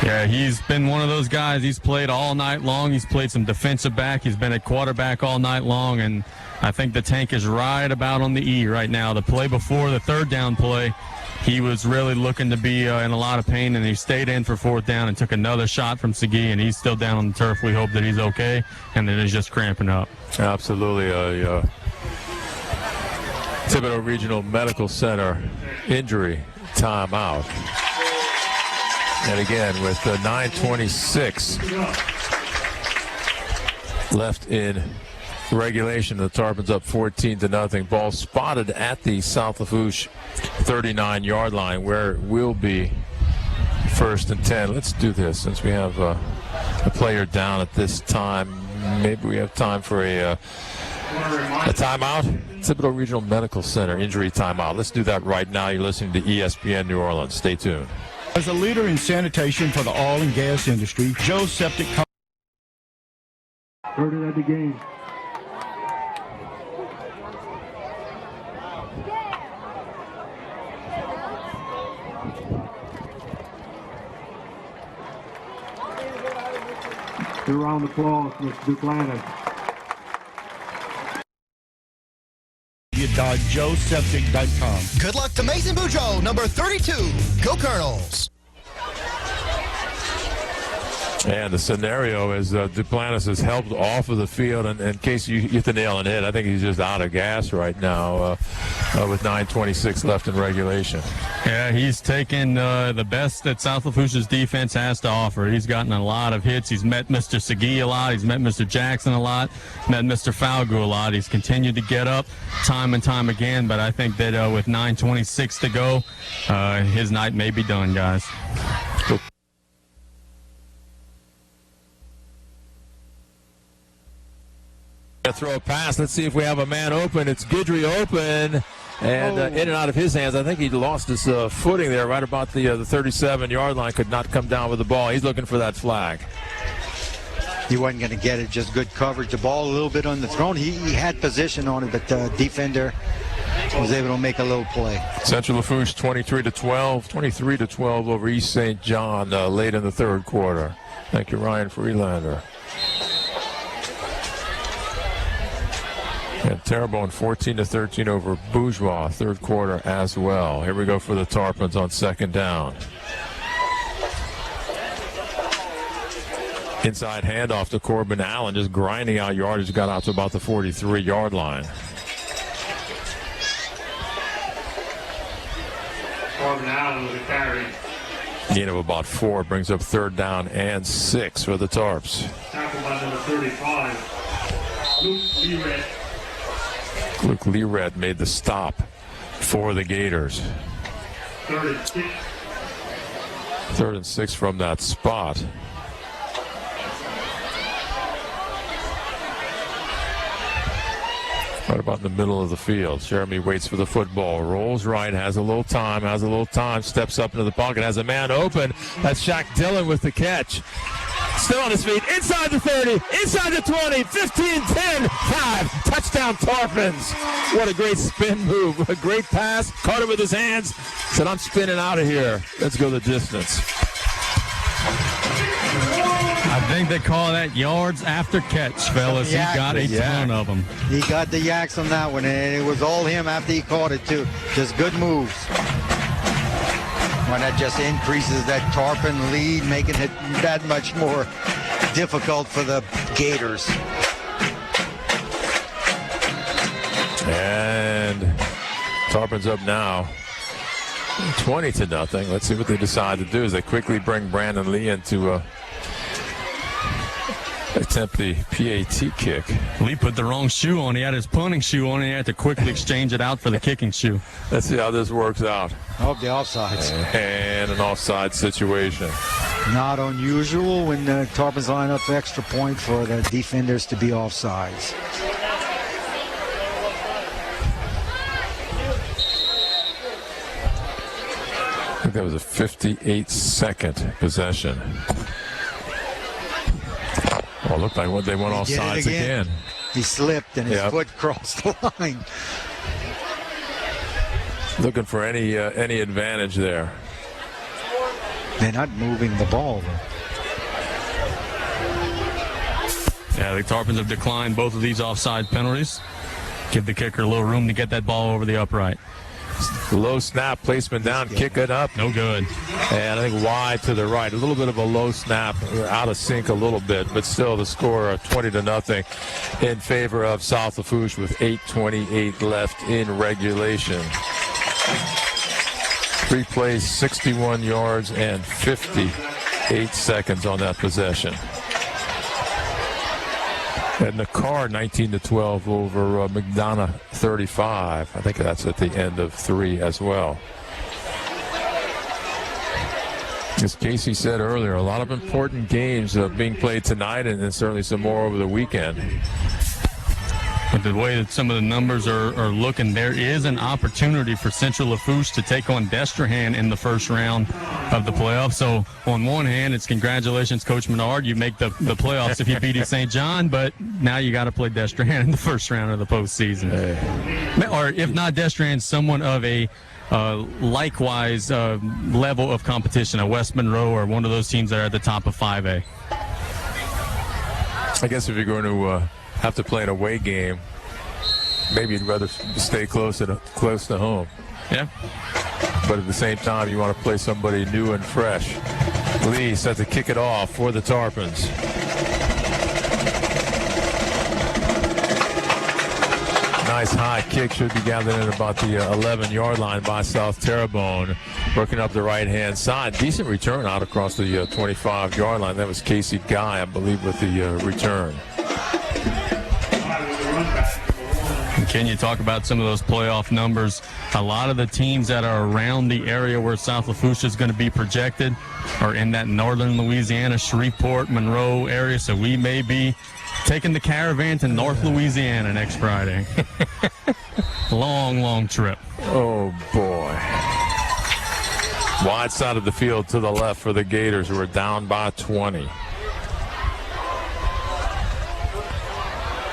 Yeah, he's been one of those guys. He's played all night long. He's played some defensive back. He's been at quarterback all night long, and I think the tank is right about on the E right now. The play before the 3rd down play, he was really looking to be in a lot of pain, and he stayed in for 4th down and took another shot from Segui, and he's still down on the turf. We hope that he's okay, and that he's just cramping up. Absolutely. Thibodeau Regional Medical Center injury timeout. And again, with 9:26 left in regulation, the Tarpons up 14-0. Ball spotted at the South Lafourche 39-yard line, where it will be 1st and 10. Let's do this, since we have a player down at this time. Maybe we have time for a A timeout? Thibodeau Regional Medical Center injury timeout. Let's do that right now. You're listening to ESPN New Orleans. Stay tuned. As a leader in sanitation for the oil and gas industry, Joe's Septic. Third of the game. Two round of applause, Mr. Duplantis. JoeSeptic.com. Good luck to Mason Boudreaux, number 32. Go Colonels. And the scenario is Duplantis is helped off of the field, and in case you hit the nail on the head, I think he's just out of gas right now with 9:26 left in regulation. Yeah, he's taken the best that South Lafourche's defense has to offer. He's gotten a lot of hits. He's met Mr. Segui a lot. He's met Mr. Jackson a lot. Met Mr. Falgout a lot. He's continued to get up time and time again, but I think that with 9:26 to go, his night may be done, guys. Throw a pass. Let's see if we have a man open. It's Guidry open, and in and out of his hands. I think he lost his footing there right about the 37-yard line. Could not come down with the ball. He's looking for that flag. He wasn't going to get it. Just good coverage. The ball a little bit on the throne. He had position on it, but the defender was able to make a little play. Central Lafourche 23-12 over East St. John late in the third quarter. Thank you, Ryan Freelander. And Terrebonne 14-13 over Bourgeois, third quarter as well. Here we go for the Tarpons on second down. Inside handoff to Corbin Allen, just grinding out yardage, got out to about the 43-yard line. Corbin Allen with a carry. Gain of about 4, brings up third down and 6 for the Tarps. Tackled by number 35, Luke Lered. Luke Lered made the stop for the Gators. 36. Third and 6 from that spot. Right about in the middle of the field. Jeremy waits for the football. Rolls right, has a little time, steps up into the pocket, has a man open. That's Shaq Dillon with the catch. Still on his feet, inside the 30, inside the 20, 15, 10, 5. Touchdown Tarpons. What a great spin move. A great pass. Caught it with his hands. Said, I'm spinning out of here. Let's go the distance. I think they call that yards after catch, fellas. He got a ton of them. He got the yaks on that one, and it was all him after he caught it, too. Just good moves. Well, that just increases that Tarpon lead, making it that much more difficult for the Gators. And Tarpon's up now, 20-0. Let's see what they decide to do as they quickly bring Brandon Lee in to attempt the PAT kick. Lee put the wrong shoe on. He had his punting shoe on, and he had to quickly exchange it out for the kicking shoe. Let's see how this works out. Oh, the offsides. And an offside situation. Not unusual when the Tarpons line up extra point for the defenders to be offsides. I think that was a 58-second possession. Oh, it looked like they went off sides again. He slipped and his foot crossed the line. Looking for any advantage there. They're not moving the ball, though. Yeah, the Tarpons have declined both of these offside penalties. Give the kicker a little room to get that ball over the upright. Low snap, placement down, kick it up. No good. And I think wide to the right. A little bit of a low snap, out of sync a little bit, but still the score 20-0 in favor of South Lafourche with 8:28 left in regulation. 3 plays, 61 yards, and 58 seconds on that possession. And the car 19-12 over McDonough 35. I think that's at the end of 3 as well. As Casey said earlier, a lot of important games being played tonight, and certainly some more over the weekend. with the way that some of the numbers are looking, there is an opportunity for Central Lafourche to take on Destrehan in the first round of the playoffs. So on one hand, it's congratulations, Coach Menard. You make the playoffs if you beat St. John, but now you got to play Destrehan in the first round of the postseason. Or if not Destrehan, someone of a likewise level of competition, a West Monroe or one of those teams that are at the top of 5A. I guess if you're going to have to play an away game, maybe you'd rather stay close to home. Yeah. But at the same time, you want to play somebody new and fresh. Lee set to kick it off for the Tarpons. Nice high kick, should be gathered in about the 11-yard line by South Terrebonne. Working up the right-hand side. Decent return out across the 25-yard line. That was Casey Guy, I believe, with the return. Can you talk about some of those playoff numbers? A lot of the teams that are around the area where South Lafourche is going to be projected are in that northern Louisiana, Shreveport, Monroe area. So we may be taking the caravan to North Louisiana next Friday. Long, long trip. Oh, boy. Wide side of the field to the left for the Gators, who are down by 20.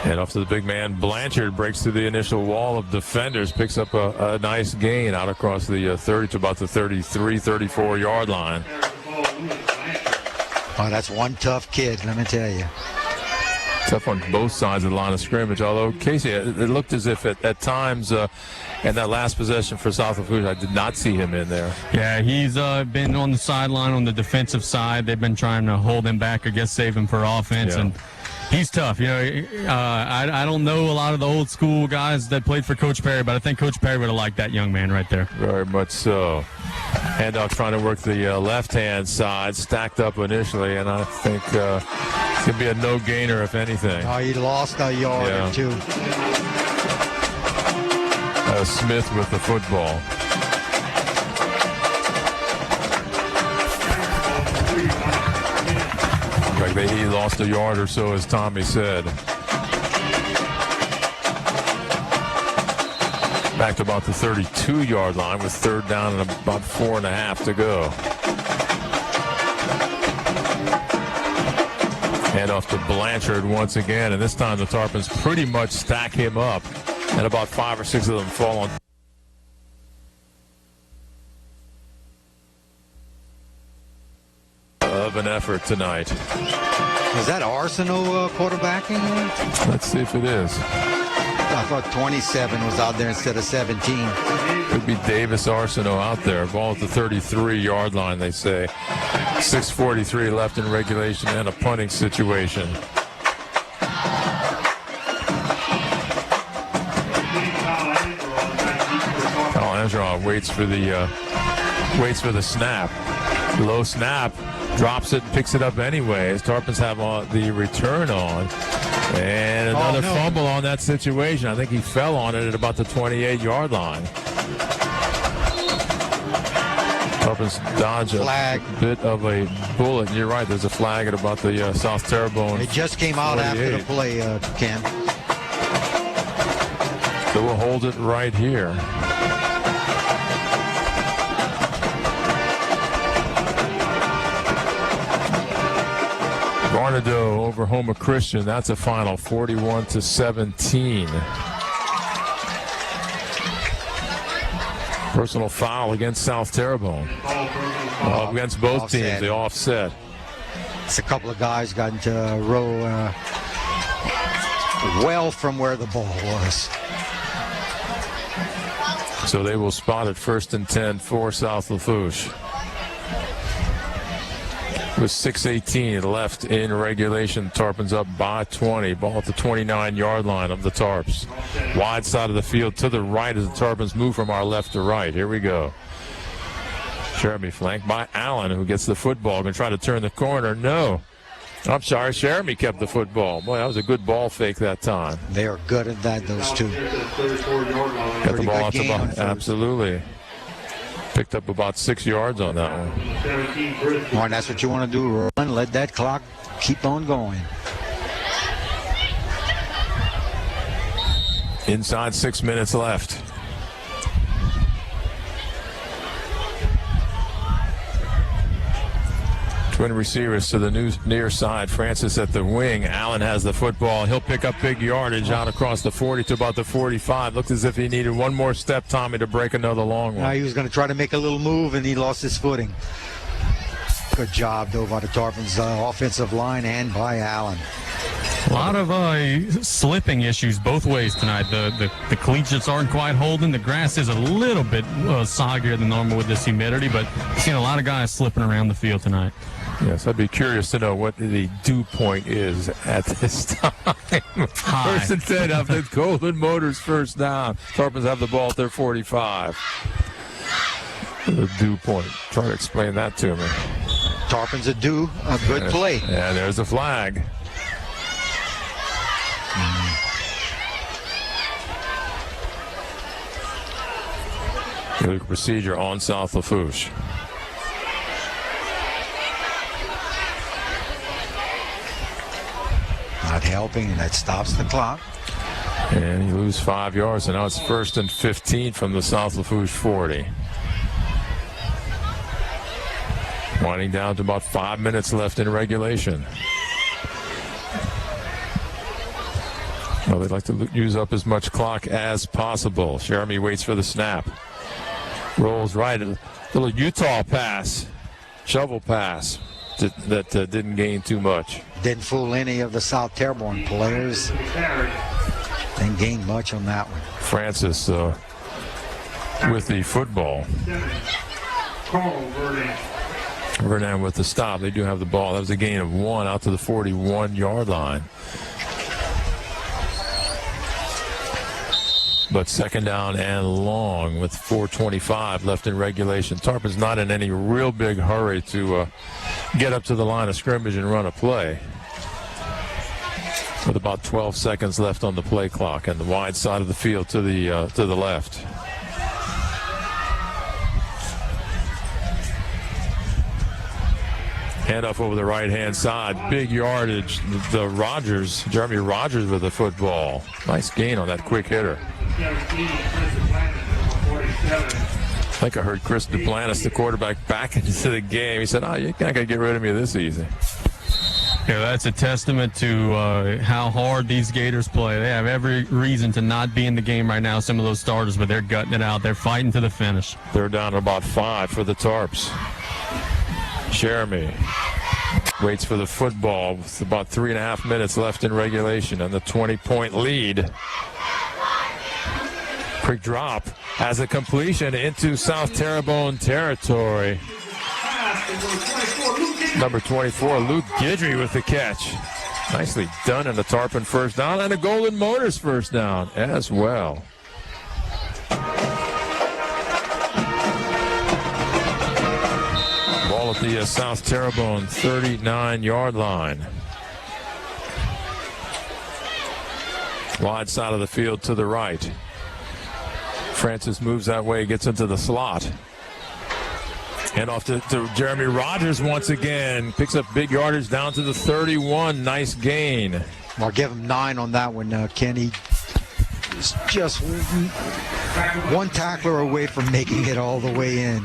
And off to the big man, Blanchard breaks through the initial wall of defenders, picks up a nice gain out across the 30 to about the 33, 34-yard line. Oh, that's one tough kid, let me tell you. Tough on both sides of the line of scrimmage, although Casey, it looked as if at times in that last possession for South Lafourche, I did not see him in there. Yeah, he's been on the sideline on the defensive side. They've been trying to hold him back, I guess save him for offense. Yeah. And he's tough. You know, I don't know a lot of the old school guys that played for Coach Perry, but I think Coach Perry would have liked that young man right there. Very much so. Handoff trying to work the left-hand side, stacked up initially, and I think it's going to be a no-gainer, if anything. Oh, he lost a yard or two. Smith with the football. Like he lost a yard or so, as Tommy said. Back to about the 32-yard line with third down and about 4.5 to go. Hand off to Blanchard once again, and this time the Tarpons pretty much stack him up, and about 5 or 6 of them fall on. Of an effort tonight. Is that Arsenal quarterbacking? Let's see if it is. I thought 27 was out there instead of 17. Could be Davis Arsenault out there. Ball at the 33-yard line, they say. 6:43 left in regulation and a punting situation. Angela waits for the snap. Low snap, drops it, picks it up anyway. As Tarpons have the return on. And another fumble on that situation. I think he fell on it at about the 28-yard line. Tarpons dodge a bit of a bullet. You're right, there's a flag at about the South Terrebonne. It just came out 48. after the play, Ken. So we'll hold it right here. Barnadoe over Houma Christian. That's a final 41-17. Personal foul against South Terrebonne. Against both teams, they offset. It's a couple of guys got into a row well from where the ball was. So they will spot it 1st and 10 for South Lafourche. With 6:18 left in regulation, Tarpons up by 20. Ball at the 29-yard line of the Tarps. Wide side of the field to the right as the Tarpons move from our left to right. Here we go. Jeremy flanked by Allen, who gets the football. Going to try to turn the corner. No. I'm sorry, Jeremy kept the football. Boy, that was a good ball fake that time. They are good at that, those two. Got the ball out the ball. Absolutely. Picked up about 6 yards on that one. Well, and that's what you want to do, run, let that clock keep on going. Inside 6 minutes left. Twin receivers to the near side. Francis at the wing. Allen has the football. He'll pick up big yardage out across the 40 to about the 45. Looked as if he needed one more step, Tommy, to break another long one. He was going to try to make a little move, and he lost his footing. Good job, though, by the Tarpons' offensive line and by Allen. A lot of slipping issues both ways tonight. The collegiates aren't quite holding. The grass is a little bit soggier than normal with this humidity, but I've seen a lot of guys slipping around the field tonight. Yes, I'd be curious to know what the dew point is at this time. High. First and 10 off the Golden Motors first down. Tarpons have the ball at their 45. The dew point. Try to explain that to me. Tarpons are due a good play. Yeah, there's a flag. Illegal procedure on South Lafourche. Not helping, and that stops the clock. And you lose 5 yards, and now it's 1st and 15 from the South Lafourche 40. Winding down to about 5 minutes left in regulation. Well, they'd like to use up as much clock as possible. Jeremy waits for the snap. Rolls right. A little Utah pass. Shovel pass that didn't gain too much. Didn't fool any of the South Terrebonne players. Didn't gain much on that one. Francis with the football. Vernon with the stop. They do have the ball. That was a gain of 1 out to the 41-yard line. But second down and long with 4:25 left in regulation. Tarpon's not in any real big hurry to get up to the line of scrimmage and run a play. With about 12 seconds left on the play clock, and the wide side of the field to the left. Handoff over the right-hand side. Big yardage. Jeremy Rogers with the football. Nice gain on that quick hitter. I think I heard Chris Duplantis, the quarterback, back into the game. He said, you're not going to get rid of me this easy. Yeah, that's a testament to how hard these Gators play. They have every reason to not be in the game right now, some of those starters, but they're gutting it out. They're fighting to the finish. They're down to about 5 for the Tarps. Jeremy waits for the football with about 3.5 minutes left in regulation and the 20-point lead. Quick drop has a completion into South Terrebonne territory. Number 24, Luke Guidry with the catch. Nicely done in the Tarpon first down and a Golden Motors first down as well. Ball at the South Terrebonne 39-yard line. Wide side of the field to the right. Francis moves that way, gets into the slot. And off to Jeremy Rogers once again. Picks up big yardage down to the 31. Nice gain. I'll give him 9 on that one, Kenny. He's just one tackler away from making it all the way in.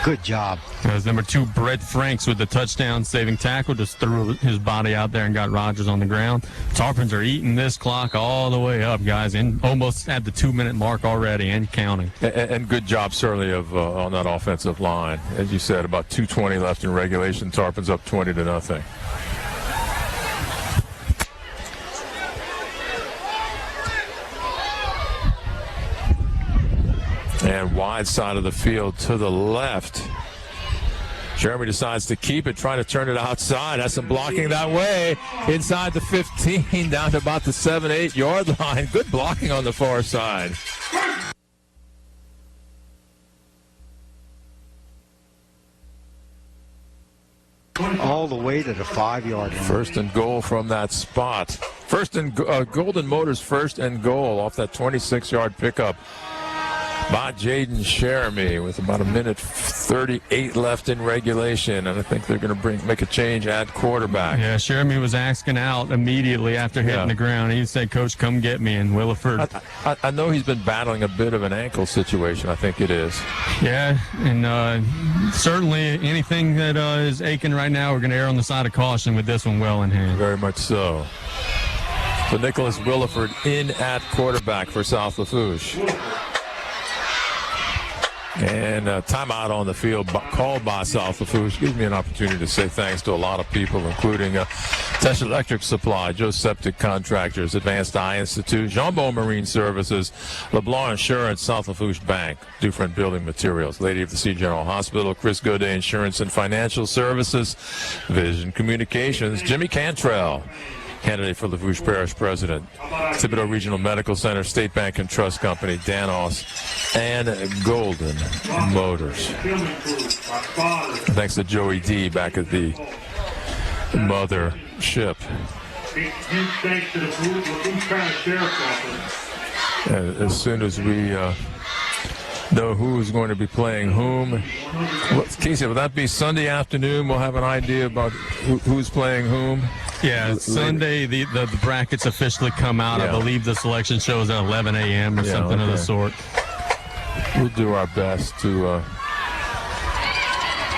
Good job. That was number 2, Brett Franks with the touchdown-saving tackle. Just threw his body out there and got Rogers on the ground. Tarpons are eating this clock all the way up, guys, and almost at the 2-minute mark already and counting. And good job, certainly, on that offensive line. As you said, about 2:20 left in regulation. Tarpons up 20-0. And wide side of the field to the left. Jeremy decides to keep it, trying to turn it outside. Has some blocking that way. Inside the 15, down to about the 7-8 yard line. Good blocking on the far side. All the way to the 5-yard line. First and goal from that spot. First and Golden Motors first and goal off that 26-yard pickup. by Jaden Sheremy with about 1:38 left in regulation, and I think they're going to make a change at quarterback. Yeah, Sheremy was asking out immediately after hitting the ground. He said, "Coach, come get me." And Williford. I know he's been battling a bit of an ankle situation. I think it is. Yeah, and certainly anything that is aching right now, we're going to err on the side of caution with this one well in hand. Very much so. So Nicholas Williford in at quarterback for South Lafourche. And a timeout on the field called by South Lafourche. Gives me an opportunity to say thanks to a lot of people, including Tesh Electric Supply, Joe Septic Contractors, Advanced Eye Institute, Jean-Beau Marine Services, LeBlanc Insurance, South Lafourche Bank, Dufresne Building Materials, Lady of the Sea General Hospital, Chris Godet Insurance and Financial Services, Vision Communications, Jimmy Cantrell, candidate for Lafourche Parish President, Thibodeau Regional Medical Center, State Bank and Trust Company, Danos, and Golden Motors. Thanks to Joey D back at the mothership. Huge thanks to the Lafourche Parish Sheriff's Office. As soon as we know who's going to be playing whom. Casey, will that be Sunday afternoon? We'll have an idea about who's playing whom. Yeah, Sunday the brackets officially come out. I believe the selection shows at 11 a.m. or something of the sort. We'll do our best to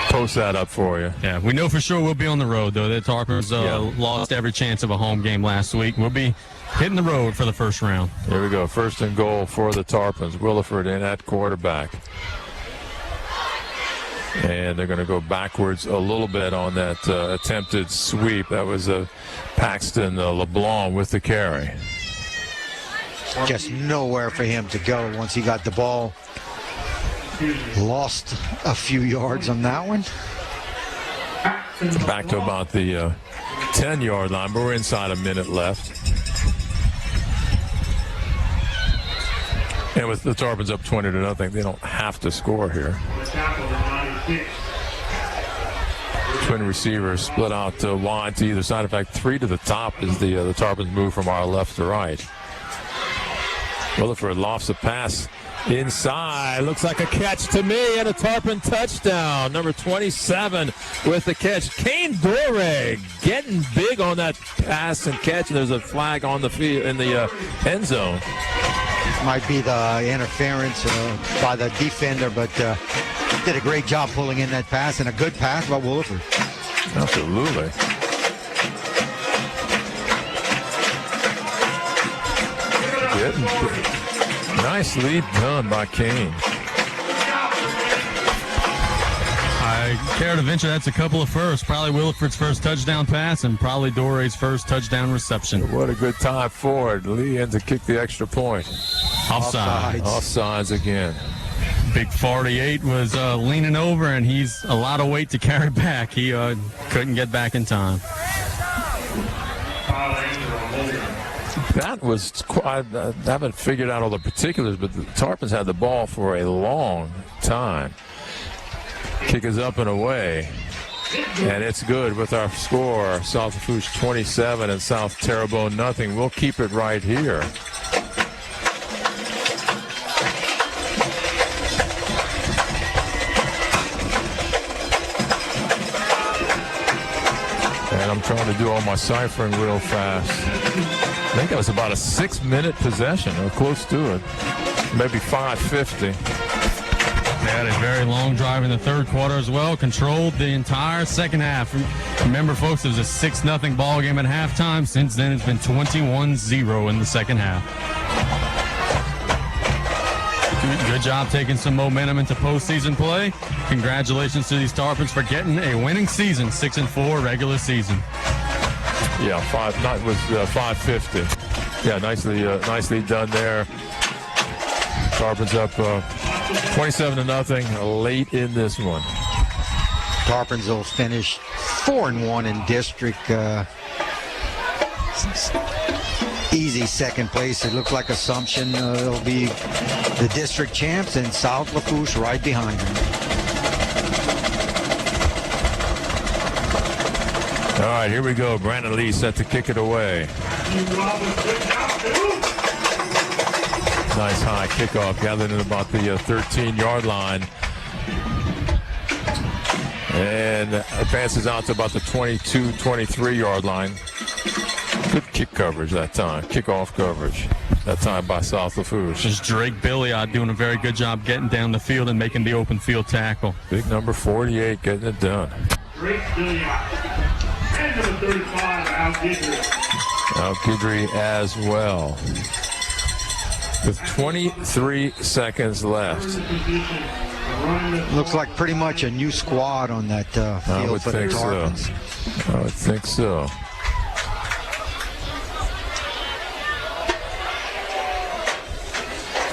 post that up for you. Yeah, we know for sure we'll be on the road, though. The Tarpons lost every chance of a home game last week. We'll be hitting the road for the first round. Here we go. First and goal for the Tarpons. Williford in at quarterback. And they're going to go backwards a little bit on that attempted sweep. That was Paxton LeBlanc with the carry. Just nowhere for him to go once he got the ball. Lost a few yards on that one. Back to about the 10-yard line, but we're inside a minute left. And with the Tarpons up 20-0, they don't have to score here. Twin receivers split out wide to either side. In fact, 3 to the top is the Tarpons move from our left to right. Williford lofts a pass inside. Looks like a catch to me, and a Tarpon touchdown. Number 27 with the catch. Kane Dore getting big on that pass and catch. And there's a flag on the field in the end zone. Might be the interference by the defender, but did a great job pulling in that pass, and a good pass by Williford. Absolutely. Nicely done by Kane. I care to venture that's a couple of firsts. Probably Williford's first touchdown pass and probably Dore's first touchdown reception. What a good time for it. Lee had to kick the extra point. Offsides again. Big 48 was leaning over, and he's a lot of weight to carry back. He couldn't get back in time. That was, I haven't figured out all the particulars, but the Tarpons had the ball for a long time. Kick is up and away, and it's good with our score. South Lafourche 27 and South Terrebonne nothing. We'll keep it right here. And I'm trying to do all my ciphering real fast. I think that was about a 6-minute possession, or close to it. Maybe 5:50. They had a very long drive in the third quarter as well. Controlled the entire second half. Remember, folks, it was a 6-0 ball game at halftime. Since then, it's been 21-0 in the second half. Good job taking some momentum into postseason play. Congratulations to these Tarpons for getting a winning season, 6-4 regular season. Yeah, 5:50. Yeah, nicely done there. Tarpons up 27-0 late in this one. Tarpons will finish 4-1 in district. Easy second place. It looks like Assumption will be the district champs, and South Lafourche right behind them. All right, here we go. Brandon Lee set to kick it away. Nice high kickoff, gathered in about the 13-yard line. And advances out to about the 22, 23-yard line. Good kick coverage that time, kickoff coverage that time by South Lafourche. Just Drake Billiard doing a very good job getting down the field and making the open field tackle. Big number 48 getting it done. Drake Billiard. And number 35, Al Guidry. Al Guidry as well. With 23 seconds left. Looks like pretty much a new squad on that field for the Tarpons. I would think so.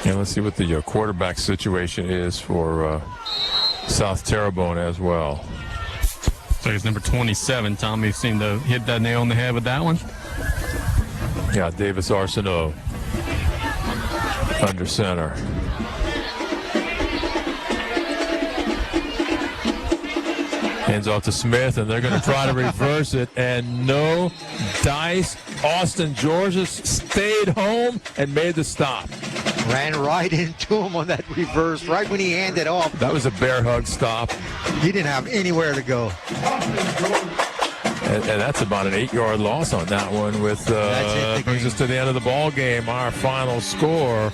And let's see what the quarterback situation is for South Terrebonne as well. So it's number 27. Tommy seemed to hit that nail on the head with that one. Yeah, Davis Arsenault under center. Hands off to Smith, and they're going to try to reverse it. And no dice. Austin Georges stayed home and made the stop. Ran right into him on that reverse, right when he handed off. That was a bear hug stop. He didn't have anywhere to go. And that's about an 8-yard loss on that one. With brings us to the end of the ball game. Our final score: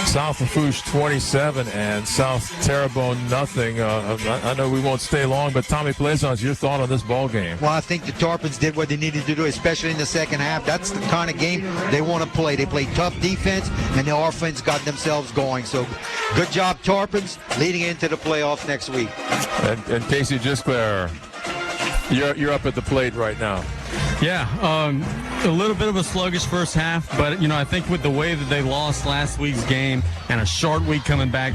South Lafourche 27 and South Terrebonne nothing. I know we won't stay long, but Tommy Plaisance, your thought on this ball game? Well, I think the Tarpons did what they needed to do, especially in the second half. That's the kind of game they want to play. They played tough defense, and the offense got themselves going. So, good job, Tarpons, leading into the playoff next week. And Casey Gisclair, you're up at the plate right now. Yeah, a little bit of a sluggish first half, but, I think with the way that they lost last week's game and a short week coming back.